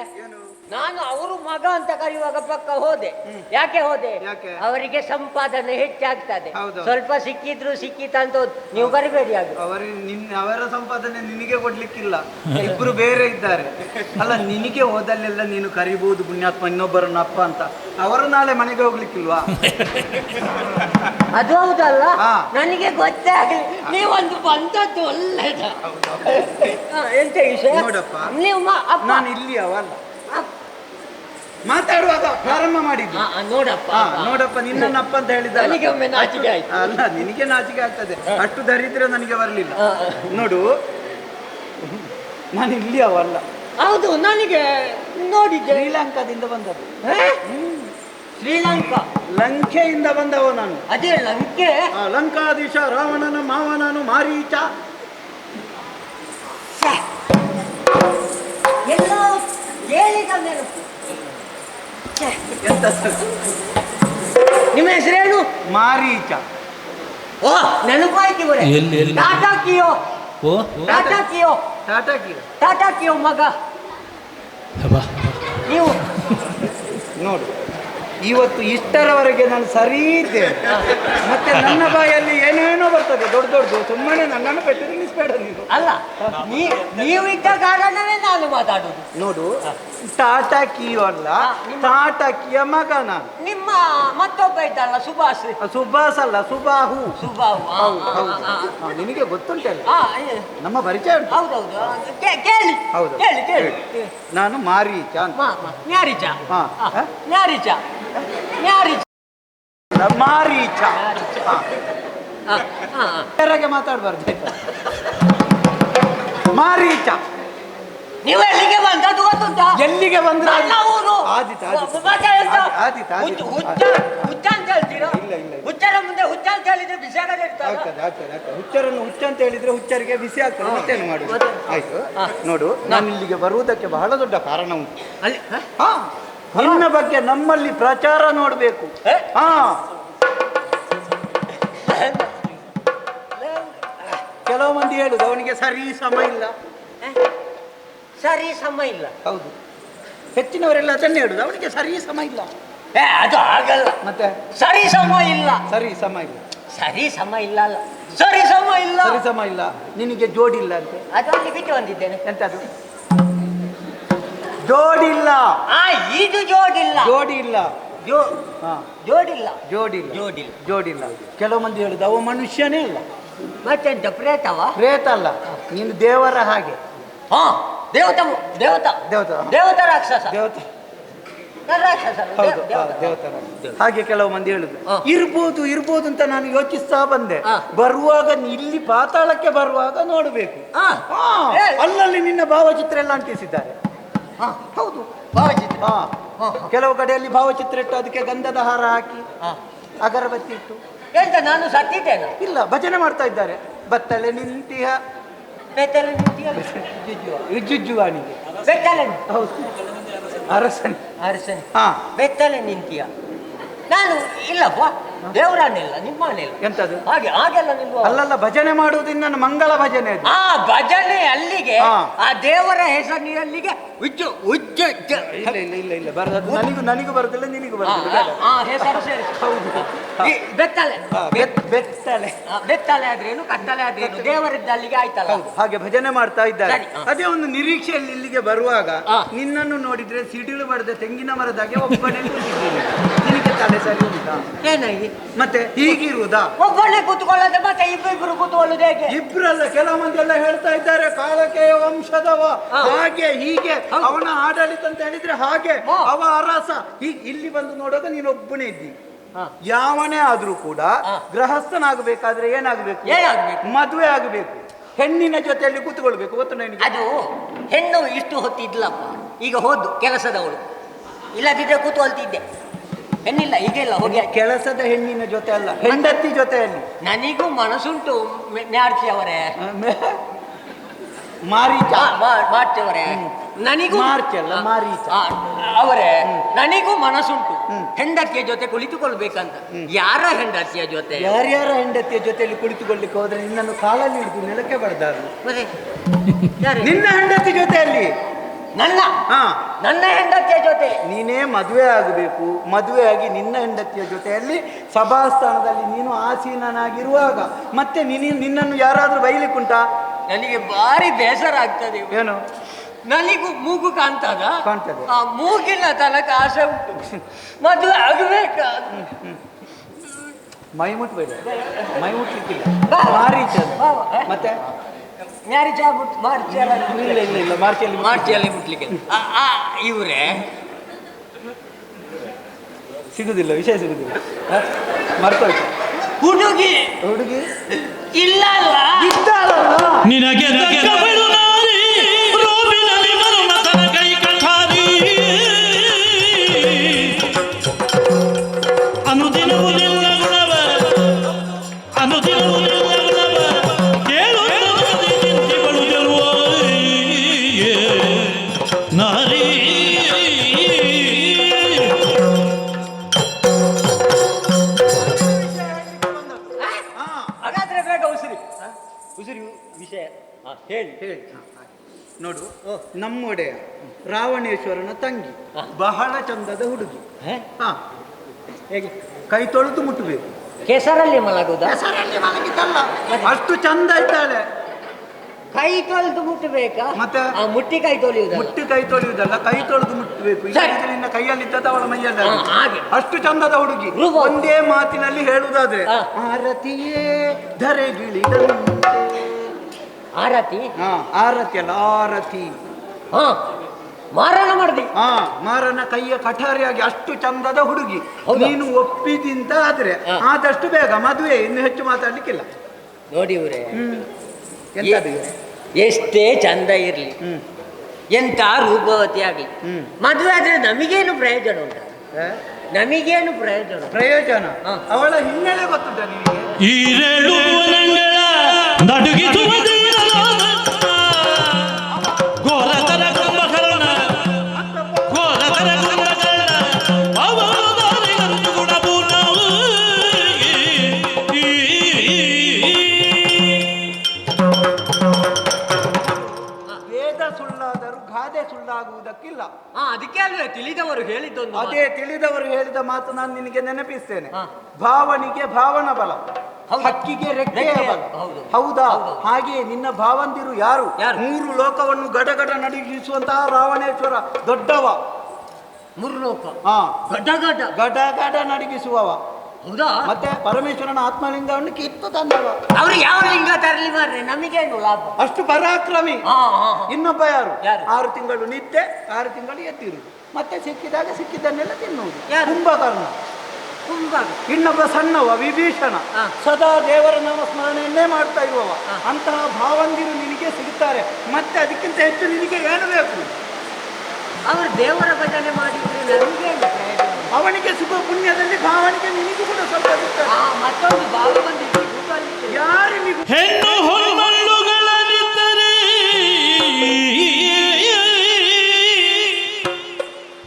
ನಾನು ಅವರು ಮಗ ಅಂತ ಕರೆಯುವಾಗ ಪಕ್ಕ ಹೋದೆ. ಹೋದೆ. ಯಾಕೆ ಹೋದೆ? ಯಾಕೆ? ಅವರಿಗೆ ಸಂಪಾದನೆ ಹೆಚ್ಚಾಗ್ತದೆ. ಹೌದು. ಸ್ವಲ್ಪ ಸಿಕ್ಕಿದ್ರು ಸಿಕ್ಕಿತಂತ ನೀವು ಬರಿಬೇಡಿ ಅದು. ಅವರ ಸಂಪಾದನೆ ನಿನಗೆ ಕೊಡ್ಲಿಕ್ಕಿಲ್ಲ, ಇಬ್ರು ಬೇರೆ ಇದ್ದಾರೆ. ಅಲ್ಲ, ನಿನಗೆ ಹೋದಲ್ಲೆಲ್ಲ ನೀನು ಕರಿಬಹುದು ಪುಣ್ಯಾತ್ಮ ಇನ್ನೊಬ್ಬರನ್ನ ಅಪ್ಪ ಅಂತ. ಅವರು ನಾಳೆ ಮನೆಗೆ ಹೋಗ್ಲಿಕ್ಕಿಲ್ವಾ? ಅದು ಹೌದಲ್ಲ, ಹಾ. ನನಗೆ ಗೊತ್ತಾಗಲಿ. ನೀವೊಂದು ಬಂದದ್ದು ಒಳ್ಳೆದ. ಎಂತ ವಿಷಯ? ನೋಡಪ್ಪ, ನೀವು ನಾನು ಇಲ್ಲಿ ಅವಲ್ಲ, ಮಾತಾಡುವಾಗ ಪ್ರಾರಂಭ ಮಾಡಿದ್ದು. ನೋಡಪ್ಪ, ನೋಡಪ್ಪ, ನಿನ್ನನ್ನ ಅಪ್ಪ ಅಂತ ಹೇಳಿದ. ನನಗೆ ಒಮ್ಮೆ ನಾಚಿಕೆ ಆಯ್ತು. ಅಲ್ಲ, ನಿನಗೆ ನಾಚಿಕೆ ಆಗ್ತದೆ, ಅಷ್ಟು ದರಿದ್ರೆ ನನಗೆ ಬರಲಿಲ್ಲ. ನೋಡು, ನಾನು ಇಲ್ಲಿ ಅವಲ್ಲ. ಹೌದು, ನನಗೆ ನೋಡಿದ್ದೆ. ಶ್ರೀಲಂಕಾದಿಂದ ಬಂದದ್ದು. ಶ್ರೀಲಂಕಾ, ಲಂಕೆಯಿಂದ ಬಂದವ ನಾನು. ಅದೇ ಲಂಕೆ. ಲಂಕಾಧೀಶ ರಾವಣನ ಮಾವನನು ಮಾರೀಚ. ಎಲ್ಲೋ ಕೇಳಿದ ನೆನಪು. ಎಂತ ನಿಮ್ಮ ಹೆಸರೇನು? ಮಾರೀಚ. ಓ, ನೆನಪಾಯ್ತು ಇವರೇ. ಎಲ್ಲಿ? ಟಾಟಾ ಕಿಯೋ. ಓ ಟಾಟಾ ಕಿಯೋ, ಟಾಟಾ ಕೀ. ಟಾಟಾ ಕಿಯೋ ಮಗ ಬಾ. ನೀವು. ನೋಡು, ಇವತ್ತು ಇಷ್ಟರವರೆಗೆ ನಾನು ಸರಿ ಇದ್ದೇನೆ. ಮತ್ತೆ ನನ್ನ ಬಾಯಲ್ಲಿ ಏನೇನೋ ಬರ್ತದೆ ದೊಡ್ಡ ದೊಡ್ಡದು. ಸುಮ್ಮನೆ ನನ್ನನ್ನು ಪೆಟ್ಟು ನಿಲ್ಲಿಸ್ಬೇಡ ನೀನು. ಅಲ್ಲ, ನೀವು ಇದ್ದ ಕಾರಣವೇ ನಾನು ಮಾತಾಡುದು. ನೋಡು, ಟಾಟಾ ಕಿಯೋ ಅಲ್ಲ, ಟಾಟಾ ಕಿಯ ಮಗ ನಾನು. ನಿಮ್ಮ ಮತ್ತೊಬ್ಬ ಇದ್ದಲ್ಲ, ಸುಭಾಷ್. ಸುಭಾಸ್ ಅಲ್ಲ, ಸುಬಾಹು. ಸುಬಾಹು. ನಿನಗೆ ಗೊತ್ತುಂಟಲ್ಲ, ಹೌದೌದು. ನಮ್ಮ ಪರಿಚಯ ಉಂಟು. ಕೇಳಿ. ಹೌದು, ಕೇಳಿ ಕೇಳಿ. ನಾನು ಮಾರೀಚ ಅಂತ. ನ್ಯಾರಿಚ. ಹಾ. ನ್ಯಾರಿಚ. ನ್ಯಾರಿಚ. ಮಾರೀಚ. ಬೇರೆಗೆ ಮಾತಾಡ್ಬಾರ್ದು. ಮಾರೀಚ. ನೀವು ಎಲ್ಲಿಗೆ ಬಂದದ್ದು ಗೊತ್ತುಂಟಾ? ಎಲ್ಲಿಗೆ ಬಂದ್ರೆ ನನ್ನ ಊರು. ಆದಿತ ಹುಚ್ಚ ಅಂತ ಹೇಳ್ತೀರಾ? ಹುಚ್ಚರ ಮುಂದೆ ಹುಚ್ಚ ಅಂತ ಹೇಳಿದ್ರೆ ಬಿಸಿ ಆಗದೆ ಇರ್ತಲ್ಲ? ಆಗ್ತದೆ. ಹುಚ್ಚರನ್ನು ಹುಚ್ಚ ಅಂತ ಹೇಳಿದ್ರೆ ಹುಚ್ಚರಿಗೆ ಬಿಸಿ ಆಗ್ತದೆ. ಮತ್ತೇನು ಮಾಡುದು? ಆಯ್ತು. ನೋಡು, ನಾನು ಇಲ್ಲಿಗೆ ಬರುವುದಕ್ಕೆ ಬಹಳ ದೊಡ್ಡ ಕಾರಣ ಉಂಟು. ಅಲ್ಲಿ ನಿನ್ನ ಬಗ್ಗೆ ನಮ್ಮಲ್ಲಿ ಪ್ರಚಾರ ನೋಡ್ಬೇಕು. ಕೆಲವು ಮಂದಿ ಹೇಳುದು ಅವನಿಗೆ ಸರಿ ಸಮ ಇಲ್ಲ. ಸರಿ ಸಮ ಇಲ್ಲ. ಹೌದು, ಹೆಚ್ಚಿನವರೆಲ್ಲ ಅದನ್ನೇ ಹೇಳುದು, ಅವನಿಗೆ ಸರಿ ಸಮ ಇಲ್ಲ. ಅದು ಆಗಲ್ಲ. ಮತ್ತೆ ಸರಿ ಸಮ ಇಲ್ಲ. ಸರಿ ಸಮ ಇಲ್ಲ. ಸರಿ ಸಮ ಇಲ್ಲ ಅಲ್ಲ, ಸರಿ ಸಮ ಇಲ್ಲ. ಸರಿ ಸಮ ಇಲ್ಲ. ನಿನಗೆ ಜೋಡಿ ಇಲ್ಲ ಅಂತೆ. ಅದರಲ್ಲಿ ಬಿಟ್ಟು ಬಂದಿದ್ದೇನೆ. ಎಂತದು? ಜೋಡಿಲ್ಲ. ಇದು ಜೋಡಿಲ್ಲ. ಜೋಡಿಲ್ಲ. ಜೋಡಿಲ್ಲ. ಜೋಡಿಲ್ಲ. ಜೋಡಿಲ್ಲ. ಜೋಡಿಲ್ಲ. ಕೆಲವು ಮಂದಿ ಹೇಳುದು ಅವ ಮನುಷ್ಯನೇ ಅಲ್ಲ. ಮತ್ತೆಂತ ಪ್ರೇತವ? ಪ್ರೇತ ಅಲ್ಲ, ನೀನು ದೇವರ ಹಾಗೆ. ದೇವತ. ದೇವತ. ದೇವತ. ದೇವತ ರಾಕ್ಷಸ. ದೇವತ. ರಾಕ್ಷಸ. ಹೌದು, ದೇವತರ ಹಾಗೆ ಕೆಲವು ಮಂದಿ ಹೇಳುದು. ಇರ್ಬೋದು ಅಂತ ನಾನು ಯೋಚಿಸ್ತಾ ಬಂದೆ. ಬರುವಾಗ ಇಲ್ಲಿ ಪಾತಾಳಕ್ಕೆ ಬರುವಾಗ ನೋಡ್ಬೇಕು. ಅಲ್ಲಲ್ಲಿ ನಿನ್ನ ಭಾವಚಿತ್ರ ಎಲ್ಲ ಅಂಟಿಸಿದ್ದಾರೆ. ಹೌದು, ಭಾವಚಿತ್ರ. ಕೆಲವು ಕಡೆಯಲ್ಲಿ ಭಾವಚಿತ್ರ ಇಟ್ಟು ಅದಕ್ಕೆ ಗಂಧದ ಹಾರ ಹಾಕಿ ಅಗರಬತ್ತಿ ಇಟ್ಟು. ಎಂತ ನಾನು ಸತ್ತಿದ್ದೇನೆ? ಇಲ್ಲ, ಭಜನೆ ಮಾಡ್ತಾ ಇದ್ದಾರೆ. ಬತ್ತಲೆ ನಿಂತಿಯ ಬೆತ್ತಲೆ ನಿಂತಿಯ ವಿಜುಜ್ಜುವಾಣಿಗೆ. ಬೆತ್ತಲೆ. ಹೌದು, ಅರಸನ್. ಅರಸನ್. ಬೆತ್ತಲೆ ನಿಂತಿಯ. ನಾನು ಇಲ್ಲಪ್ಪ, ದೇವರನ್ನಿಲ್ಲ, ನಿಮ್ಮನ್ನಿಲ್ಲ. ಎಂತದು? ಹಾಗೆಲ್ಲ ನಿಲ್ವ. ಅಲ್ಲಲ್ಲ, ಭಜನೆ ಮಾಡುವುದಿನ್ನ ಮಂಗಳ ಭಜನೆ ಅದು. ಭಜನೆ ಅಲ್ಲಿಗೆ, ಆ ದೇವರ ಹೆಸರಿನಲ್ಲಿಗೆ ಇಲ್ಲ ಬರದು. ನನಗೂ ಬರುದಿಲ್ಲ, ನಿನಗೂ ಬರುದಿಲ್ಲ. ಹೆಸರು ಸೇರಿ. ಹೌದು. ಬೆತ್ತಲೆ. ಬೆತ್ತಲೆ. ಬೆತ್ತಲೆ ಆದ್ರೇನು, ಕತ್ತಲೆ ಆದ್ರೇನು, ದೇವರಿದ್ದ ಅಲ್ಲಿಗೆ ಆಯ್ತಲ್ಲ. ಹಾಗೆ ಭಜನೆ ಮಾಡ್ತಾ ಇದ್ದಾರೆ. ಅದೇ ಒಂದು ನಿರೀಕ್ಷೆಯಲ್ಲಿ ಇಲ್ಲಿಗೆ ಬರುವಾಗ ನಿನ್ನನ್ನು ನೋಡಿದ್ರೆ ಸಿಡಿಲು ಬಡದ ತೆಂಗಿನ ಮರದಾಗೆ ಒಬ್ಬನೇ ಕೂತಿದ್ದೀನಿ. ನಿನಗೆ ತಲೆ ಸರಿ ಉಂಟಾ? ಏನಾಗಿ ಮತ್ತೆ ಹೀಗಿರುವುದಾ? ಒಬ್ಬನೇ ಕೂತ್ಕೊಳ್ಳದೆ ಮತ್ತೆ ಇಬ್ಬರು ಕೂತ್ಕೊಳ್ಳೋದು ಹೇಗೆ? ಇಬ್ರಲ್ಲ, ಕೆಲವು ಮಂದಿ ಎಲ್ಲ ಹೇಳ್ತಾ ಇದ್ದಾರೆ ಕಾಳಕೆಯ ವಂಶದವ, ಹಾಗೆ ಹೀಗೆ, ಅವನ ಆಡಳಿತ ಅಂತ ಹೇಳಿದ್ರೆ ಹಾಗೆ, ಅವ ಅರಸ. ಇಲ್ಲಿ ಬಂದು ನೋಡುವಾಗ ನೀನೊಬ್ಬನೇ ಇದ್ದಿ. ಯಾವನೇ ಆದ್ರೂ ಕೂಡ ಗೃಹಸ್ಥನಾಗಬೇಕಾದ್ರೆ ಏನಾಗಬೇಕು? ಮದುವೆ ಆಗಬೇಕು, ಹೆಣ್ಣಿನ ಜೊತೆಯಲ್ಲಿ ಕೂತ್ಕೊಳ್ಬೇಕು. ಗೊತ್ತು ನನಗೆ. ಅದು ಹೆಣ್ಣು ಇಷ್ಟು ಹೊತ್ತಿದ್ಲಪ್ಪ, ಈಗ ಹೋದ್ದು ಕೆಲಸದವಳು. ಇಲ್ಲದಿದ್ರೆ ಕೂತ್ಕೊಳ್ತಿದ್ದೆ. ಹೆಣ್ಣಿಲ್ಲ, ಈಗೆಲ್ಲ ಹೋಗಿ. ಕೆಲಸದ ಹೆಣ್ಣಿನ ಜೊತೆ ಅಲ್ಲ, ಹೆಂಡತಿ ಜೊತೆಯಲ್ಲಿ. ನನಗೂ ಮನಸ್ಸುಂಟು ನ್ಯಾಡ್ಸಿ ಅವರೇ, ಮಾರೀಚ ಮಾಡ್ತೇವರೇ. ನನಗೂ ಮಾರ್ಚ್ ಅಲ್ಲ, ಮಾರೀಚ ಅವರೇ. ನನಗೂ ಮನಸ್ಸುಂಟು ಹೆಂಡತಿಯ ಜೊತೆ ಕುಳಿತುಕೊಳ್ಬೇಕಂತ. ಯಾರ ಹೆಂಡತಿಯ ಜೊತೆ? ಯಾರ್ಯಾರ ಹೆಂಡತಿಯ ಜೊತೆಯಲ್ಲಿ ಕುಳಿತುಕೊಳ್ಳಿಕ್ಕೆ ಹೋದ್ರೆ ನಿನ್ನನ್ನು ಕಾಲಲ್ಲಿ ಹಿಡಿದು ನೆಲಕ್ಕೆ ಬಡ್ದಾರು. ಯಾರು? ನಿನ್ನ ಹೆಂಡತಿ ಜೊತೆಯಲ್ಲಿ ನನ್ನ ಹಾ ನನ್ನ ಹೆಂಡತಿಯ ಜೊತೆ ನೀನೇ ಮದುವೆ ಆಗಬೇಕು. ಮದುವೆ ಆಗಿ ನಿನ್ನ ಹೆಂಡತಿಯ ಜೊತೆಯಲ್ಲಿ ಸಭಾಸ್ಥಾನದಲ್ಲಿ ನೀನು ಆಸೀನನಾಗಿರುವಾಗ ಮತ್ತೆ ನಿನ್ನನ್ನು ಯಾರಾದ್ರೂ ಬೈಲಿಕ್ಕುಂಟಾ? ನನಗೆ ಭಾರಿ ಬೇಸರ ಆಗ್ತದೆ. ಏನು ನನಗೂ ಮೂಗು ಕಾಣ್ತದ? ಕಾಣ್ತದೆ. ಆ ಮೂಗಿನ ತನಕ ಆಸೆ ಉಂಟು, ಮದುವೆ ಆಗಬೇಕ. ಮೈ ಮುಟ್ಬೇಡ, ಮೈ ಮುಟ್ಲಿಕ್ಕಿಲ್ಲ. ಬಾ. ಮಾರೀಚ ಅದು. ಬಾ. ಮತ್ತೆ ಮ್ಯಾರೇಜ್ ಆಗ್ಬಿಟ್ಟು ಇಲ್ಲ ಮಾರ್ಚಲ್ಲಿ ಮಾರ್ಚಿಯಲ್ಲಿ ಮುಟ್ಲಿಕ್ಕೆ ಇವರೇ ಸಿಗುದಿಲ್ಲ, ವಿಷಯ ಸಿಗುದಿಲ್ಲ. ಮರ್ತೋಯ್ತು. ಹುಡುಗಿ ಹುಡುಗಿ ಇಲ್ಲ ಅಲ್ಲ? ನಿನಗೆ ತಕ್ಕ ಬಿಡು ನಾರಿ, ರೋಬಿನಲ್ಲಿ ಮರುಮತನ ಕೈ ಕಠಾರಿ. ಅನುದಿನವೂ ನಿನ್ನ ಗುಣವ, ಅನುದಿನವೂ ನಿನ್ನ ಗುಣವ, ಕೇಳುತ್ತವರದಿ ನಿಂತಿಗಳು ನಾರಿ. ಹಾಗಾದ್ರೆ ಬೇಗ ಉಸಿರಿ ವಿಷಯ ಹೇಳಿ. ಹೇಳಿ. ನೋಡು, ನಮ್ಮೊಡೆಯ ರಾವಣೇಶ್ವರನ ತಂಗಿ, ಬಹಳ ಚಂದದ ಹುಡುಗಿ. ಹಾ, ಹೇಗೆ ಕೈ ತೊಳೆದು ಮುಟ್ಟಬೇಕು. ಕೆಸರಲ್ಲಿ ಮಲಗುದ? ಅಷ್ಟು ಚಂದ ಇದ್ದಾಳೆ. ಕೈ ತೊಳೆದು ಮುಟ್ಟಬೇಕಾ? ಮತ್ತೆ? ಮುಟ್ಟಿ ಕೈ ತೊಳೆಯುವುದ? ಮುಟ್ಟಿ ಕೈ ತೊಳೆಯುವುದಲ್ಲ, ಕೈ ತೊಳೆದು ಮುಟ್ಟಬೇಕು. ಇಲ್ಲದಿದ್ರೆ ನಿನ್ನ ಕೈಯಲ್ಲಿ ಇದ್ದದ್ದು ಅವಳ ಮೈಯಲ್ಲಿ. ಹಾಗೆ ಅಷ್ಟು ಚಂದದ ಹುಡುಗಿ. ರುಬೋ. ಒಂದೇ ಮಾತಿನಲ್ಲಿ ಹೇಳುವುದಾದ್ರೆ ಆರತಿಯೇ ಧರೆಗಿಳಿದಂತೆ. ಆರತಿ? ಹಾ, ಆರತಿ ಅಲ್ಲ, ಆರತಿ. ಹಾ, ಮಾರಣ ಮಾಡ್ದಿ? ಹಾ, ಮಾರನ ಕೈಯ ಕಠಾರಿಯಾಗಿ ಅಷ್ಟು ಚಂದದ ಹುಡುಗಿ. ಹೌದಾ? ನೀನು ಒಪ್ಪಿದಿಂತ ಆದ್ರೆ ಆದಷ್ಟು ಬೇಗ ಮದುವೆ, ಇನ್ನು ಹೆಚ್ಚು ಮಾತಾಡ್ಲಿಕ್ಕಿಲ್ಲ. ನೋಡಿ ಇವ್ರೆ, ಎಂತದು ಇವ್ರೆ? ಎಷ್ಟೇ ಚಂದ ಇರ್ಲಿ, ಎಂತ ರೂಪವತಿ ಆಗ್ಲಿ, ಮದುವೆ ಆದ್ರೆ ನಮಗೇನು ಪ್ರಯೋಜನ ಉಂಟ? ನಮಗೇನು ಪ್ರಯೋಜನ? ಪ್ರಯೋಜನ ಅವಳ ಹಿನ್ನೆಲೆ ಗೊತ್ತುಂಟ ನಿನಗೆ? ಈರೇಳು ಭುವನಗಳ ನಡುಗಿಸುವ ಘೋರತರ ಕುಂಭಕರ್ಣ, ಘೋರತರ ಕುಂಭಕರ್ಣ, ಅವಧಾರಿಗಂತು ಗುಣಪೂರ್ಣವು. ವೇದ ಸುಳ್ಳಾದರೂ ಗಾದೆ ಸುಳ್ಳಾಗುವುದಕ್ಕಿಲ್ಲ. ಅದಕ್ಕೆ ಅಲ್ವೇ ತಿಳಿದವರು ಹೇಳಿದ್ದೊಂದು ಮಾತು. ಅದೇ ತಿಳಿದವರು ಹೇಳಿದ ಮಾತು ನಾನು ನಿನಗೆ ನೆನಪಿಸ್ತೇನೆ. ಭಾವನಿಗೆ ಭಾವನ ಬಲ, ಹಕ್ಕಿಗೆ ರೆಕ್ಕೆಯ ಬಲ. ಹೌದಾ? ಹಾಗೆಯೇ ನಿನ್ನ ಭಾವಂದಿರು ಯಾರು? ಮೂರು ಲೋಕವನ್ನು ಗಡಗಡ ನಡುಗಿಸುವಂತಹ ರಾವಣೇಶ್ವರ ದೊಡ್ಡವ. ಮೂರು ಲೋಕ ಗಡ ಗಡ ಗಡ ಗಡ ನಡುಗಿಸುವವ. ಹೌದಾ? ಮತ್ತೆ ಪರಮೇಶ್ವರನ ಆತ್ಮಲಿಂಗವನ್ನು ಕಿತ್ತು ತಂದವ. ಅವ್ರು ಯಾವ ಲಿಂಗ ತರಲಿ ಮಾರ್ರೆ, ನಮಗೇನು ಲಾಭ? ಅಷ್ಟು ಪರಾಕ್ರಮಿ. ಇನ್ನೊಬ್ಬ ಯಾರು? ಯಾರು? 6 ತಿಂಗಳು ನಿದ್ದೆ, 6 ತಿಂಗಳು ಎದ್ದಿರುವುದು, ಮತ್ತೆ ಸಿಕ್ಕಿದಾಗ ಸಿಕ್ಕಿದ್ದನ್ನೆಲ್ಲ ತಿನ್ನುವುದು. ಯಾರು? ಕುಂಭಕರ್ಣ. ಇನ್ನೊಬ್ಬ ಸಣ್ಣವ ವಿಭೀಷಣ, ಸದಾ ದೇವರ ನಾಮಸ್ಮರಣೆಯನ್ನೇ ಮಾಡ್ತಾ ಇರುವವ. ಅಂತಹ ಭಾವಂದಿರು ನಿನಗೆ ಸಿಗುತ್ತಾರೆ. ಮತ್ತೆ ಅದಕ್ಕಿಂತ ಹೆಚ್ಚು ನಿನಗೆ ಏನು ಬೇಕು? ಅವರು ದೇವರ ಭಜನೆ ಮಾಡಿದ್ರೆ ನಮಗೇನು ಪ್ರಯೋಜನ? ಅವನಿಗೆ ಸುಖ ಪುಣ್ಯದಲ್ಲಿ ಭಾವನಿಗೆ ನಿನಗೂ ಕೂಡ ಸ್ವಲ್ಪ ಸಿಗ್ತದೆ. ಮತ್ತೊಂದು ಭಾವ ಬಂದಿದೆ, ಯಾರಿಗೂ ಹೆಣ್ಣು ಹೊನ್ಮಣ್ಣುಗಳನಿದ್ದರೆ,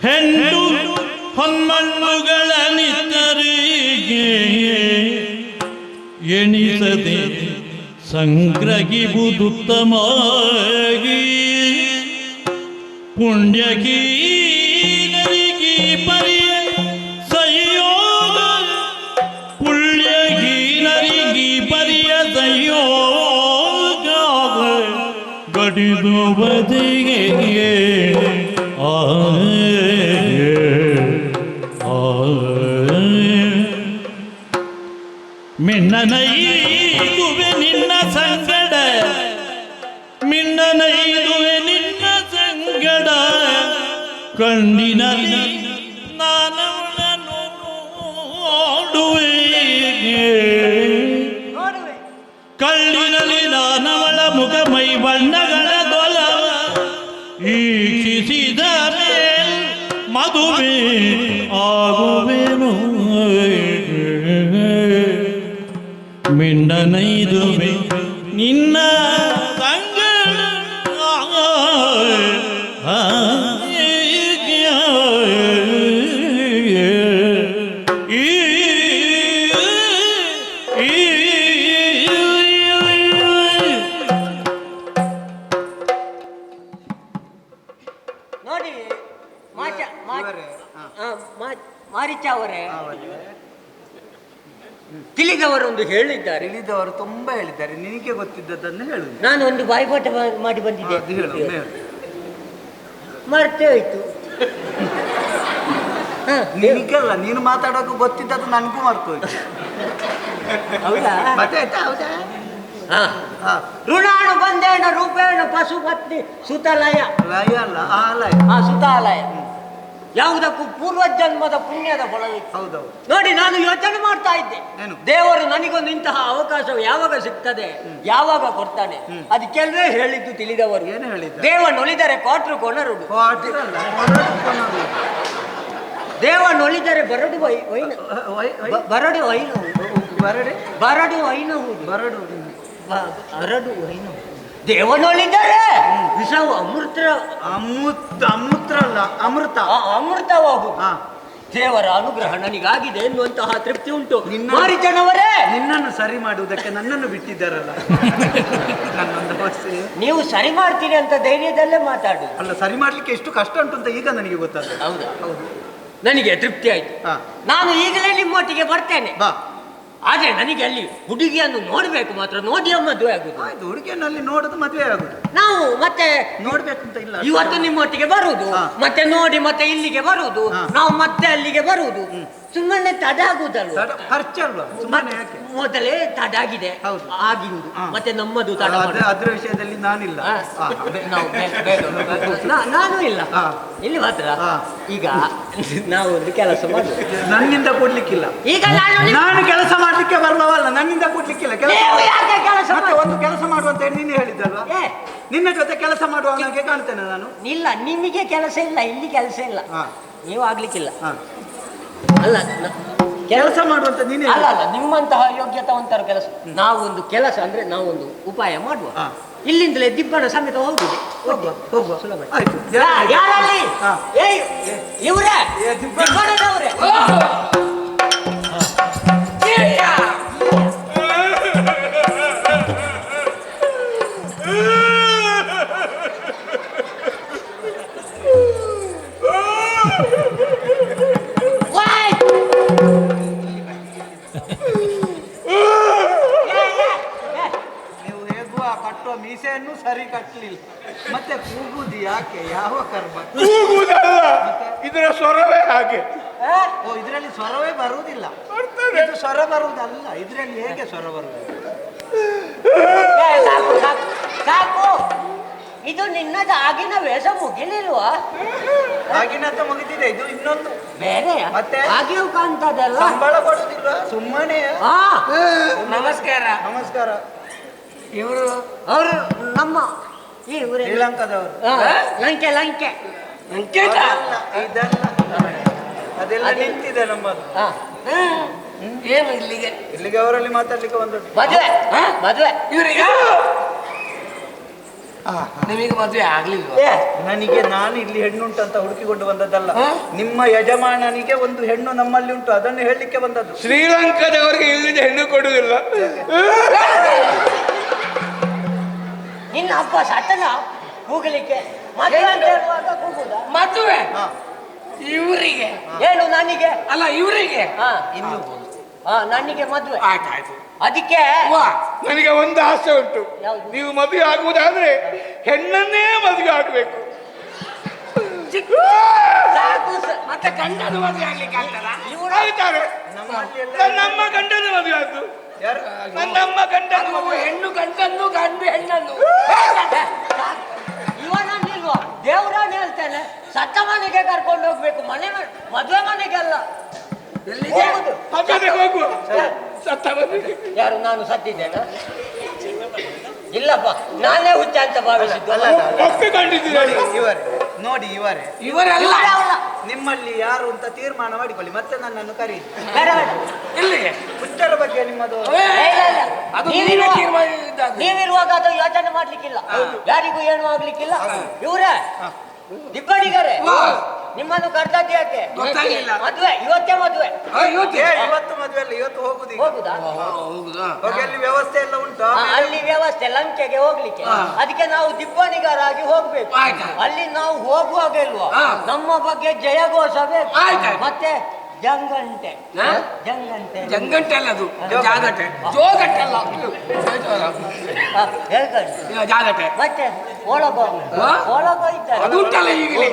ಹೆಣ್ಣು ಹೊನ್ಮಣ್ಣುಗಳನಿದ್ದರೆ ಎಣಿಸದೆ ಸಂಗ್ರಹಿಸುತ್ತಮಾಗಿ ಪುಣ್ಯಗೀನರಿಗಿ ಪರಿಯ ಸಂಯೋಗ, ಪುಣ್ಯಗೀನರಿಗಿ ಪರಿಯ ಸಂಯೋಗ ಗಡಿದು ಬದಿಗೆ ಮಿನ್ನನೈದುವೆ ನಿನ್ನ ಸಂಗಡ, ಮಿನ್ನನೈದುವೆ ನಿನ್ನ ಸಂಗಡ, ಕಣ್ಣಿನಲ್ಲಿ ನಾನವಳನ್ನು ನೋಡುವೆ, ಕಣ್ಣಿನಲ್ಲಿ ನಾನವಳ ಮುಖ ಮೈ ಬಣ್ಣಗಳ ದೊಲವ ಈಕ್ಷಿಸಿದ ಮೇಲ್ ಮದುವೆ ಆಗುವೆನು. ಮಿಂಡನೈದುವೆ ನಿನ್ನ ಸಂಗಡ ಅವರೇ, ತಿಳಿದವರೊಂದು ಹೇಳಿದ್ದಾರೆ. ತಿಳಿದವರು ತುಂಬಾ ಹೇಳಿದ್ದಾರೆ, ನಿನಗೆ ಗೊತ್ತಿದ್ದದನ್ನು ಹೇಳು. ನಾನು ಒಂದು ಬಾಯ್ಪಾಠ ಮಾಡಿ ಬಂದಿದ್ದೆ. ಅದು ಹೇಳು, ಒಮ್ಮೆ ಹೇಳು. ಮರ್ತೇ ಹೋಯ್ತು. ನಿನಗೆಲ್ಲ ನೀನು ಮಾತಾಡೋಕೆ ಗೊತ್ತಿದ್ದದ್ದು ನನಗೂ ಮರ್ತೋಯ್ತು. ಹೌದಾ? ಮತ್ತೆ ಆಯ್ತಾ? ಹೌದಾ? ಋಣಾಣು ಬಂದೇಣ ರೂಪೇಣ ಪಶುಪತ್ನಿ ಸುತಲಯ. ಲಯ ಅಲ್ಲ, ಆಲಯ. ಸುತಾಲಯ. ಯಾವುದಕ್ಕೂ ಪೂರ್ವ ಜನ್ಮದ ಪುಣ್ಯದ ಫಲವಿತ್ತು. ಹೌದೌದು. ನೋಡಿ, ನಾನು ಯೋಚನೆ ಮಾಡ್ತಾ ಇದ್ದೆ, ಏನು? ದೇವರು ನನಗೊಂದು ಇಂತಹ ಅವಕಾಶ ಯಾವಾಗ ಸಿಗ್ತದೆ, ಯಾವಾಗ ಕೊಡ್ತಾನೆ. ಅದಕ್ಕೆಲ್ಲವೇ ಹೇಳಿದ್ದು ತಿಳಿದವರು. ಏನು ಹೇಳಿದ್ದ? ದೇವನೊಲಿದರೆ ಕೋಟ್ರು ಕೊನರುಡು. ಕೋಟಿರಲ್ಲ, ಕೊನರು. ದೇವನೊಲಿದರೆ ಬರಡು ವೈನ ಬರಡು ವೈನ ಬರಡೆ ಬರಡು ವೈನಹುದು ಬರಡು ಬರಡು ವೈನ. ದೇವನೊಲಿದರೆ ವಿಷವು ಅಮೃತ ಅಮೃತ ಅಲ್ಲ, ಅಮೃತ ಅಮೃತವಾಗುವುದು. ಹಾ. ದೇವರ ಅನುಗ್ರಹ ನನಗಾಗಿದೆ ಎನ್ನುವಂತಹ ತೃಪ್ತಿ ಉಂಟು. ಮಾರಿಜನವರೇ, ನಿನ್ನನ್ನು ಸರಿ ಮಾಡುವುದಕ್ಕೆ ನನ್ನನ್ನು ಬಿಟ್ಟಿದ್ದಾರಲ್ಲ. ನನ್ನೊಂದು ಅವಸ್ಥೆ. ನೀವು ಸರಿ ಮಾಡ್ತೀರಿ ಅಂತ ಧೈರ್ಯದಲ್ಲೇ ಮಾತಾಡು. ಅಲ್ಲ, ಸರಿ ಮಾಡ್ಲಿಕ್ಕೆ ಎಷ್ಟು ಕಷ್ಟ ಉಂಟು ಅಂತ ಈಗ ನನಗೆ ಗೊತ್ತಾಗ್ತದೆ. ಹೌದಾ? ಹೌದು. ನನಗೆ ತೃಪ್ತಿ ಆಯ್ತು. ನಾನು ಈಗಲೇ ನಿಮ್ಮೊಟ್ಟಿಗೆ ಬರ್ತೇನೆ. ಬಾ. ಆದ್ರೆ ನನಗೆ ಅಲ್ಲಿ ಹುಡುಗಿಯನ್ನು ನೋಡ್ಬೇಕು, ಮಾತ್ರ ನೋಡಿ ಮದುವೆ ಆಗುದು. ಆಯ್ತು, ಹುಡುಗಿಯಲ್ಲಿ ನೋಡುದು ಮದುವೆ ಆಗುದು. ನಾವು ಮತ್ತೆ ನೋಡ್ಬೇಕು ಅಂತ ಇಲ್ಲ. ಇವತ್ತು ನಿಮ್ಮೊಟ್ಟಿಗೆ ಬರುವುದು, ಮತ್ತೆ ನೋಡಿ ಮತ್ತೆ ಇಲ್ಲಿಗೆ ಬರುವುದು, ನಾವು ಮತ್ತೆ ಅಲ್ಲಿಗೆ ಬರುವುದು. ಸುಮ್ಮನೆ ತಡ ಆಗುದಲ್ವ? ಖರ್ಚಲ್ವಾ? ಸುಮ್ಮನೆ ಯಾಕೆ? ಮೊದಲೇ ತಡ ಆಗಿದೆ, ಆಗಿಂದು ಮತ್ತೆ ನಮ್ಮದು ತಡ. ಅದ್ರ ವಿಷಯದಲ್ಲಿ ನಾನಿಲ್ಲ. ನಾನು ಇಲ್ಲ ಇಲ್ಲಿ ಮಾತ್ರ. ಈಗ ನಾವು ಒಂದು ಕೆಲಸ ಮಾಡುದು. ನನ್ನಿಂದ ಕೊಡ್ಲಿಕ್ಕಿಲ್ಲ. ಈಗ ನಾನು ಕೆಲಸ ಮಾಡ್ಲಿಕ್ಕೆ ಬರುವವಲ್ಲ, ನನ್ನಿಂದ ಕೊಡ್ಲಿಕ್ಕಿಲ್ಲ. ಕೆಲಸ ಮತ್ತೆ ಒಂದು ಕೆಲಸ ಮಾಡುವಂತ ನೀನು ಹೇಳಿದ್ದಲ್ವಾ? ನಿನ್ನ ಜೊತೆ ಕೆಲಸ ಮಾಡುವವನಿಗೆ ಕಾಣ್ತೇನೆ ನಾನು. ಇಲ್ಲ, ನಿಮಗೆ ಕೆಲಸ ಇಲ್ಲ, ಇಲ್ಲಿ ಕೆಲಸ ಇಲ್ಲ, ನೀವು ಆಗ್ಲಿಕ್ಕಿಲ್ಲ. ಅಲ್ಲ, ಕೆಲಸ ಮಾಡುವಂತ ನೀನು ಅಲ್ಲ ಅಲ್ಲ, ನಿಮ್ಮಂತಹ ಯೋಗ್ಯತಾವಂತರ ಕೆಲಸ. ನಾವೊಂದು ಕೆಲಸ ಅಂದ್ರೆ ನಾವೊಂದು ಉಪಾಯ ಮಾಡುವ. ಇಲ್ಲಿಂದಲೇ ದಿಬ್ಬಣ ಸಮೇತ ಹೋಗುದು. ಹೋಗುವ. ಸುಲಭ. ಆಯ್ತು. ಯಾರಲ್ಲಿ? ಇವರೇ ದಿಬ್ಬಣದವರೇ. ಮೀಸೆಯನ್ನು ಸರಿ ಕಟ್ಟಲಿಲ್ಲ, ಮತ್ತೆ ಕೂಗುದು ಯಾಕೆ? ಯಾವ ಕರ್ಮ? ಕೂಗುದಲ್ಲ, ಇದರ ಸ್ವರವೇ ಹಾಗೆ. ಓ, ಇದರಲ್ಲಿ ಸ್ವರವೇ ಬರುವುದಿಲ್ಲ. ಇದು ಸ್ವರ ಬರುವುದಲ್ಲ, ಇದರಲ್ಲಿ ಹೇಗೆ ಸ್ವರ ಬರುವುದು? ಸಾಕು. ಇದು ನಿನ್ನದು ಆಗಿನ ವೇಷ ಮುಗಿಲಿಲ್ವಾ? ಆಗಿನಂತ ಮುಗಿದಿದೆ, ಇದು ಇನ್ನೊಂದು ಬೇರೆ. ಮತ್ತೆ ಹಾಗೆಯೂ ಕಾಣ್ತದಲ್ಲ. ಸಂಬಳ ಕೊಡುದಿಲ್ಲ, ಸುಮ್ಮನೆ. ನಮಸ್ಕಾರ. ನಮಸ್ಕಾರ. ಇವರು ಅವರು ನಮ್ಮ ಇವರು ಶ್ರೀಲಂಕಾದವರು. ಲಂಕೆ ಲಂಕೆ ಇದಲ್ಲ, ಅದೆಲ್ಲ ನಿಂತಿದೆ ನಮ್ಮದು. ಏನು ಇಲ್ಲಿಗೆ ಅವರಲ್ಲಿ ಮಾತಾಡ್ಲಿಕ್ಕೆ ಒಂದು ಮದುವೆ ಮದುವೆ ಇವರಿಗೆ ನಿಮಗೆ ಮದುವೆ ಆಗ್ಲಿಲ್ವ? ನನಗೆ ನಾನು ಇಲ್ಲಿ ಹೆಣ್ಣುಂಟಂತ ಹುಡುಕಿಕೊಂಡು ಬಂದದ್ದಲ್ಲ, ನಿಮ್ಮ ಯಜಮಾನನಿಗೆ ಒಂದು ಹೆಣ್ಣು ನಮ್ಮಲ್ಲಿ ಉಂಟು, ಅದನ್ನು ಹೇಳಲಿಕ್ಕೆ ಬಂದದ್ದು. ಶ್ರೀಲಂಕಾದವರಿಗೆ ಇಲ್ಲಿಂದ ಹೆಣ್ಣು ಕೊಡುವುದಿಲ್ಲ. ನಿನ್ನ ಹಬ್ಬ ಸತ್ತನ ಕೂಗಲಿಕ್ಕೆ ಮದುವೆ ಅಂತ ಹೇಳುವಾಗ ಕೂಗುದ? ಮದುವೆ ಇವರಿಗೆ ಏನು ನನಗೆ ಅಲ್ಲ ಇವರಿಗೆ ಇನ್ನು ನನಗೆ ಮದುವೆ. ಆಯ್ತಾಯ್ತು. ಅದಕ್ಕೆ ನನಗೆ ಒಂದು ಆಸೆ ಉಂಟು. ನೀವು ಮದುವೆ ಆಗುವುದಾದ್ರೆ ಹೆಣ್ಣನ್ನೇ ಮದುವೆ ಆಗಬೇಕು. ಮತ್ತೆ ಗಂಡನ ಮದುವೆ ಆಗ್ಲಿಕ್ಕೆ ಆಗ್ತದ? ಆಯ್ತಾರೆ. ನಮ್ಮ ಗಂಡನ ಮದುವೆ ಆಯ್ತು. ನಮ್ಮ ಗಂಡನ ಹೆಣ್ಣು ಗಂಡನ್ನು ಗಂಡು ಹೆಣ್ಣನ್ನು ಇವನನ್ನಿಲ್ವಾ? ದೇವರಾಣಿ ಹೇಳ್ತೇನೆ, ಸತ್ತ ಮನೆಗೆ ಕರ್ಕೊಂಡು ಹೋಗ್ಬೇಕು, ಮದುವೆ ಮನೆಗೆಲ್ಲ. ಹೋಗುವ. ಸತ್ತ ಮನೆಗೆ. ಯಾರು? ನಾನು ಸತ್ತಿದ್ದೇನೆ? ಇಲ್ಲಪ್ಪ, ನಾನೇ ಹುಚ್ಚ ಅಂತ ಭಾವಿಸಿದ್ದು. ನೋಡಿ ಇವರೆಲ್ಲ ನಿಮ್ಮಲ್ಲಿ ಯಾರು ಅಂತ ತೀರ್ಮಾನ ಮಾಡಿಕೊಳ್ಳಿ, ಮತ್ತೆ ನನ್ನನ್ನು ಕರೀರಿ. ಇಲ್ಲಿಗೆ ಹುಚ್ಚರ ಬಗ್ಗೆ ನಿಮ್ಮದು ನೀವಿರುವಾಗ ಅದು ಯೋಚನೆ ಮಾಡ್ಲಿಕ್ಕಿಲ್ಲ, ಯಾರಿಗೂ ಏನು ಆಗ್ಲಿಕ್ಕಿಲ್ಲ. ಇವರೇ ದಿಬ್ಬಡಿಗರೇ, ನಿಮ್ಮನ್ನು ಕರ್ತದ್ದು ಯಾಕೆ? ಮದುವೆ ಇವತ್ತೇ ಮದುವೆ. ಇವತ್ತು ಮದುವೆ ಅಲ್ಲ, ಇವತ್ತು ಹೋಗುದು. ಹೋಗುದಾ? ಹೋಗಿ ಅಲ್ಲಿ ವ್ಯವಸ್ಥೆ ಎಲ್ಲ ಉಂಟು. ಅಲ್ಲಿ ವ್ಯವಸ್ಥೆ ಲಂಕೆಗೆ ಹೋಗ್ಲಿಕ್ಕೆ. ಅದಕ್ಕೆ ನಾವು ದಿಬ್ಬಣಿಗರಾಗಿ ಹೋಗ್ಬೇಕು. ಅಲ್ಲಿ ನಾವು ಹೋಗುವಾಗ ಇಲ್ವಾ, ನಮ್ಮ ಬಗ್ಗೆ ಜಯಘೋಷ ಬೇಕು, ಮತ್ತೆ ಜಂಗಂಟೆ ಹಾ? ಜಂಗಂಟೆ ಜಂಗಂಟೆ ಅಲ್ಲ ಅದು ಜಾಗಟೆ ಜೋಗಟ್ಟೆ ಅಲ್ಲ ಹೇಳ್ಕೊಂಡು ಜಾಗಟೆ ಮತ್ತೆ ಒಳಗೋ ಹಾ? ಒಳಗೋ ಇದ್ದಾರೆ ಅದು ಉಂಟಲ್ಲ ಈಗಲೇ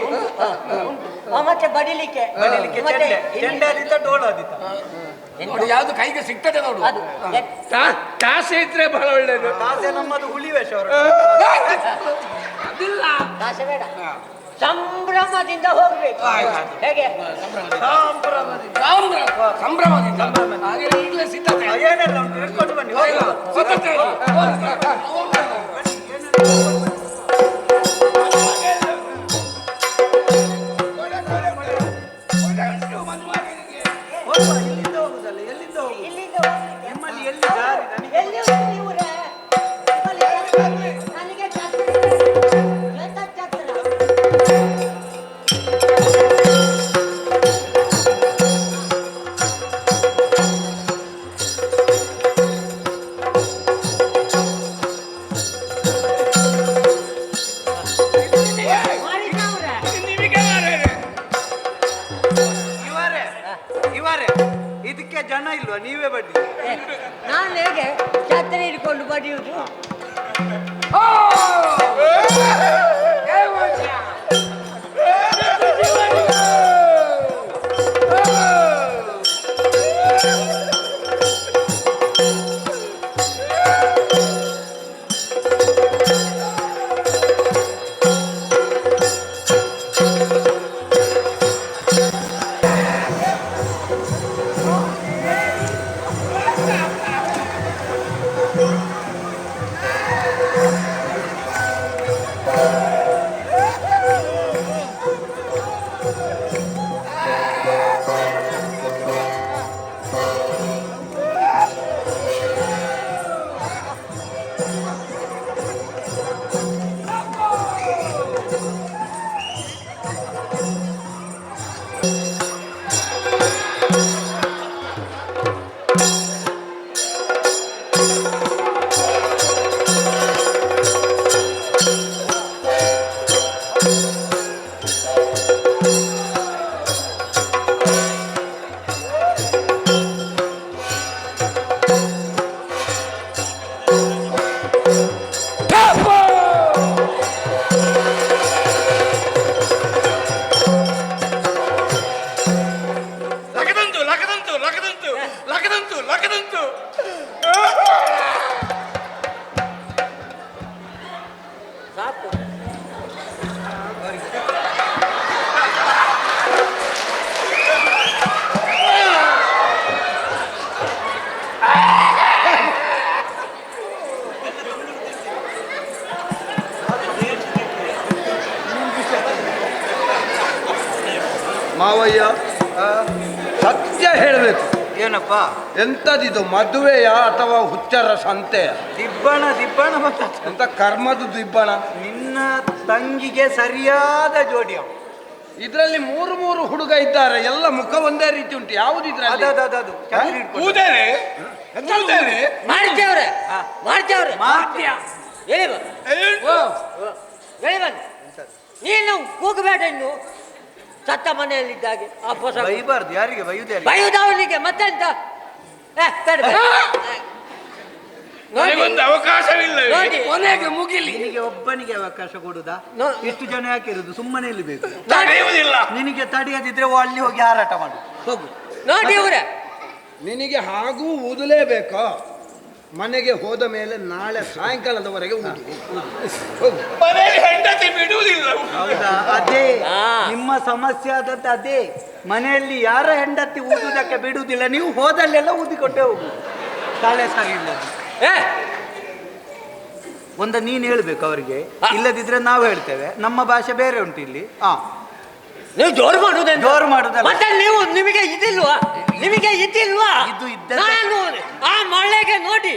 ಮತ್ತೆ ಬಡಿಲಿಕ್ಕೆ ಬಡಿಲಿಕ್ಕೆ ಮತ್ತೆ ಚೆಂಡೆ ಆದಿತ್ತ ಡೋಳು ಆದಿತ್ತ ನೋಡಿ ಯಾವ್ದು ಕೈಗೆ ಸಿಗ್ತದೆ ನೋಡು ಅದು ಕಾಸೆ ಇದ್ರೆ ಬಹಳ ಒಳ್ಳೇದು ಕಾಸೆ ನಮ್ಮದು ಹುಲಿ ವೇಷ ಅವರು ಅದಿಲ್ಲ ಕಾಸೆ ಬೇಡ ಸಂಭ್ರಮದಿಂದ ಹೋಗ್ಬೇಕು ಆಯ್ತು. ಹೇಗೆ ಸಂಭ್ರಮದಿಂದ ಹಾಗೆ ಈಗಲೇ ಸಿದ್ಧತೆ ಏನೆಲ್ಲ ಉಂಟು ಹಿಡ್ಕೊಂಡು ಬನ್ನಿ ಹೋಗಿ ಸಿದ್ಧತೆ ಹೋಗುವ, ಇಲ್ಲಿಂದ ಹೋಗುದಲ್ಲ ಎಲ್ಲಿಂದ ಹೋಗುದು ಇಲ್ಲಿಂದ ಹೋಗ್ಲಿಕ್ಕೆ. ನಿಮ್ಮಲ್ಲಿ ಎಲ್ಲಿ ದಾರಿ ನನಗೆ ಎಲ್ಲಿ ಹೋಗ್ತೀರಿ ಇವ್ರೇ? ನನಗೆ ಛತ್ರ ಎಂತ ಛತ್ರ? ಮಾಡಿದ್ದವ್ರೆ? ಇವರೇ ಇದಕ್ಕೆ ಜನ ಇಲ್ವಾ ನೀವೇ ಬಡ್ಡಿ ಏ, ನಾನು ಹೇಗೆ ಛತ್ರ ಹಿಡ್ಕೊಂಡು ಬಡಿಯುವುದು? ಸಾಕು. ಮಾವಯ್ಯ ಸತ್ಯ ಹೇಳಬೇಕು. ಏನಪ್ಪ ಎಂತದಿದು ಮದುವೆಯ ಅಥವಾ ಹುಚ್ಚರ ಸಂತೆಯ? ದಿಬ್ಬಣ ಮತ್ತೆ ಎಂತ ಕರ್ಮದ ದಿಬ್ಬಣ. ನಿನ್ನ ತಂಗಿಗೆ ಸರಿಯಾದ ಜೋಡಿ ಅವ. ಇದ್ರಲ್ಲಿ ಮೂರು ಮೂರು ಹುಡುಗ ಇದ್ದಾರೆ, ಎಲ್ಲ ಮುಖ ಒಂದೇ ರೀತಿ ಉಂಟು. ಯಾವ್ದು ಇದ್ರಲ್ಲಿ? ಅದು ಛತ್ರಿ ಹಿಡ್ಕೊಂಡು. ಮಾಡ್ತೇವ್ರೆ ಮಾಡ್ತೇವ್ರೆ ಮಾತ್ಯ ಹೇಳಿ ಬನ್ನಿ. ನೀನು ಕೂಗಬೇಡ ಇನ್ನು ಸತ್ತ ಮನೆಯಲ್ಲಿದ್ದಾಗೆ ಅಪ್ಪಸ ಬೈಬಾರ್ದು. ಯಾರಿಗೆ ಬೈಯುದು? ಯಾರಿಗೆ? ಬೈಯುದವನಿಗೆ ಮತ್ತೆಂತ ನನಗೊಂದು ಅವಕಾಶವಿಲ್ಲ ನೋಡಿ. ಕೊನೆಗೆ ಮುಗಿಲಿ. ನಿನಗೆ ಒಬ್ಬನಿಗೆ ಅವಕಾಶ ಕೊಡುದಾ? ನೋ- ಎಷ್ಟು ಜನ ಯಾಕೆ ಇರುದು? ಸುಮ್ಮನೆ ಇಲ್ಲಿ ಬೇಕು. ತಡೆಯುವುದಿಲ್ಲ. ನಿನಗೆ ತಡೆಯದಿದ್ರೆ ಅಲ್ಲಿ ಹೋಗಿ ಹಾರಾಟ ಮಾಡು. ಹೋಗು. ನೋಡಿ ಇವ್ರೆ ನಿನಗೆ ಹಾಗೂ ಊದಲೇಬೇಕಾ? ಮನೆಗೆ ಹೋದ ಮೇಲೆ ನಾಳೆ ಸಾಯಂಕಾಲದವರೆಗೆ ಊದು. ಹೋಗು. ಮನೆಯಲ್ಲಿ ಹೆಂಡತಿ ಬಿಡುವುದಿಲ್ಲ. ಹೌದಾ? ಅದೇ ಹಾ. ನಿಮ್ಮ ಸಮಸ್ಯೆ ಆದದ್ದು ಅದೇ. ಮನೆಯಲ್ಲಿ ಯಾರ ಹೆಂಡತಿ ಊದುವುದಕ್ಕೆ ಬಿಡುವುದಿಲ್ಲ. ನೀವು ಹೋದಲ್ಲೆಲ್ಲ ಊದಿಕೊಟ್ಟೆ ಹೋಗು. ತಾಳೆ ಸರಿ ಇಲ್ಲ. ಏ ನೀನು ಹೇಳ್ಬೇಕು ಅವರಿಗೆ, ಇಲ್ಲದಿದ್ರೆ ನಾವು ಹೇಳ್ತೇವೆ. ನಮ್ಮ ಭಾಷೆ ಬೇರೆ ಉಂಟು ಇಲ್ಲಿ. ನೀವು ಜೋರು ಮಾಡುವುದೇನು? ಜೋರು ಮಾಡುದಲ್ಲ. ಮತ್ತೆ ನೀವು ನಿಮಗೆ ಇದಿಲ್ವಾ? ಇದು ಇದ್ದದ್ದೇ. ನಾನು ಆ ಮಳೆಗೆ ನೋಡಿ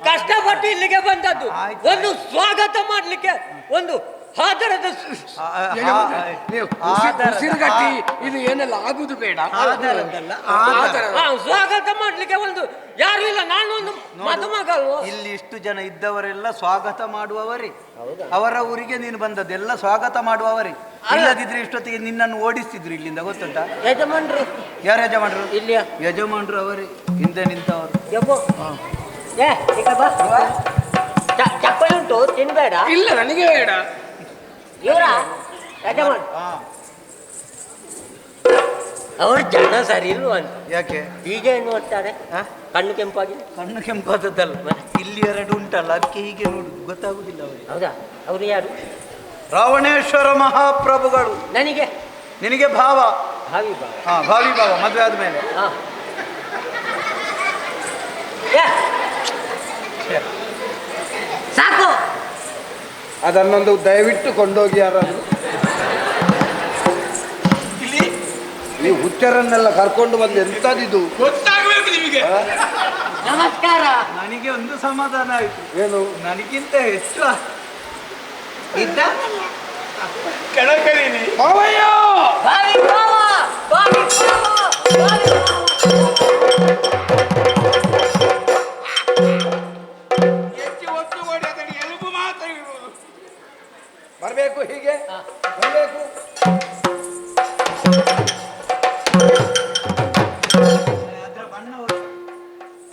ಕಷ್ಟಪಟ್ಟು ಇಲ್ಲಿಗೆ ಬಂದದ್ದು. ಆಯ್ತು. ಒಂದು ಸ್ವಾಗತ ಮಾಡ್ಲಿಕ್ಕೆ ಒಂದು ಆದರದ ಉಸಿರುಗಟ್ಟಿ ಇದು ಏನೆಲ್ಲ ಆಗುದು ಬೇಡ. ಸ್ವಾಗತ ಮಾಡ್ಲಿಕ್ಕೆ ಒಂದು ಯಾರು ಇಲ್ಲ, ನಾನು ಒಂದು ಮದುಮಗ ಅಲ್ವೋ. ಇಲ್ಲಿ ಇಷ್ಟು ಜನ ಇದ್ದವರೆಲ್ಲ ಸ್ವಾಗತ ಮಾಡುವವರೇ. ಅವರ ಊರಿಗೆ ನೀನು ಬಂದದ್ದೆಲ್ಲ ಸ್ವಾಗತ ಮಾಡುವವರೇ. ಇಲ್ಲದಿದ್ರೆ ಇಷ್ಟೊತ್ತಿಗೆ ನಿನ್ನನ್ನು ಓಡಿಸ್ತಿದ್ರು ಇಲ್ಲಿಂದ, ಗೊತ್ತುಂಟಾ? ಯಜಮಾನ್ರು ಯಾರು ಯಜಮಾನ್ರು? ಇಲ್ಲಿಯ ಯಜಮಾನ್ರು ಅವರೇ, ಹಿಂದೆ ನಿಂತವರು. ಚಪ್ಪಲಿ ಉಂಟು, ತಿನ್ಬೇಡ. ಇಲ್ಲ ನನಗೆ ಬೇಡ. ಇವರ ಯಜಮಾನ್ ಅವ್ರ ಜನ ಸರಿ ಇಲ್ವ ಅಂತ. ಯಾಕೆ ಹೀಗೆ ನೋಡ್ತಾರೆ, ಕಣ್ಣು ಕೆಂಪಾಗಿ. ಕಣ್ಣು ಕೆಂಪಾದದ್ದಲ್ಲ, ಇಲ್ಲಿ ಎರಡು ಉಂಟಲ್ಲ, ಅದಕ್ಕೆ ಹೀಗೆ ನೋಡು, ಗೊತ್ತಾಗುದಿಲ್ಲ ಅವರಿಗೆ. ಹೌದಾ? ಅವರು ಯಾರು? ರಾವಣೇಶ್ವರ ಮಹಾಪ್ರಭುಗಳು. ನನಗೆ ನಿನಗೆ ಭಾವ. ಭಾವಿ ಭಾವ. ಭಾವಿ ಭಾವ, ಮದುವೆ ಆದ್ಮೇಲೆ. ಸಾಕು. ಅದನ್ನೊಂದು ದಯವಿಟ್ಟು ಕೊಂಡೋಗಿ ಯಾರಾದ್ರು. ನೀವು ಹುಚ್ಚರನ್ನೆಲ್ಲ ಕರ್ಕೊಂಡು ಬಂದು ಎಂತದಿದು ಗೊತ್ತಾಗಬೇಕು ನಿಮಗೆ. ನಮಸ್ಕಾರ. ನನಗೆ ಒಂದು ಸಮಾಧಾನ ಆಯ್ತು. ಏನು? ನನಗಿಂತ ಹೆಚ್ಚು ಇದ್ದ ಕಣಕಳೀನಿ ಮಾವಯ್ಯ! ಭಾವಿ ಭಾವ, ಭಾವಿ ಭಾವ, ಭಾವಿ ಭಾವ. ಹೆಚ್ಚು ಒತ್ತು ಮಾಡಿ ಅದನ್ನು ಎಲುಬು ಮಾತ್ರ ಇರುವುದು. ಬರ್ಬೇಕು, ಹೀಗೆ ಬರ್ಬೇಕು.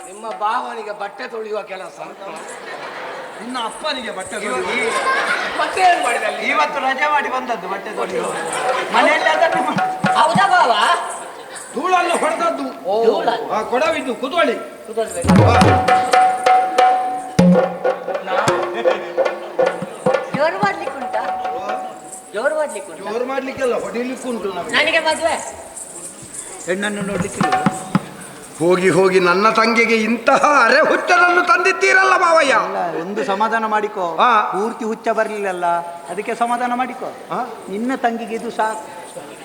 ನಿಮ್ಮ ಭಾವನಿಗೆ ಬಟ್ಟೆ ತೊಳೆಯುವ ಕೆಲಸ. ನಿನ್ನ ಅಪ್ಪನಿಗೆ ಬಟ್ಟೆ ಮತ್ತೆ ಏನ್ ಮಾಡಿದ ಅಲ್ಲಿ? ಇವತ್ತು ರಜೆ ಮಾಡಿ ಬಂದದ್ದು ಬಟ್ಟೆ ತೊಳೆಯುವ. ಮನೆಯಲ್ಲಿ ಅದನ್ನು ಹೌದಾ ಭಾವ? ಧೂಳನ್ನು ಹೊಡೆದದ್ದು. ಧೂಳ? ಕೊಡವಿದ್ದು ಕುದುವಳಿ. ಜೋರು ಮಾಡ್ಲಿಕ್ಕುಂಟಾ? ಜೋರು ಮಾಡ್ಲಿಕ್ಕುಂಟಾ? ಜೋರು ಮಾಡ್ಲಿಕ್ಕೆಲ್ಲ ಹೊಡಿಲಿಕ್ಕೂ ಉಂಟು. ನಮಗೆ ನನಗೆ ಮದುವೆ. ಹೆಣ್ಣನ್ನು ನೋಡ್ಲಿಕ್ಕಿಲ್ಲ. ಹೋಗಿ ಹೋಗಿ ನನ್ನ ತಂಗಿಗೆ ಇಂತಹ ಅರೆ ಹುಚ್ಚರನ್ನು ತಂದಿದ್ದೀರಲ್ಲ ಮಾವಯ್ಯ. ಒಂದು ಸಮಾಧಾನ ಮಾಡಿಕೋ. ಹಾ. ಪೂರ್ತಿ ಹುಚ್ಚ ಬರ್ಲಿಲ್ಲಲ್ಲ, ಅದಕ್ಕೆ ಸಮಾಧಾನ ಮಾಡಿಕೋ. ನಿನ್ನ ತಂಗಿಗೆ ಇದು ಸಾಕು.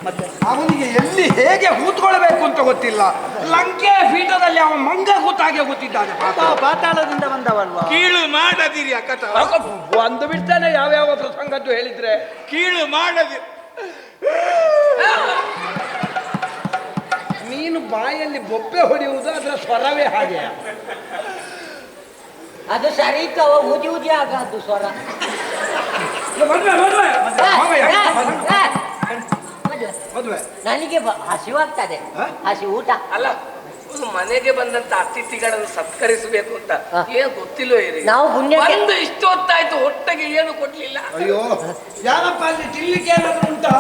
ಮತ್ತೆ ಅವನಿಗೆ ಎಲ್ಲಿ ಹೇಗೆ ಕೂತ್ಕೊಳ್ಬೇಕು ಅಂತ ಗೊತ್ತಿಲ್ಲ. ಲಂಕೆ ಪೀಠದಲ್ಲಿ ಅವನ ಮಂಗ ಕೂತಾಗೆ ಕೂತಿದ್ದಾನೆ. ಪಾತಾಳದಿಂದ ಬಂದವಲ್ವಾ? ಕೀಳು ಮಾಡದಿರಿ ಅಕ್ಕಟ. ಒಂದು ಬಿಡ್ತಾನೆ ಯಾವ್ಯಾವ ಪ್ರಸಂಗದ್ದು ಹೇಳಿದ್ರೆ. ಕೀಳು ಮಾಡದಿ. ನೀನು ಬಾಯಲ್ಲಿ ಬೊಬ್ಬೆ ಹೊಡೆಯುವುದು, ಅದರ ಸ್ವರವೇ ಹಾಗೆ. ಅದು ಸರಿ ಕವ, ಉದಿ ಉದಿ ಆಗದ್ದು ಸ್ವರ. ಮದುವೆ ಮದುವೆ ಮಾವಯ್ಯ, ಮದುವೆ. ಮದುವೆ. ನನಗೆ ಹಸಿವಾಗ್ತದೆ. ಹಸಿ ಊಟ ಅಲ್ಲ, ಒಂದು ಮನೆಗೆ ಬಂದಂತ ಅತಿಥಿಗಳನ್ನು ಸತ್ಕರಿಸಬೇಕು ಅಂತ ಏನ್ ಗೊತ್ತಿಲ್ವೋ ಇರಿ. ನಾವು ಪುಣ್ಯಕ್ಕೆ ಒಂದು ಇಷ್ಟು ಹೊತ್ತಾಯ್ತು, ಹೊಟ್ಟೆಗೆ ಏನು ಕೊಡ್ಲಿಲ್ಲ. ಅಯ್ಯೋ, ಯಾರಪ್ಪ ಅಲ್ಲಿ ತಿನ್ಲಿಕ್ಕೆ ಏನಾದ್ರು ಉಂಟಾ?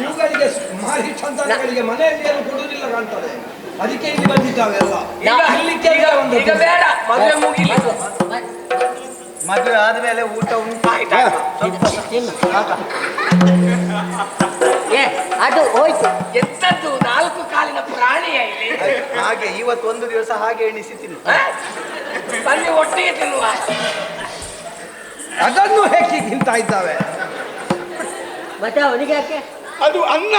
ಇವುಗಳಿಗೆ ಮಾರಿ ಸಂತಾನಗಳಿಗೆ ಮನೆಯಲ್ಲಿ ಏನು ಕೊಡುವುದಿಲ್ಲ ಕಾಣ್ತದೆ. ಅದಕ್ಕೆ ಇಲ್ಲಿ ಬಂದಿದ್ದಾವೆ ಎಲ್ಲ. ತಿನ್ಲಿಕ್ಕೆ ಎಲ್ಲ ಒಂದು ಈಗ ಬೇಡ, ಮದುವೆ ಮುಗಿಲಿ. ಮದುವೆ ಆದ್ಮೇಲೆ ಊಟ ಉಂಟು. ಅದು ಹೋಯ್ತು. ಎಂತದ್ದು ನಾಲ್ಕು ಕಾಲಿನ ಪ್ರಾಣಿಯ ಇಲ್ಲಿ. ಹಾಗೆ ಇವತ್ತು ಒಂದು ದಿವಸ ಹಾಗೆ ಎಣಿಸಿತೀನಿ. ಬನ್ನಿ ಒಟ್ಟಿಗೆ ತಿನ್ನುವ. ಅದನ್ನು ಹೇಗೆ ತಿಂತಾ ಇದ್ದಾವೆ. ಮತ್ತೆ ಅವನಿಗೆ ಯಾಕೆ? ಅದು ಅನ್ನ.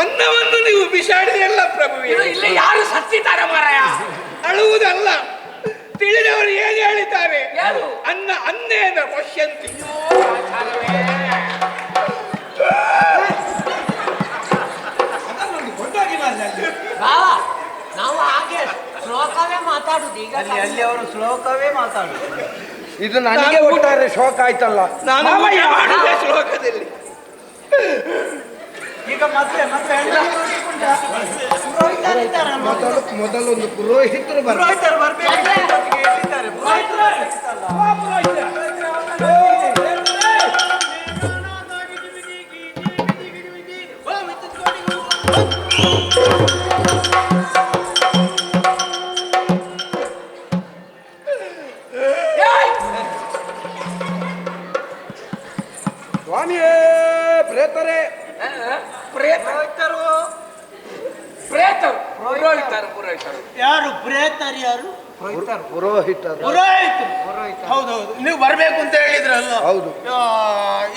ಅನ್ನವನ್ನು ನೀವು ಬಿಸಾಡಿದೆಲ್ಲ ಪ್ರಭುವೇ. ಇಲ್ಲಿ ಯಾರು ಸತ್ತಿದ್ದಾರೆ ಮಾರಾಯ? ಅಳುವುದಲ್ಲ, ತಿಳಿದವರು ಏನು ಹೇಳಿದ್ದಾರೆ? ಯಾರು? ಅನ್ನ ಅನ್ನೇನ ಪಶ್ಯಂತಿ. ನಾವು ಹಾಗೆ ಶ್ಲೋಕವೇ ಮಾತಾಡುದು ಈಗ. ಅಲ್ಲಿ ಅವರು ಶ್ಲೋಕವೇ ಮಾತಾಡುದು. ಇದು ನನಗೆ ಒಟ್ಟಾರೆ ಶೋಕ ಆಯ್ತಲ್ಲ. ನಾನು ಮಾಡುವುದೇ ಶ್ಲೋಕದಲ್ಲಿ. ಈಗ ಮದುವೆ ಮೊದಲೊಂದು ಪುರೋಹಿತರು ಪುರೋಹಿತರು ಬರ್ಬೇಕು. ಸ್ವಾಮಿಯೇ ಪ್ರೇತರೇ. ಪ್ರೇತರು ಪ್ರೇತರು ಪುರೋಹಿತರು ಪುರೋಹಿತರು. ಯಾರು ಪ್ರೇತರು? ಯಾರು ಪುರೋಹಿತರು. ಹೌದೌದು, ನೀವು ಬರ್ಬೇಕು ಅಂತ ಹೇಳಿದ್ರಲ್ಲ. ಹೌದು.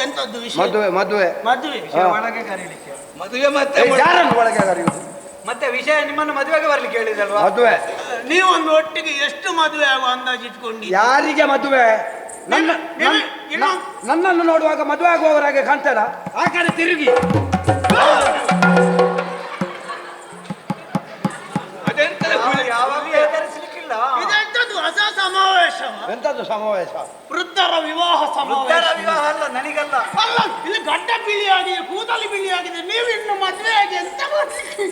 ಎಂತದ್ದು ವಿಷಯ? ಮದುವೆ ಮದುವೆ ಮದುವೆ ಒಳಗೆ ಕರೀಲಿಕ್ಕೆ. ಮದುವೆ ಮತ್ತೆ ಯಾರನ್ನು ಒಳಗೆ ಕರೆಯುವುದು? ಮತ್ತೆ ವಿಷಯ ನಿಮ್ಮನ್ನು ಮದುವೆಗೆ ಬರ್ಲಿಕ್ಕೆ ಹೇಳಿದಲ್ವಾ? ಮದುವೆ ನೀವೊಂದು ಒಟ್ಟಿಗೆ ಎಷ್ಟು ಮದುವೆ ಆಗುವ ಅಂದಾಜು ಇಟ್ಕೊಂಡು? ಯಾರಿಗೆ ಮದುವೆ? ನನ್ನ ನನ್ನನ್ನು ನೋಡುವಾಗ ಮದುವೆ ಆಗುವವರಾಗೆ ಕಾಣ್ತಾರ. ಆ ಕಡೆ ತಿರುಗಿ. ಯಾವಾಗಲೂ ಹೆದರಿಸಲಿಕ್ಕಿಲ್ಲ. ಇದೆಂತದ್ದು ಹೊಸ ಸಮಾವೇಶ? ಎಂತದ್ದು ಸಮಾವೇಶ? ವೃದ್ಧರ ವಿವಾಹ ಸಮಾವೇಶ. ಉತ್ತರ ವಿವಾಹ ಅಲ್ಲ, ನನಗಲ್ಲ. ಅಲ್ಲ, ಇಲ್ಲಿ ಗಡ್ಡ ಬಿಳಿಯಾಗಿದೆ, ಕೂದಲು ಬಿಳಿಯಾಗಿದೆ, ನೀವು ಇನ್ನು ಮದುವೆ ಆಗಿ ಎಂತ ಮಾಡ್ಲಿಕ್ಕೆ?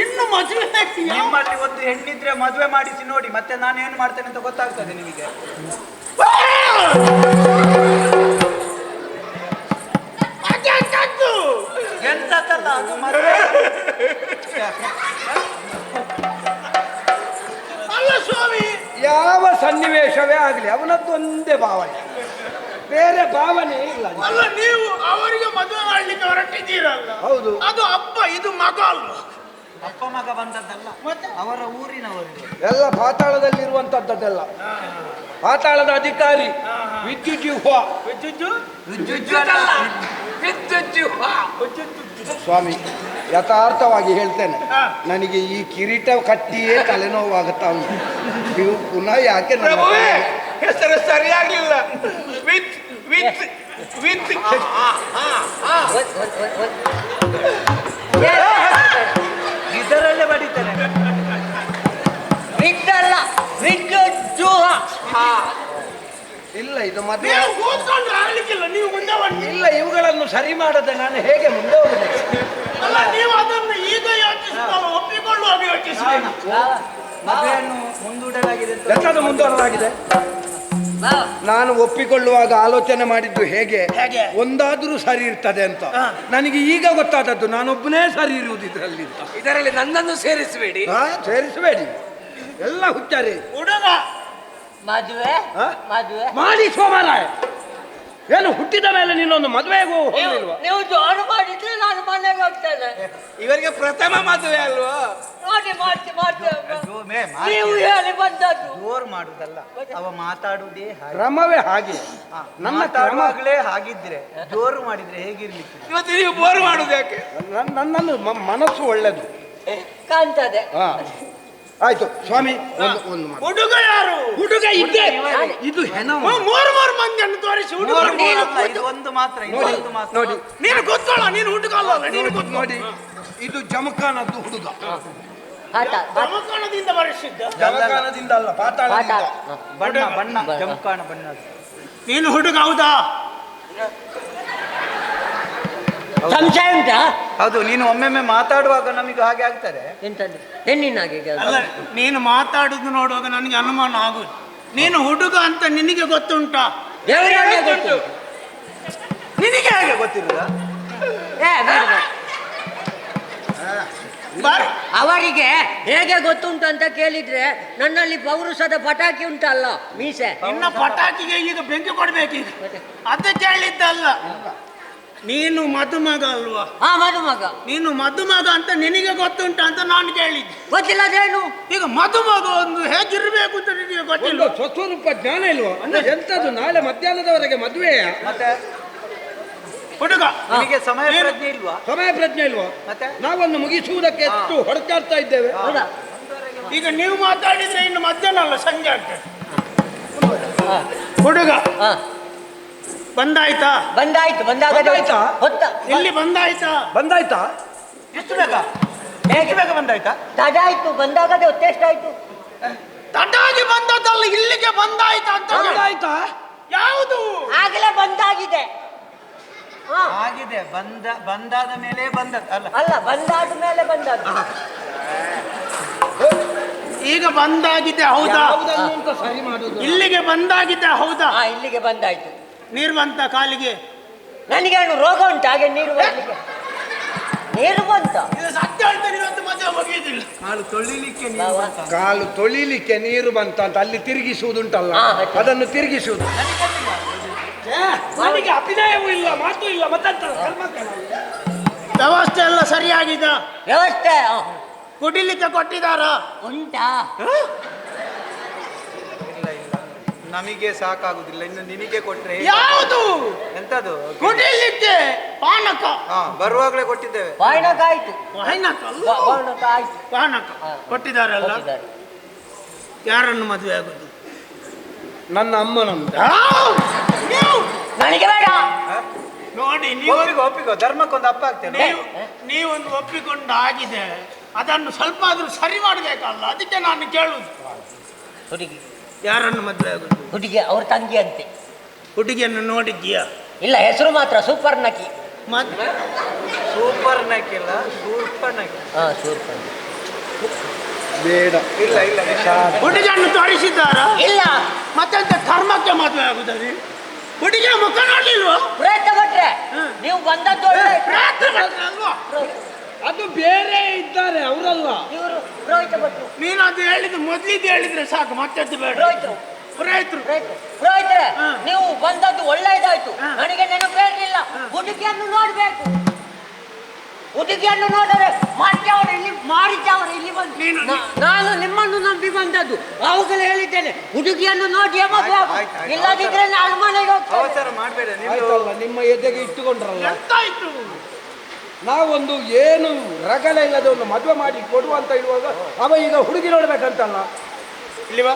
ಇನ್ನು ಮದುವೆ ಆಗಿ ನಿಮ್ಮಲ್ಲಿ ಒಂದು ಹೆಣ್ಣಿದ್ರೆ ಮದುವೆ ಮಾಡಿಸಿ ನೋಡಿ, ಮತ್ತೆ ನಾನು ಏನು ಮಾಡ್ತೇನೆ ಅಂತ ಗೊತ್ತಾಗ್ತದೆ ನಿಮಗೆ. ಎಂತದ್ದಲ್ಲ ಅದು ಮದುವೆ. ಅಲ್ಲ ಸ್ವಾಮಿ, ಯಾವ ಸನ್ನಿವೇಶವೇ ಆಗಲಿ ಅವನದ್ದು ಒಂದೇ ಭಾವನೆ, ಬೇರೆ ಭಾವನೆ ಇಲ್ಲ. ಅಲ್ಲ ನೀವು ಅವರಿಗೆ ಮದುವೆ ಮಾಡ್ಲಿಕ್ಕೆ ಹೊರಟಿದ್ದೀರಲ್ಲ? ಹೌದು. ಅದು ಅಪ್ಪ, ಇದು ಮಗ ಅಲ್ವ? ಅಪ್ಪ ಮಗ ಬಂದದ್ದಲ್ಲ, ಅವರ ಊರಿನವರು. ಎಲ್ಲ ಪಾತಾಳದಲ್ಲಿರುವಂತದ್ದೆಲ್ಲ. ಪಾತಾಳದ ಅಧಿಕಾರಿ ವಿದ್ಯುಜ್ಜುಹ. ಸ್ವಾಮಿ, ಯಥಾರ್ಥವಾಗಿ ಹೇಳ್ತೇನೆ, ನನಗೆ ಈ ಕಿರೀಟ ಕಟ್ಟಿಯೇ ತಲೆನೋವಾಗುತ್ತಾ ಉಂಟು. ನೀವು ಪುನಃ ಯಾಕೆ ನನ್ನ ಪ್ರಭುವೇ, ಹೆಸರು ಸರಿಯಾಗಿಲ್ಲ. ವಿತ್ ವಿತ್ ವಿತ್ ಇದರಲ್ಲೇ ಬಡಿತೇನೆ. ವಿದ್ದಲ್ಲ, ವಿದ್ಯುಜ್ಜುಹ. ಇಲ್ಲ, ಇದು ಮದುವೆ ನೀವು ಕೂತ್ಕೊಂಡು ಆಗ್ಲಿಕ್ಕಿಲ್ಲ, ನೀವು ಮುಂದೆ ಬನ್ನಿ. ಇಲ್ಲ. ಇವುಗಳನ್ನು ಸರಿ ಮಾಡದೆ ನಾನು ಹೇಗೆ ಮುಂದೆ ಹೋಗಬೇಕು? ಅಲ್ಲ, ನೀವು ಅದನ್ನು ಈಗ ಯೋಚಿಸುತ್ತಲ್ಲ, ಒಪ್ಪಿಕೊಳ್ಳುವಾಗ ಯೋಚಿಸಬೇಕು. ಮದುವೆಯನ್ನು ಮುಂದೂಡಲಾಗಿದೆ ಅಂತ. ಎಂತದು ಮುಂದುವರೆದಾಗಿದೆ? ನಾನು ಒಪ್ಪಿಕೊಳ್ಳುವಾಗ ಆಲೋಚನೆ ಮಾಡಿದ್ದು ಹೇಗೆ ಒಂದಾದ್ರೂ ಸರಿ ಇರ್ತದೆ ಅಂತ. ನನಗೆ ಈಗ ಗೊತ್ತಾದದ್ದು ನಾನೊಬ್ಬನೇ ಸರಿ ಇರುವುದು ಇದರಲ್ಲಿ ಅಂತ. ಇದರಲ್ಲಿ ನನ್ನನ್ನು ಸೇರಿಸಬೇಡಿ. ಸೇರಿಸಬೇಡಿ, ಎಲ್ಲ ಹುಚ್ಚಾರಿ. ಹುಡುಗ ಮದುವೆ ಮದುವೆ ಮಾಡಿ ಸೋಮರಾಯ. ಏನು ಹುಟ್ಟಿದ ಮೇಲೆ ನೀನೊಂದು ಮದುವೆಗೂ ಹೋಗಲಿಲ್ವಾ? ನೀವು ಜೋರು ಮಾಡಿದ್ರೆ ನಾನು ಮನೆಗೆ ಹೋಗ್ತೇನೆ. ಇವರಿಗೆ ಪ್ರಥಮ ಮದುವೆ ಅಲ್ವಾ? ನೋಡಿ ಮಾಡ್ತೇವೆ. ನೀವು ಹೇಳಿ ಬಂದದ್ದು. ಜೋರು ಮಾಡುದಲ್ಲ, ಅವ ಮಾತಾಡುವುದೇ ಹಾಗೆ. ಕ್ರಮವೇ ಹಾಗೆ. ನನ್ನ ಮಾತಾಡುವಾಗಲೇ ಹಾಗಿದ್ರೆ ಜೋರು ಮಾಡಿದ್ರೆ ಹೇಗಿರ್ಲಿಕ್ಕೆ? ಇವತ್ತು ನೀವು ಬೋರ್ ಮಾಡುದು ಯಾಕೆ? ನನ್ನನ್ನು ಮನಸ್ಸು ಒಳ್ಳೆದು ಕಾಣ್ತದೆ. ಆಯ್ತು ಸ್ವಾಮಿ, ಒಂದು ಮಾತು. ಹುಡುಗ ಯಾರು? ಹುಡುಗ ಇದ್ದೆ, ಇದು ಹೆಣ. ಮೂರು ಮಂದಿಯನ್ನು ತೋರಿಸಿ ಹುಡುಗ. ಇದು ಒಂದು ಮಾತ್ರ, ಇದು ನೋಡಿ ಒಂದು ಮಾತ್ರ. ನೋಡಿ, ನೀನು ಗೊತ್ತೋಳ, ನೀನು ಹುಡುಗ ಅಲ್ಲ, ನೀನು ಗೊತ್ತು. ನೋಡಿ, ಇದು ಜಮಖಾನದ್ದು ಹುಡುಗ. ಜಮಖಾನದಿಂದ ಬರೆಸಿದ್ದ? ಜಮಖಾನದಿಂದ ಅಲ್ಲ, ಪಾತಾಳದಿಂದ. ಬಣ್ಣ ಬಣ್ಣ ಜಮಖಾನ ಬಣ್ಣ. ನೀನು ಹುಡುಗ ಹೌದಾ? ಸಂಶಯ ಉಂಟಾ? ಹೌದು, ನೀನು ಒಮ್ಮೊಮ್ಮೆ ಮಾತಾಡುವಾಗ ನಮಗೆ ಹಾಗೆ ಆಗ್ತದೆ. ಎಂತದ್ದು ಹೆಣ್ಣಿನಾಗೆ ಅಲ್ಲ, ನೀನು ಮಾತಾಡುದು ನೋಡುವಾಗ ನನಗೆ ಅನುಮಾನ ಆಗುದು. ನೀನು ಹುಡುಗ ಅಂತ ನಿನಗೆ ಗೊತ್ತುಂಟಾ? ದೇವರಿಗೆ ಗೊತ್ತು. ನಿನಗೆ ಹೇಗೆ ಗೊತ್ತಿರುದ? ಅವರಿಗೆ ಹೇಗೆ ಗೊತ್ತುಂಟು ಅಂತ ಕೇಳಿದ್ರೆ ನನ್ನಲ್ಲಿ ಪೌರುಷದ ಪಟಾಕಿ ಉಂಟಲ್ಲ, ಮೀಸೆ. ನಿನ್ನ ಪಟಾಕಿಗೆ ಈಗ ಬೆಂಕಿ ಕೊಡ್ಬೇಕೀಗ. ಅದಕ್ಕೆ ಹೇಳಿದ್ದಲ್ಲ. ನೀನು ಮದುಮಗ ಅಲ್ವಾ? ಮದುಮಗ. ನೀನು ಮದುಮಗ ಅಂತ ನಿನಗೆ ಗೊತ್ತುಂಟ ಅಂತ ನಾನು ಕೇಳಿದ್ದೆ. ಗೊತ್ತಿಲ್ಲ ಅದೇನು. ಈಗ ಮದುಮಗ ಒಂದು ಹೇಗಿರ್ಬೇಕು ಅಂತ ನಿನಗೆ ಗೊತ್ತಿಲ್ಲ. ಸ್ವಸ್ವರೂಪ ಜ್ಞಾನ ಇಲ್ವಾ? ಎಂತದ್ದು ನಾಳೆ ಮಧ್ಯಾಹ್ನದವರೆಗೆ ಮದುವೆಯ? ಮತ್ತೆ ಹುಡುಗ ನಿಮಗೆ ಸಮಯ ಪ್ರಜ್ಞೆ ಇಲ್ವಾ? ಸಮಯ ಪ್ರಜ್ಞೆ ಇಲ್ವಾ? ಮತ್ತೆ ನಾವನ್ನು ಮುಗಿಸುವುದಕ್ಕೆ ಎಷ್ಟು ಹೊರಚಾಡ್ತಾ ಇದ್ದೇವೆ. ಹೌದಾ? ಈಗ ನೀವು ಮಾತಾಡಿದ್ರೆ ಇನ್ನು ಮಧ್ಯಾಹ್ನ ಅಲ್ಲ, ಸಂಜೆ ಆಗ್ತದೆ. ಹುಡುಗ ಬಂದಾಯ್ತಾ? ಬಂದಾಯ್ತು. ಬಂದಾಯ್ತಾ? ಹೊತ್ತ ಇಲ್ಲಿ ಬಂದಾಯ್ತಾ? ಬಂದಾಯ್ತಾ? ಎಷ್ಟು ಬೇಗ? ಎಷ್ಟು ಬೇಗ ಬಂದಾಯ್ತಾ? ತಡ ಆಯ್ತು. ಬಂದಾಗದೆ ಹೊತ್ತೆಷ್ಟಾಯ್ತು? ತಟಾಗಿ ಬಂದದ್ದಲ್ಲ, ಇಲ್ಲಿಗೆ ಬಂದಾಯ್ತಾ ಅಂತ. ಬಂದಾಯ್ತಾ? ಯಾವುದು? ಆಗಲೇ ಬಂದಾಗಿದೆ. ಆಗಿದೆ, ಬಂದಾದ ಮೇಲೆ ಬಂದದ್ದು ಅಲ್ಲ. ಅಲ್ಲ, ಬಂದಾದ ಮೇಲೆ ಬಂದದ್ದು. ಈಗ ಬಂದಾಗಿದೆ ಹೌದಾ? ಯಾವುದನ್ನು ಅಂತ ಸರಿ ಮಾಡುದು. ಇಲ್ಲಿಗೆ ಬಂದಾಗಿದೆ ಹೌದಾ? ಇಲ್ಲಿಗೆ ಬಂದಾಯ್ತು. ನೀರು ಬಂತ ಕಾಲಿಗೆ? ನನಗೇನು ರೋಗ ಉಂಟು ಹಾಗೆ ನೀರು ಬರ್ಲಿಕ್ಕೆ? ನೀರು ಬಂತ. ಇದು ಸತ್ಯ ಹೇಳ್ತಾರೆ, ಇವತ್ತು ಮದುವೆ ಮುಗಿಯುವುದಿಲ್ಲ. ಕಾಲು ತೊಳಿಲಿಕ್ಕೆ ನೀರು ಬಂತ. ಕಾಲು ತೊಳಿಲಿಕ್ಕೆ ನೀರು ಬಂತ ಅಂತ ಅಲ್ಲಿ ತಿರುಗಿಸುವುದುಂಟಲ್ಲ, ಅದನ್ನು ತಿರುಗಿಸುವುದು. ನನಗೆ ಅಭಿನಯವೂ ಇಲ್ಲ, ಮಾತು ಇಲ್ಲ, ಮತ್ತೆಂತ ವ್ಯವಸ್ಥೆ ಎಲ್ಲ ಸರಿಯಾಗಿದ? ವ್ಯವಸ್ಥೆ ಕುಡಿಲಿಕ್ಕೆ ಕೊಟ್ಟಿದಾರ? ಉಂಟಾ? ನಮಗೆ ಸಾಕಾಗುದಿಲ್ಲ, ಇನ್ನು ನಿನಗೆ ಕೊಟ್ರೆ. ಯಾವುದು? ಎಂತದು? ಕುಡಿಲಿಕ್ಕೆ ಪಾನಕ. ಬರುವಾಗಲೇ ಕೊಟ್ಟಿದ್ದೇವೆ. ಪಾನಕ ಆಯ್ತು. ಪಾನಕ ಅಲ್ಲ, ಪಾನಕ ಆಯ್ತು. ಪಾನಕ ಕೊಟ್ಟಿದಾರಲ್ಲ. ಯಾರನ್ನು ಮದುವೆ ಆಗುದು? ನನ್ನ ಅಮ್ಮನನ್ನು. ನನಗೆ ಬೇಡ. ನೋಡಿ ನೀವು ಒಪ್ಪಿಕೋ ಧರ್ಮಕ್ಕೊಂದು ಅಪ್ಪ ಆಗ್ತೇನೆ. ನೀವೊಂದು ಒಪ್ಪಿಕೊಂಡು ಆಗಿದೆ, ಅದನ್ನು ಸ್ವಲ್ಪ ಆದ್ರೂ ಸರಿ ಮಾಡಬೇಕಲ್ಲ, ಅದಕ್ಕೆ ನಾನು ಕೇಳುದು. ಹುಡುಗಿ ಯಾರನ್ನು ಮದುವೆ ಆಗುದು? ಹುಡುಗಿ ಅವ್ರ ತಂಗಿ ಅಂತೆ. ಹುಡುಗಿಯನ್ನು ನೋಡಿದ್ಯಾ? ಇಲ್ಲ, ಹೆಸರು ಮಾತ್ರ ಸೂಪರ್ ನಕಿ. ಸೂಪರ್ ನಕಿಲ್ಲ, ಸೂಪರ್ ನಕಿ. ಸೂಪರ್ ಬೇಡ. ಇಲ್ಲ ಇಲ್ಲ ಹುಡುಗಿಯನ್ನು ತೋರಿಸಿದ್ದಾರ? ಇಲ್ಲ. ಮತ್ತೆಂತ ಕರ್ಮಕ್ಕೆ ಮದುವೆ ಆಗುತ್ತದೆ? ಹುಡುಗಿಯ ಮುಖ ನೋಡ್ಲಿಲ್ವಾ? ಪ್ರಯತ್ನ ಪಟ್ರೆ ನೀವು ಬಂದದ್ದು ಒಳ್ಳೆ. ಅದು ಬೇರೆ ಇದ್ದಾರೆ ಅವರಲ್ಲ. ಇವರು ಪುರೋಹಿತ ಭಟ್ರು. ನೀನು ಅದು ಹೇಳಿದ್ದು ಮೊದ್ಲಿದ್ದು ಹೇಳಿದ್ರೆ ಸಾಕು, ಮತ್ತದ್ದು ಬೇಡ. ಪುರೋಹಿತರು ಪುರೋಹಿತರು ಪುರೋಹಿತರೆ, ನೀವು ಬಂದದ್ದು ಒಳ್ಳೆಯದಾಯ್ತು. ನನಗೆ ನೆನಪೇ ಇರಲಿಲ್ಲ. ಹುಡುಗಿಯನ್ನು ನೋಡ್ಬೇಕು. ಹುಡುಗಿಯನ್ನು ನೋಡರೆ ಮತ್ತೆ ಅವರು ಇಲ್ಲಿ ಮಾರಿದ್ದೆ, ಅವರು ಇಲ್ಲಿ ಬಂದು ನಾನು ನಿಮ್ಮನ್ನು ನಂಬಿ ಬಂದದ್ದು. ಅವಾಗಲೇ ಹೇಳಿದ್ದೇನೆ, ಹುಡುಗಿಯನ್ನು ನೋಡಿ ಮದುವೆ ಆಗು, ಇಲ್ಲದಿದ್ರೆ ನಾನು ಮನೆಗೆ ಹೋಗ್ತೇನೆ. ಅವಸರ ಮಾಡಬೇಡ. ಆಯ್ತಲ್ಲ, ನಿಮ್ಮ ಎದೆಗೆ ಇಟ್ಟುಕೊಂಡ್ರಲ್ಲ. ಎಂತಾಯ್ತು? ನಾವೊಂದು ಏನು ರಗಲ ಇಲ್ಲದ ಒಂದು ಮದುವೆ ಮಾಡಿ ಕೊಡುವ ಅಂತ ಇರುವಾಗ ಅವ ಈಗ ಹುಡುಗಿ ನೋಡ್ಬೇಕಂತಲ್ಲ. ಇಲ್ಲಿವಾ,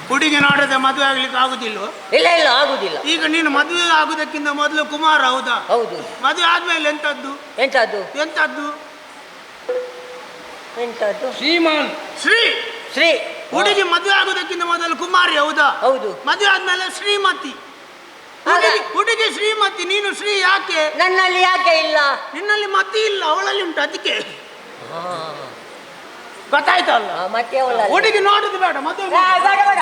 ಹುಡುಗಿ ನೋಡದೆ ಮದುವೆ ಆಗ್ಲಿಕ್ಕೆ ಆಗುದಿಲ್ವ? ಇಲ್ಲ ಇಲ್ಲ, ಆಗುದಿಲ್ಲ. ಈಗ ನೀನು ಮದುವೆ ಆಗುದಕ್ಕಿಂತ ಮೊದಲು ಕುಮಾರ, ಹೌದಾ? ಹೌದು. ಮದುವೆ ಆದ್ಮೇಲೆ ಎಂತದ್ದು? ಎಂತದ್ದು? ಎಂತದ್ದು? ಎಂತದ್ದು? ಶ್ರೀಮಾನ್. ಶ್ರೀ. ಶ್ರೀ. ಹುಡುಗಿ ಮದುವೆ ಆಗುದಕ್ಕಿಂತ ಮೊದಲು ಕುಮಾರಿ, ಹೌದಾ? ಹೌದು. ಮದುವೆ ಆದ್ಮೇಲೆ ಶ್ರೀಮತಿ. ಹುಡುಗಿ ಶ್ರೀಮತಿ, ನೀನು ಶ್ರೀ ಯಾಕೆ? ನನ್ನಲ್ಲಿ ಯಾಕೆ ಇಲ್ಲ? ನಿನ್ನಲ್ಲಿ ಮತಿ ಇಲ್ಲ, ಅವಳಲ್ಲಿ ಉಂಟು, ಅದಕ್ಕೆ. ಗೊತ್ತಾಯ್ತಲ್ಲ? ಮತ್ತೆ ಅವಳ ಹುಡುಗಿ ನೋಡುದು ಬೇಡ, ಮದುವೆ ಬೇಡ ಬೇಡ.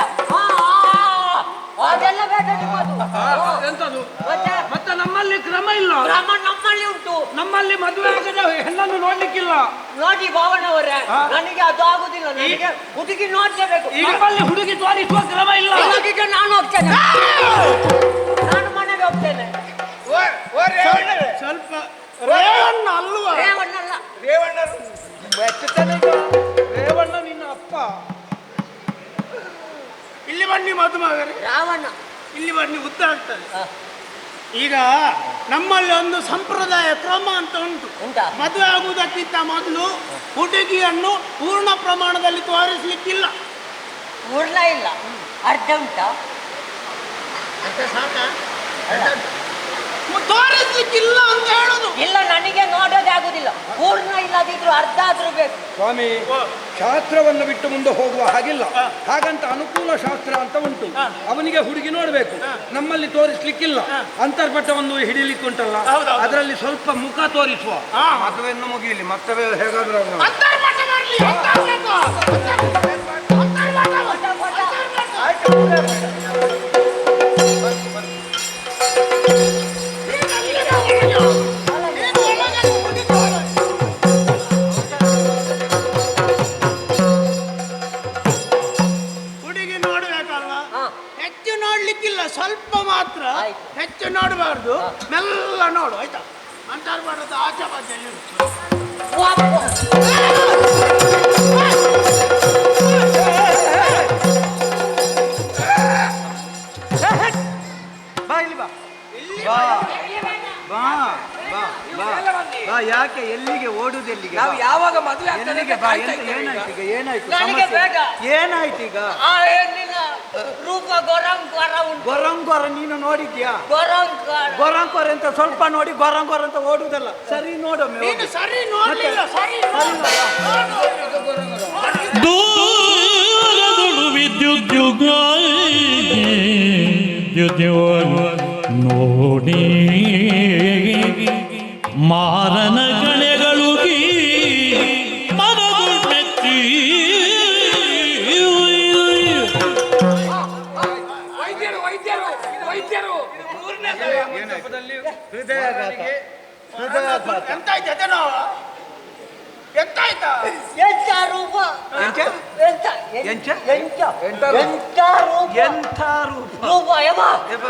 ಅದೆಲ್ಲ ಬೇಡ ನಿಮ್ಮದು. ಎಂತದು? ಮತ್ತೆ ಮತ್ತೆ ನಮ್ಮಲ್ಲಿ ಕ್ರಮ ಇಲ್ಲ. ಕ್ರಮ ನಮ್ಮಲ್ಲಿ ಉಂಟು. ನಮ್ಮಲ್ಲಿ ಮದುವೆ ಆಗದ ಹೆಣ್ಣನ್ನು ನೋಡ್ಲಿಕ್ಕಿಲ್ಲ. ನೋಡಿ ಭಾವನವರೇ, ನನಗೆ ಅದು ಆಗುದಿಲ್ಲ. ನನಗೆ ಹುಡುಗಿ ನೋಡ್ಲೇಬೇಕು. ನಮ್ಮಲ್ಲಿ ಹುಡುಗಿ ತೋರಿಸುವ ಕ್ರಮ ಇಲ್ಲ. ಹುಡುಗಿಗೆ ನಾನು ಹೋಗ್ತೇನೆ, ನಾನು ಮನೆಗೆ ಹೋಗ್ತೇನೆ. ಸ್ವಲ್ಪ ರೇವಣ್ಣ ಅಲ್ವಾ? ರೇವಣ್ಣಲ್ಲ, ರೇವಣ್ಣ ನಿನ್ನ ಅಪ್ಪ. ಇಲ್ಲಿ ಬನ್ನಿ ಮದುಮಗರೇ, ರಾವಣ್ಣ. ಇಲ್ಲಿ ಬನ್ನಿ, ಉದ್ದ ಆಗ್ತದೆ. ಈಗ ನಮ್ಮಲ್ಲಿ ಒಂದು ಸಂಪ್ರದಾಯ ಕ್ರಮ ಅಂತ ಉಂಟು. ಉಂಟಾ? ಮದುವೆ ಆಗುವುದಕ್ಕಿಂತ ಮೊದಲು ಹುಡುಗಿಯನ್ನು ಪೂರ್ಣ ಪ್ರಮಾಣದಲ್ಲಿ ತೋರಿಸ್ಲಿಕ್ಕಿಲ್ಲ. ಪೂರ್ಣ ಇಲ್ಲ, ಅರ್ಧ ಉಂಟಾ? ತೋರಿಸ್ಲಿಕ್ಕಿಲ್ಲ ಅಂತ ಹೇಳುದು. ಇಲ್ಲ, ನನಗೆ ನೋಡೋದೇ ಆಗುದಿಲ್ಲ. ಪೂರ್ಣ ಇಲ್ಲದಿದ್ರು ಅರ್ಧ ಆದ್ರೂ ಬೇಕು. ಸ್ವಾಮಿ, ಶಾಸ್ತ್ರವನ್ನು ಬಿಟ್ಟು ಮುಂದೆ ಹೋಗುವ ಹಾಗಿಲ್ಲ. ಹಾಗಂತ ಅನುಕೂಲ ಶಾಸ್ತ್ರ ಅಂತ ಉಂಟು. ಅವನಿಗೆ ಹುಡುಗಿ ನೋಡ್ಬೇಕು, ನಮ್ಮಲ್ಲಿ ತೋರಿಸ್ಲಿಕ್ಕಿಲ್ಲ. ಅಂತರ್ಪಟ್ಟವನ್ನು ಹಿಡಿಲಿಕ್ಕುಂಟಲ್ಲ, ಅದರಲ್ಲಿ ಸ್ವಲ್ಪ ಮುಖ ತೋರಿಸುವ. ಮದುವೆಯನ್ನು ಮುಗಿಯಲಿ, ಮತ್ತೆ ಹೇಗಾದ್ರೂ ಹುಡುಗಿ ನೋಡ್ಬೇಕಲ್ಲ, ಹೆಚ್ಚು ನೋಡ್ಲಿಕ್ಕಿಲ್ಲ, ಸ್ವಲ್ಪ ಮಾತ್ರ. ಹೆಚ್ಚು ನೋಡಬಾರ್ದು, ಮೆಲ್ಲ ನೋಡು, ಆಯ್ತಾ? ಅಂತರ್ಪಟ್ಟದ ಆಚೆ ಬಾಜಲ್ಲಿ ಉಂಟು. ಬಾ ಇಲ್ಲಿ ಬಾ. ಬಾ ಬಾ ಬಾ ಬಾ. ಯಾಕೆ ಎಲ್ಲಿಗೆ ಓಡುದು? ಎಲ್ಲಿಗೆ? ನಾವು ಯಾವಾಗ ಮದುವೆ ಎಲ್ಲಿಗೆ ಬಾ. ಏನಾಯ್ತು ಈಗ? ಏನಾಯ್ತು ನನಗೆ ಸಮಸ್ಯೆ? ಬೇಡ. ಏನಾಯ್ತು ಈಗ? ಹೆಣ್ಣಿನ ರೂಪ ಗೊರಂಗೊರ ಉಂಟು. ಗೊರಂಗೊರ ನೀನು ನೋಡಿದ್ಯಾ? ಗೊರಂಗೊರ ಗೊರಂಗೊರ ಅಂತ ಸ್ವಲ್ಪ ನೋಡಿ ಗೊರಂಗೊರ ಅಂತ ಓಡುದಲ್ಲ. ಸರಿ ನೋಡೊಮ್ಮೆ. ನೀನು ಸರಿ ನೋಡ್ಲಿಲ್ಲ, ಸರಿ ದೂರದಳು ವಿದ್ಯುತ್ ನೋಡಿ ಮಾರನ ಕಣೆಗಳು ಮನದು ಮೆಚ್ಚಿ ವೈದ್ಯರು ವೈದ್ಯರು ವೈದ್ಯರು ಹೃದಯಾಘಾತ. ಎಂತಾಯ್ತು? ಅದೇನೋ ಎಂತಾಯ್ತಾ? ಎಂತ ರೂಪ? ಎಂಚ? ಎಂತ ಎಂಚ? ಎಂತ ಎಂತ ಎಂತ ರೂಪ? ಎಂಥ ರೂಪ? ರೂಪ ಯಮ, ಯಮ.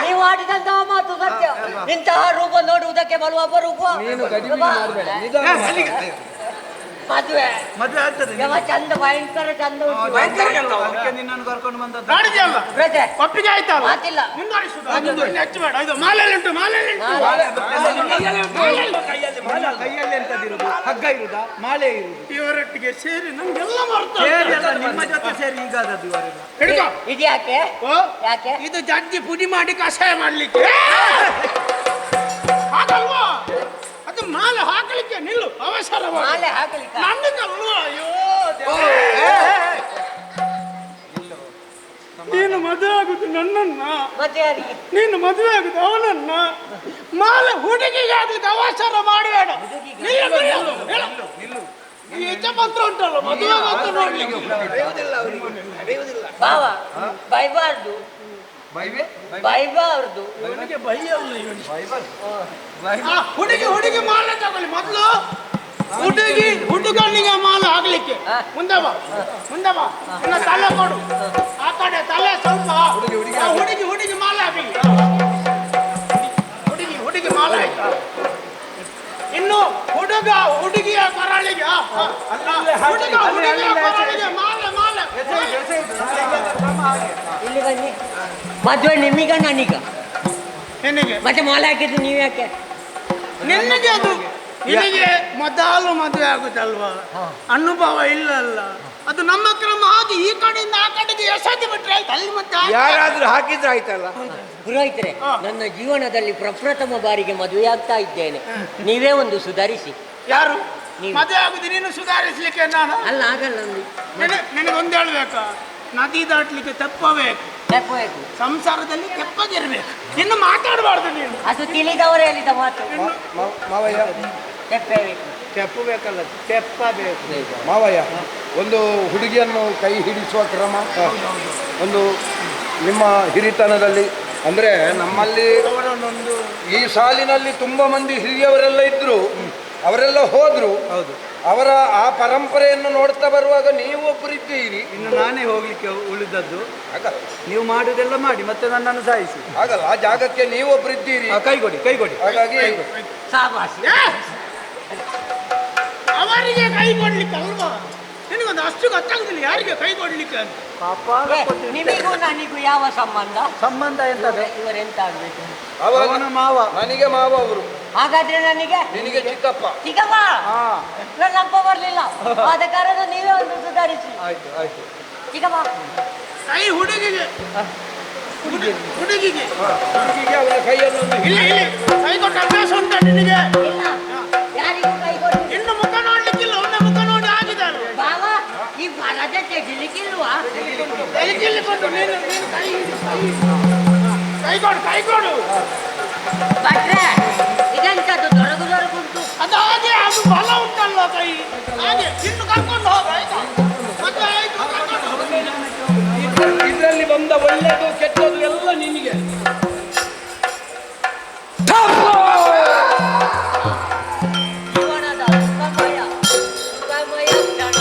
ನೀವು ಆಡಿದಂತಹ ಮಾತು ಸತ್ಯ. ಇಂತಹ ರೂಪ ನೋಡುವುದಕ್ಕೆ ಬರುವ ಅಪರೂಪ. ನೀನು ಗಡಿಬಿಡಿ ಮಾಡಬೇಡ, ನಿಧಾನ ಮಾಡು. ಮದುವೆ ಮದುವೆ ಆಗ್ತದೆ ಯಾವ ಚಂದ ಭಯಂಕರ ಚಂದ ಉಂಟು. ಭಯಂಕರ ಚಂದ. ಅದಕ್ಕೆ ನಿನ್ನನ್ನು ಕರ್ಕೊಂಡು ಬಂದದ್ದು. ನಾಡಿದ್ಯಲ್ಲ ಬ್ರತೆ, ಒಪ್ಪಿಗೆ ಆಯ್ತಲ್ಲ ಮಾತಿಲ್ಲ. ಮುಂದುವರಿಸುದು ಹೆಚ್ಚು ಬೇಡ ಇದು ಮಾಲೆಯಲ್ಲಿ ಉಂಟು ಮಾಲೆಯಲ್ಲಿ ಉಂಟು ಕೈಯಲ್ಲಿ ಎಂತದಿರುದು? ಹಗ್ಗ ಇರುದಾ, ಮಾಲೆ ಇರುದು? ಇವರೊಟ್ಟಿಗೆ ಸೇರಿ ನಮ್ಗೆಲ್ಲ ಮಾಡ್ತಾ ಸೇರಿ ಅಲ್ಲ, ನಿಮ್ಮ ಜೊತೆ ಸೇರಿ ಈಗಾದದ್ದು ಇವರೆಲ್ಲ. ಹಿಡ್ಕೊ. ಇದು ಯಾಕೆ ಓ, ಯಾಕೆ ಇದು ಜಜ್ಜಿ ಪುಡಿ ಮಾಡಿ ಕಷಾಯ ಮಾಡ್ಲಿಕ್ಕೆ ಹಾಗಲ್ವಾ? ಅದು ಮಾಲೆ ಹಾಕಲಿಕ್ಕೆ ನಿಲ್ಲು ಅವಸರ ಮಾಲೆ ಹಾಕಲಿಕ್ಕ ನನ್ನದಲ್ವಾ? ಅಯ್ಯೋ ನೀನು ಮದುವೆ ಆಗುದು ನನ್ನನ್ನ, ಮತ್ತೆ ಯಾರಿಗೆ? ನೀನು ಮದುವೆ ಆಗುದು ಅವನನ್ನ. ಮಾಲೆ ಹುಡುಗಿಗೆ ಆಗ್ಲಿಕ್ಕೆ ಅವಸರ ಮಾಡಬೇಡ. ಈ ಹೆಚ್ಚ ಪತ್ರ ಉಂಟಲ್ಲ ಮದುವೆ ಮಾತ್ರ ನೋಡ್ಲಿಕ್ಕೆ ಬಾವ ಬೈಬಾರ್ದು, ಬೈವೆ? ಬೈಬಾರ್ದು. ಇವನಿಗೆ ಬೈಯಲ್ಲ ಇವನಿಗೆ. ಹುಡುಗಿ ಮಾಲೆ ತಗೊಳ್ಳಿ ಮೊದಲು. ಹುಡುಗನಿಗೆ ಮಾಲೆ ಆಗ್ಲಿಕ್ಕೆ ಮುಂದೆ ಬಾ ಮುಂದೆ ಬಾ. ಇನ್ನ ತಲೆ ಕೊಡು ಆ ಕಡೆ ತಲೆ ಸ್ವಲ್ಪ. ಹುಡುಗಿ ಮಾಲೆ ಆಗಲಿ. ಹುಡುಗಿ ಮಾಲೆ ಆಯ್ತಾ? ಇನ್ನು ಹುಡುಗಿಯ ಕೊರಳಿಗೆ ಹುಡುಗಿಯ ಕೊರಳಿಗೆ ಮಾಲೆ ಮಾಲೆ. ಇಲ್ಲಿ ಬನ್ನಿ. ಮದುವೆ ನಿಮೀಗ ನನಗ ನಿನಗೆ ಮತ್ತೆ ಮಾಲೆ ಹಾಕಿದ್ದು ನೀವು ಯಾಕೆ? ನಿನಗೆ ಅದು ನಿನಗೆ ಮೊದಲು ಮದುವೆ ಆಗುದಲ್ವಾ? ಅನುಭವ ಇಲ್ಲ ಅಲ್ಲ. ಅದು ನಮ್ಮ ಕ್ರಮ. ಹಾಗೆ ಈ ಕಡೆಯಿಂದ ಆ ಕಡೆಗೆ ಎಸೆದು ಬಿಟ್ರೆ ಆಯ್ತು. ಅಲ್ಲಿ ಮತ್ತೆ ಯಾರಾದ್ರೂ ಹಾಕಿದ್ರೆ ಆಯ್ತಲ್ಲ. ಪುರೋಹಿತರೆ, ನನ್ನ ಜೀವನದಲ್ಲಿ ಪ್ರಪ್ರಥಮ ಬಾರಿಗೆ ಮದುವೆ ಆಗ್ತಾ ಇದ್ದೇನೆ. ನೀವೇ ಒಂದು ಸುಧಾರಿಸಿ. ಯಾರು ನೀವು. ಮದುವೆ ಆಗುದು ನೀನು ಸುಧಾರಿಸ್ಲಿಕ್ಕೆ? ನಾನು ಅಲ್ಲ, ಆಗಲ್ಲ. ನಿನಗೊಂದು ಹೇಳ್ಬೇಕಾ? ನದಿ ದಾಟ್ಲಿಕ್ಕೆ ತೆಪ್ಪಬೇಕು. ತೆಪ್ಪಬೇಕು. ಸಂಸಾರದಲ್ಲಿ ತೆಪ್ಪಗಿರ್ಬೇಕು. ಇನ್ನು ಮಾತಾಡಬಾರ್ದು ನೀನು. ಅದು ತಿಳಿದವರೇ ಹೇಳಿದ ಮಾತು. ಮಾವಯ್ಯ, ತೆಪ್ಪಬೇಕು. ತೆಪ್ಪು ಬೇಕಲ್ಲ, ತೆಪ್ಪ ಬೇಕು. ಮಾವಯ್ಯ, ಒಂದು ಹುಡುಗಿಯನ್ನು ಕೈ ಹಿಡಿಸುವ ಕ್ರಮ ಒಂದು ನಿಮ್ಮ ಹಿರಿತನದಲ್ಲಿ ಅಂದರೆ ನಮ್ಮಲ್ಲಿ ಈ ಸಾಲಿನಲ್ಲಿ ತುಂಬ ಮಂದಿ ಹಿರಿಯವರೆಲ್ಲ ಇದ್ದರು, ಅವರೆಲ್ಲ ಹೋದರು. ಹೌದು. ಅವರ ಆ ಪರಂಪರೆಯನ್ನು ನೋಡ್ತಾ ಬರುವಾಗ ನೀವು ಒಬ್ಬರಿದ್ದೀರಿ. ಇನ್ನು ನಾನೇ ಹೋಗ್ಲಿಕ್ಕೆ ಉಳಿದದ್ದು. ಆಗಲ್ಲ, ನೀವು ಮಾಡುವುದೆಲ್ಲ ಮಾಡಿ ಮತ್ತೆ ನನ್ನನ್ನು ಸಾಯಿಸಿ. ಆಗಲ್ಲ. ಆ ಜಾಗಕ್ಕೆ ನೀವು ಒಬ್ಬರಿದ್ದೀರಿ. ಕೈಗೊಡಿ ಕೈಗೊಡಿ. ಹಾಗಾಗಿ ಸಾಬಾಸ್. ಅವರಿಗೆ ಕೈ ಕೊಡ್ಲಿಕ್ಕೆ ಅಲ್ವಾ? ನಿನಗೊಂದು ಅಷ್ಟು ಗೊತ್ತಾಗುದಿಲ್ಲ ಯಾರಿಗೆ ಕೈ ಕೊಡ್ಲಿಕ್ಕೆ ಅಂತ. ಪಾಪ ನಿಮಗೂ ನನಗೂ ಯಾವ ಸಂಬಂಧ? ಸಂಬಂಧ ಎಂತದೆ? ಇವರೆಂತ ಆಗ್ಬೇಕು? ಅವನ ಮಾವ. ನನಗೆ ಮಾವ ಅವರು, ಹಾಗಾದ್ರೆ ನನಗೆ ನಿನಗೆ ಚಿಕ್ಕಪ್ಪ. ಚಿಕ್ಕಪ್ಪ. ಹಾ, ನನ್ನ ಅಪ್ಪ ಬರ್ಲಿಲ್ಲ, ಆದ ಕಾರಣ ನೀವೇ ಒಂದು ಸುಧಾರಿಸಿ. ಆಯ್ತು ಆಯ್ತು. ಚಿಕ್ಕಪ್ಪ. ಕೈ ಹುಡುಗಿಗೆ ಹುಡುಗಿಗೆ ಹುಡುಗಿಗೆ ಅವರ ಕೈಯನ್ನು ಒಂದು ಇಲ್ಲಿ ಕೈ ಕೊಟ್ಟ ಅಭ್ಯಾಸ ಉಂಟಾ ನಿನಗೆ? ಇಲ್ಲ, ಯಾರಿಗೂ ಕೈ ಕೊಡಿ. ಇನ್ನು ಮುಖ ನೋಡ್ಲಿಕ್ಕಿಲ್ಲ. ಒಮ್ಮೆ ಮುಖ ನೋಡಿ ಆಗಿದ್ದಾರೆ. ಬಾವ, ಈ ಮರದ ತೆಗಿಲಿಕ್ಕಿಲ್ವಾ? ಇಲ್ಲಿ ಕೊಟ್ಟು ನೀನು ಕೈ ಕೊಡು. ಭಟ್ರೆ, ಇದೆಂತದ್ದು ದೊರಗುಂಟು? ಅದು ಹಾಗೆ, ಅದು ಬಲ ಉಂಟಲ್ವ ಕೈ ಹಾಗೆ. ಇನ್ನು ಕರ್ಕೊಂಡು ಹೋಗ ಆಯ್ತಾ? ಮತ್ತೆ ಆಯ್ತು, ಕರ್ಕೊಂಡು ಹೋಗು. ಇದರಲ್ಲಿ ಬಂದ ಒಳ್ಳೆಯದು ಕೆಟ್ಟದು ಎಲ್ಲ ನಿನಗೆ. ಜೀವನದ ಸುಖಮಯ ಕ್ಷಣ.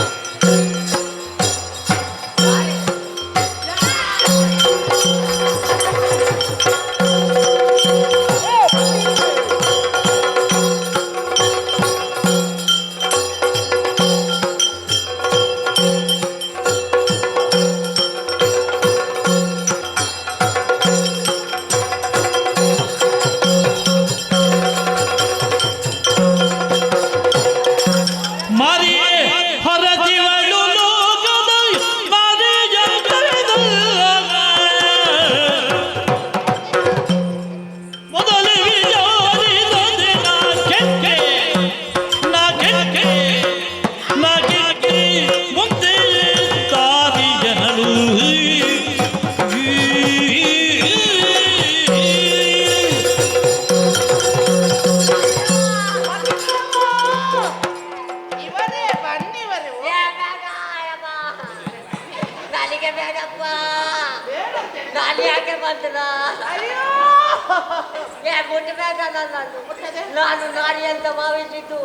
ನಾನು ನಾರಿ ಅಂತ ಭಾವಿಸಿದ್ದು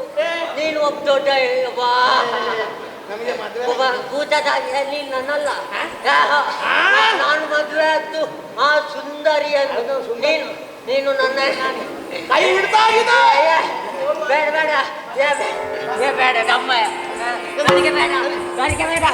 ನೀನು ಒಬ್ಬ ದೊಡ್ಡ ಒಬ್ಬ ಕೂತದಾಗಿ ನೀನು ನನ್ನಲ್ಲ. ನಾನು ಮದುವೆ ಆದ್ದು ಆ ಸುಂದರಿ ಅಂತ. ನೀನು ನನ್ನ ಕೈ ಹಿಡ್ತಾ ಬೇಡ ಬೇಡ ಬೇಡ ಗಮ್ಮಯ್ಯ. ನನಗೆ ಬೇಡ ನನಗೆ ಬೇಡ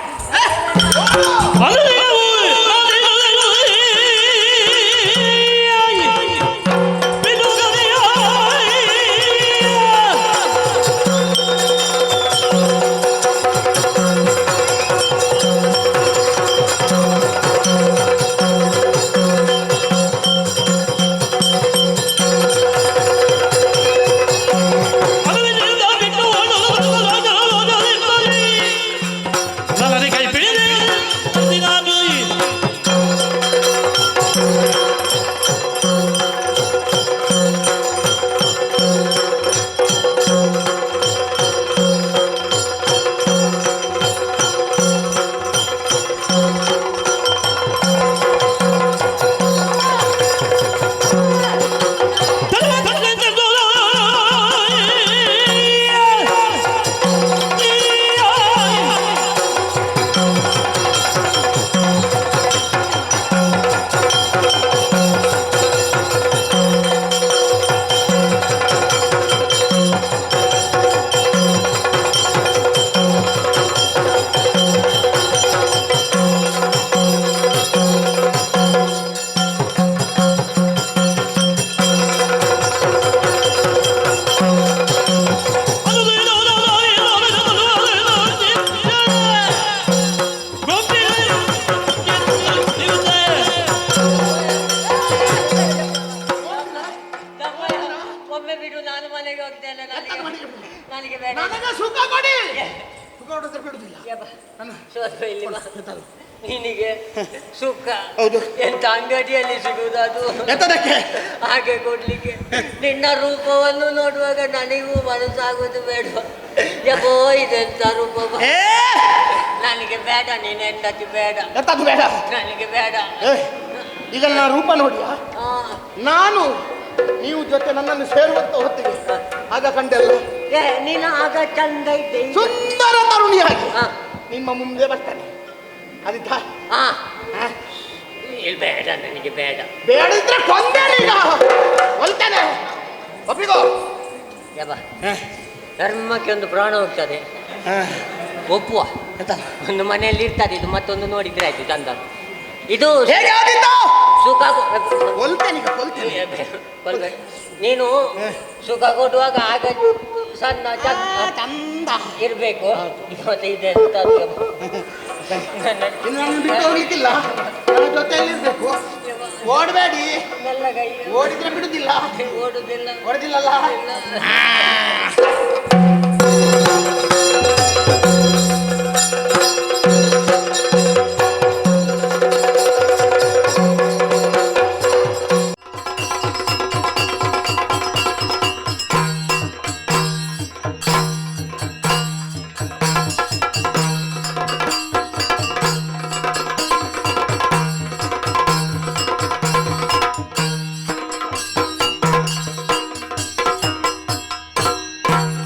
ಒಮ್ಮೆ ಬಿಡು ನಾನು ಮನೆಗೆ ಹೋಗ್ತೇನೆ ನನಗೆ ಬೇಡ ನನಗೆ ಸುಖ ಕೊಡಿ. ಸುಖ ಕೊಡಿದ್ರೆ ಬಿಡುದಿಲ್ಲ. ಸ್ವಲ್ಪ ಇಲ್ಲಿ ಬಾ. ನಿನಗೆ ಸುಖ ಹೌದು. ಎಂತ ಅಂಗಡಿಯಲ್ಲಿ ಸಿಗುವುದು ಎಂತದಕ್ಕೆ? ಹಾಗೆ ಕೊಡ್ಲಿಕ್ಕೆ ನಿನ್ನ ರೂಪವನ್ನು ನೋಡುವಾಗ ನನಗೂ ಮನಸ್ಸಾಗುವುದು ಬೇಡ. ಯಬೋ ಇದೆಂತ ರೂಪ ನನಗೆ ಬೇಡ, ನೀನು ಹೆಂಡತಿ ಬೇಡ, ಎಂತದ್ದು ಬೇಡ ನನಗೆ ಬೇಡ. ಈಗ ನನ್ನ ರೂಪ ನೋಡಿಯಾ? ನಾನು ನೀವು ಜೊತೆ ನನ್ನನ್ನು ಸೇರುವಂತ ಹೊತ್ತಿಗೆ ಆಗ ಕಂಡೆಲ್ಲ ನೀನು ಆಗ ಚಂದ ಇದ್ದೆ. ಸುಂದರ ತರುಣಿಯಾಗಿ ನಿಮ್ಮ ಮುಂದೆ ಬರ್ತಾನೆ. ಅದಿದ್ದ ಇಲ್ಲಿ ಬೇಡ, ನನಗೆ ಬೇಡ. ಬೇಡಿದ್ರೆ ಕೊಂದೇನೆ ಈಗ ಹೊಲ್ತೇನೆ. ಒಪ್ಪಿಗೋ. ಯಬ್ಬ ಧರ್ಮಕ್ಕೆ ಒಂದು ಪ್ರಾಣ ಹೋಗ್ತದೆ, ಒಪ್ಪುವ. ಒಂದು ಮನೆಯಲ್ಲಿ ಇರ್ತದೆ, ಇದು ಮತ್ತೊಂದು ನೋಡಿದ್ರೆ ಆಯ್ತು ಚಂದ. ಇದು ಹೇಗೆ ಆದಿತ್ತು? ಸುಖ ನೀನು ಸುಖ ಕೊಡುವಾಗ ಆಗ ಸಣ್ಣ ಚಂದ ಇರ್ಬೇಕು. ಮತ್ತೆ ಇದೆ ಹೋಗ್ಲಿಕ್ಕಿಲ್ಲ, ನನ್ನ ಜೊತೆಯಲ್ಲಿರ್ಬೇಕು. ಓಡಬೇಡಿ, ಮೆಲ್ಲಗೈ ಓಡಿದ್ರೆ ಬಿಡುದಿಲ್ಲ. ಓಡುದಿಲ್ಲ, ಓಡುದಿಲ್ಲಲ್ಲ.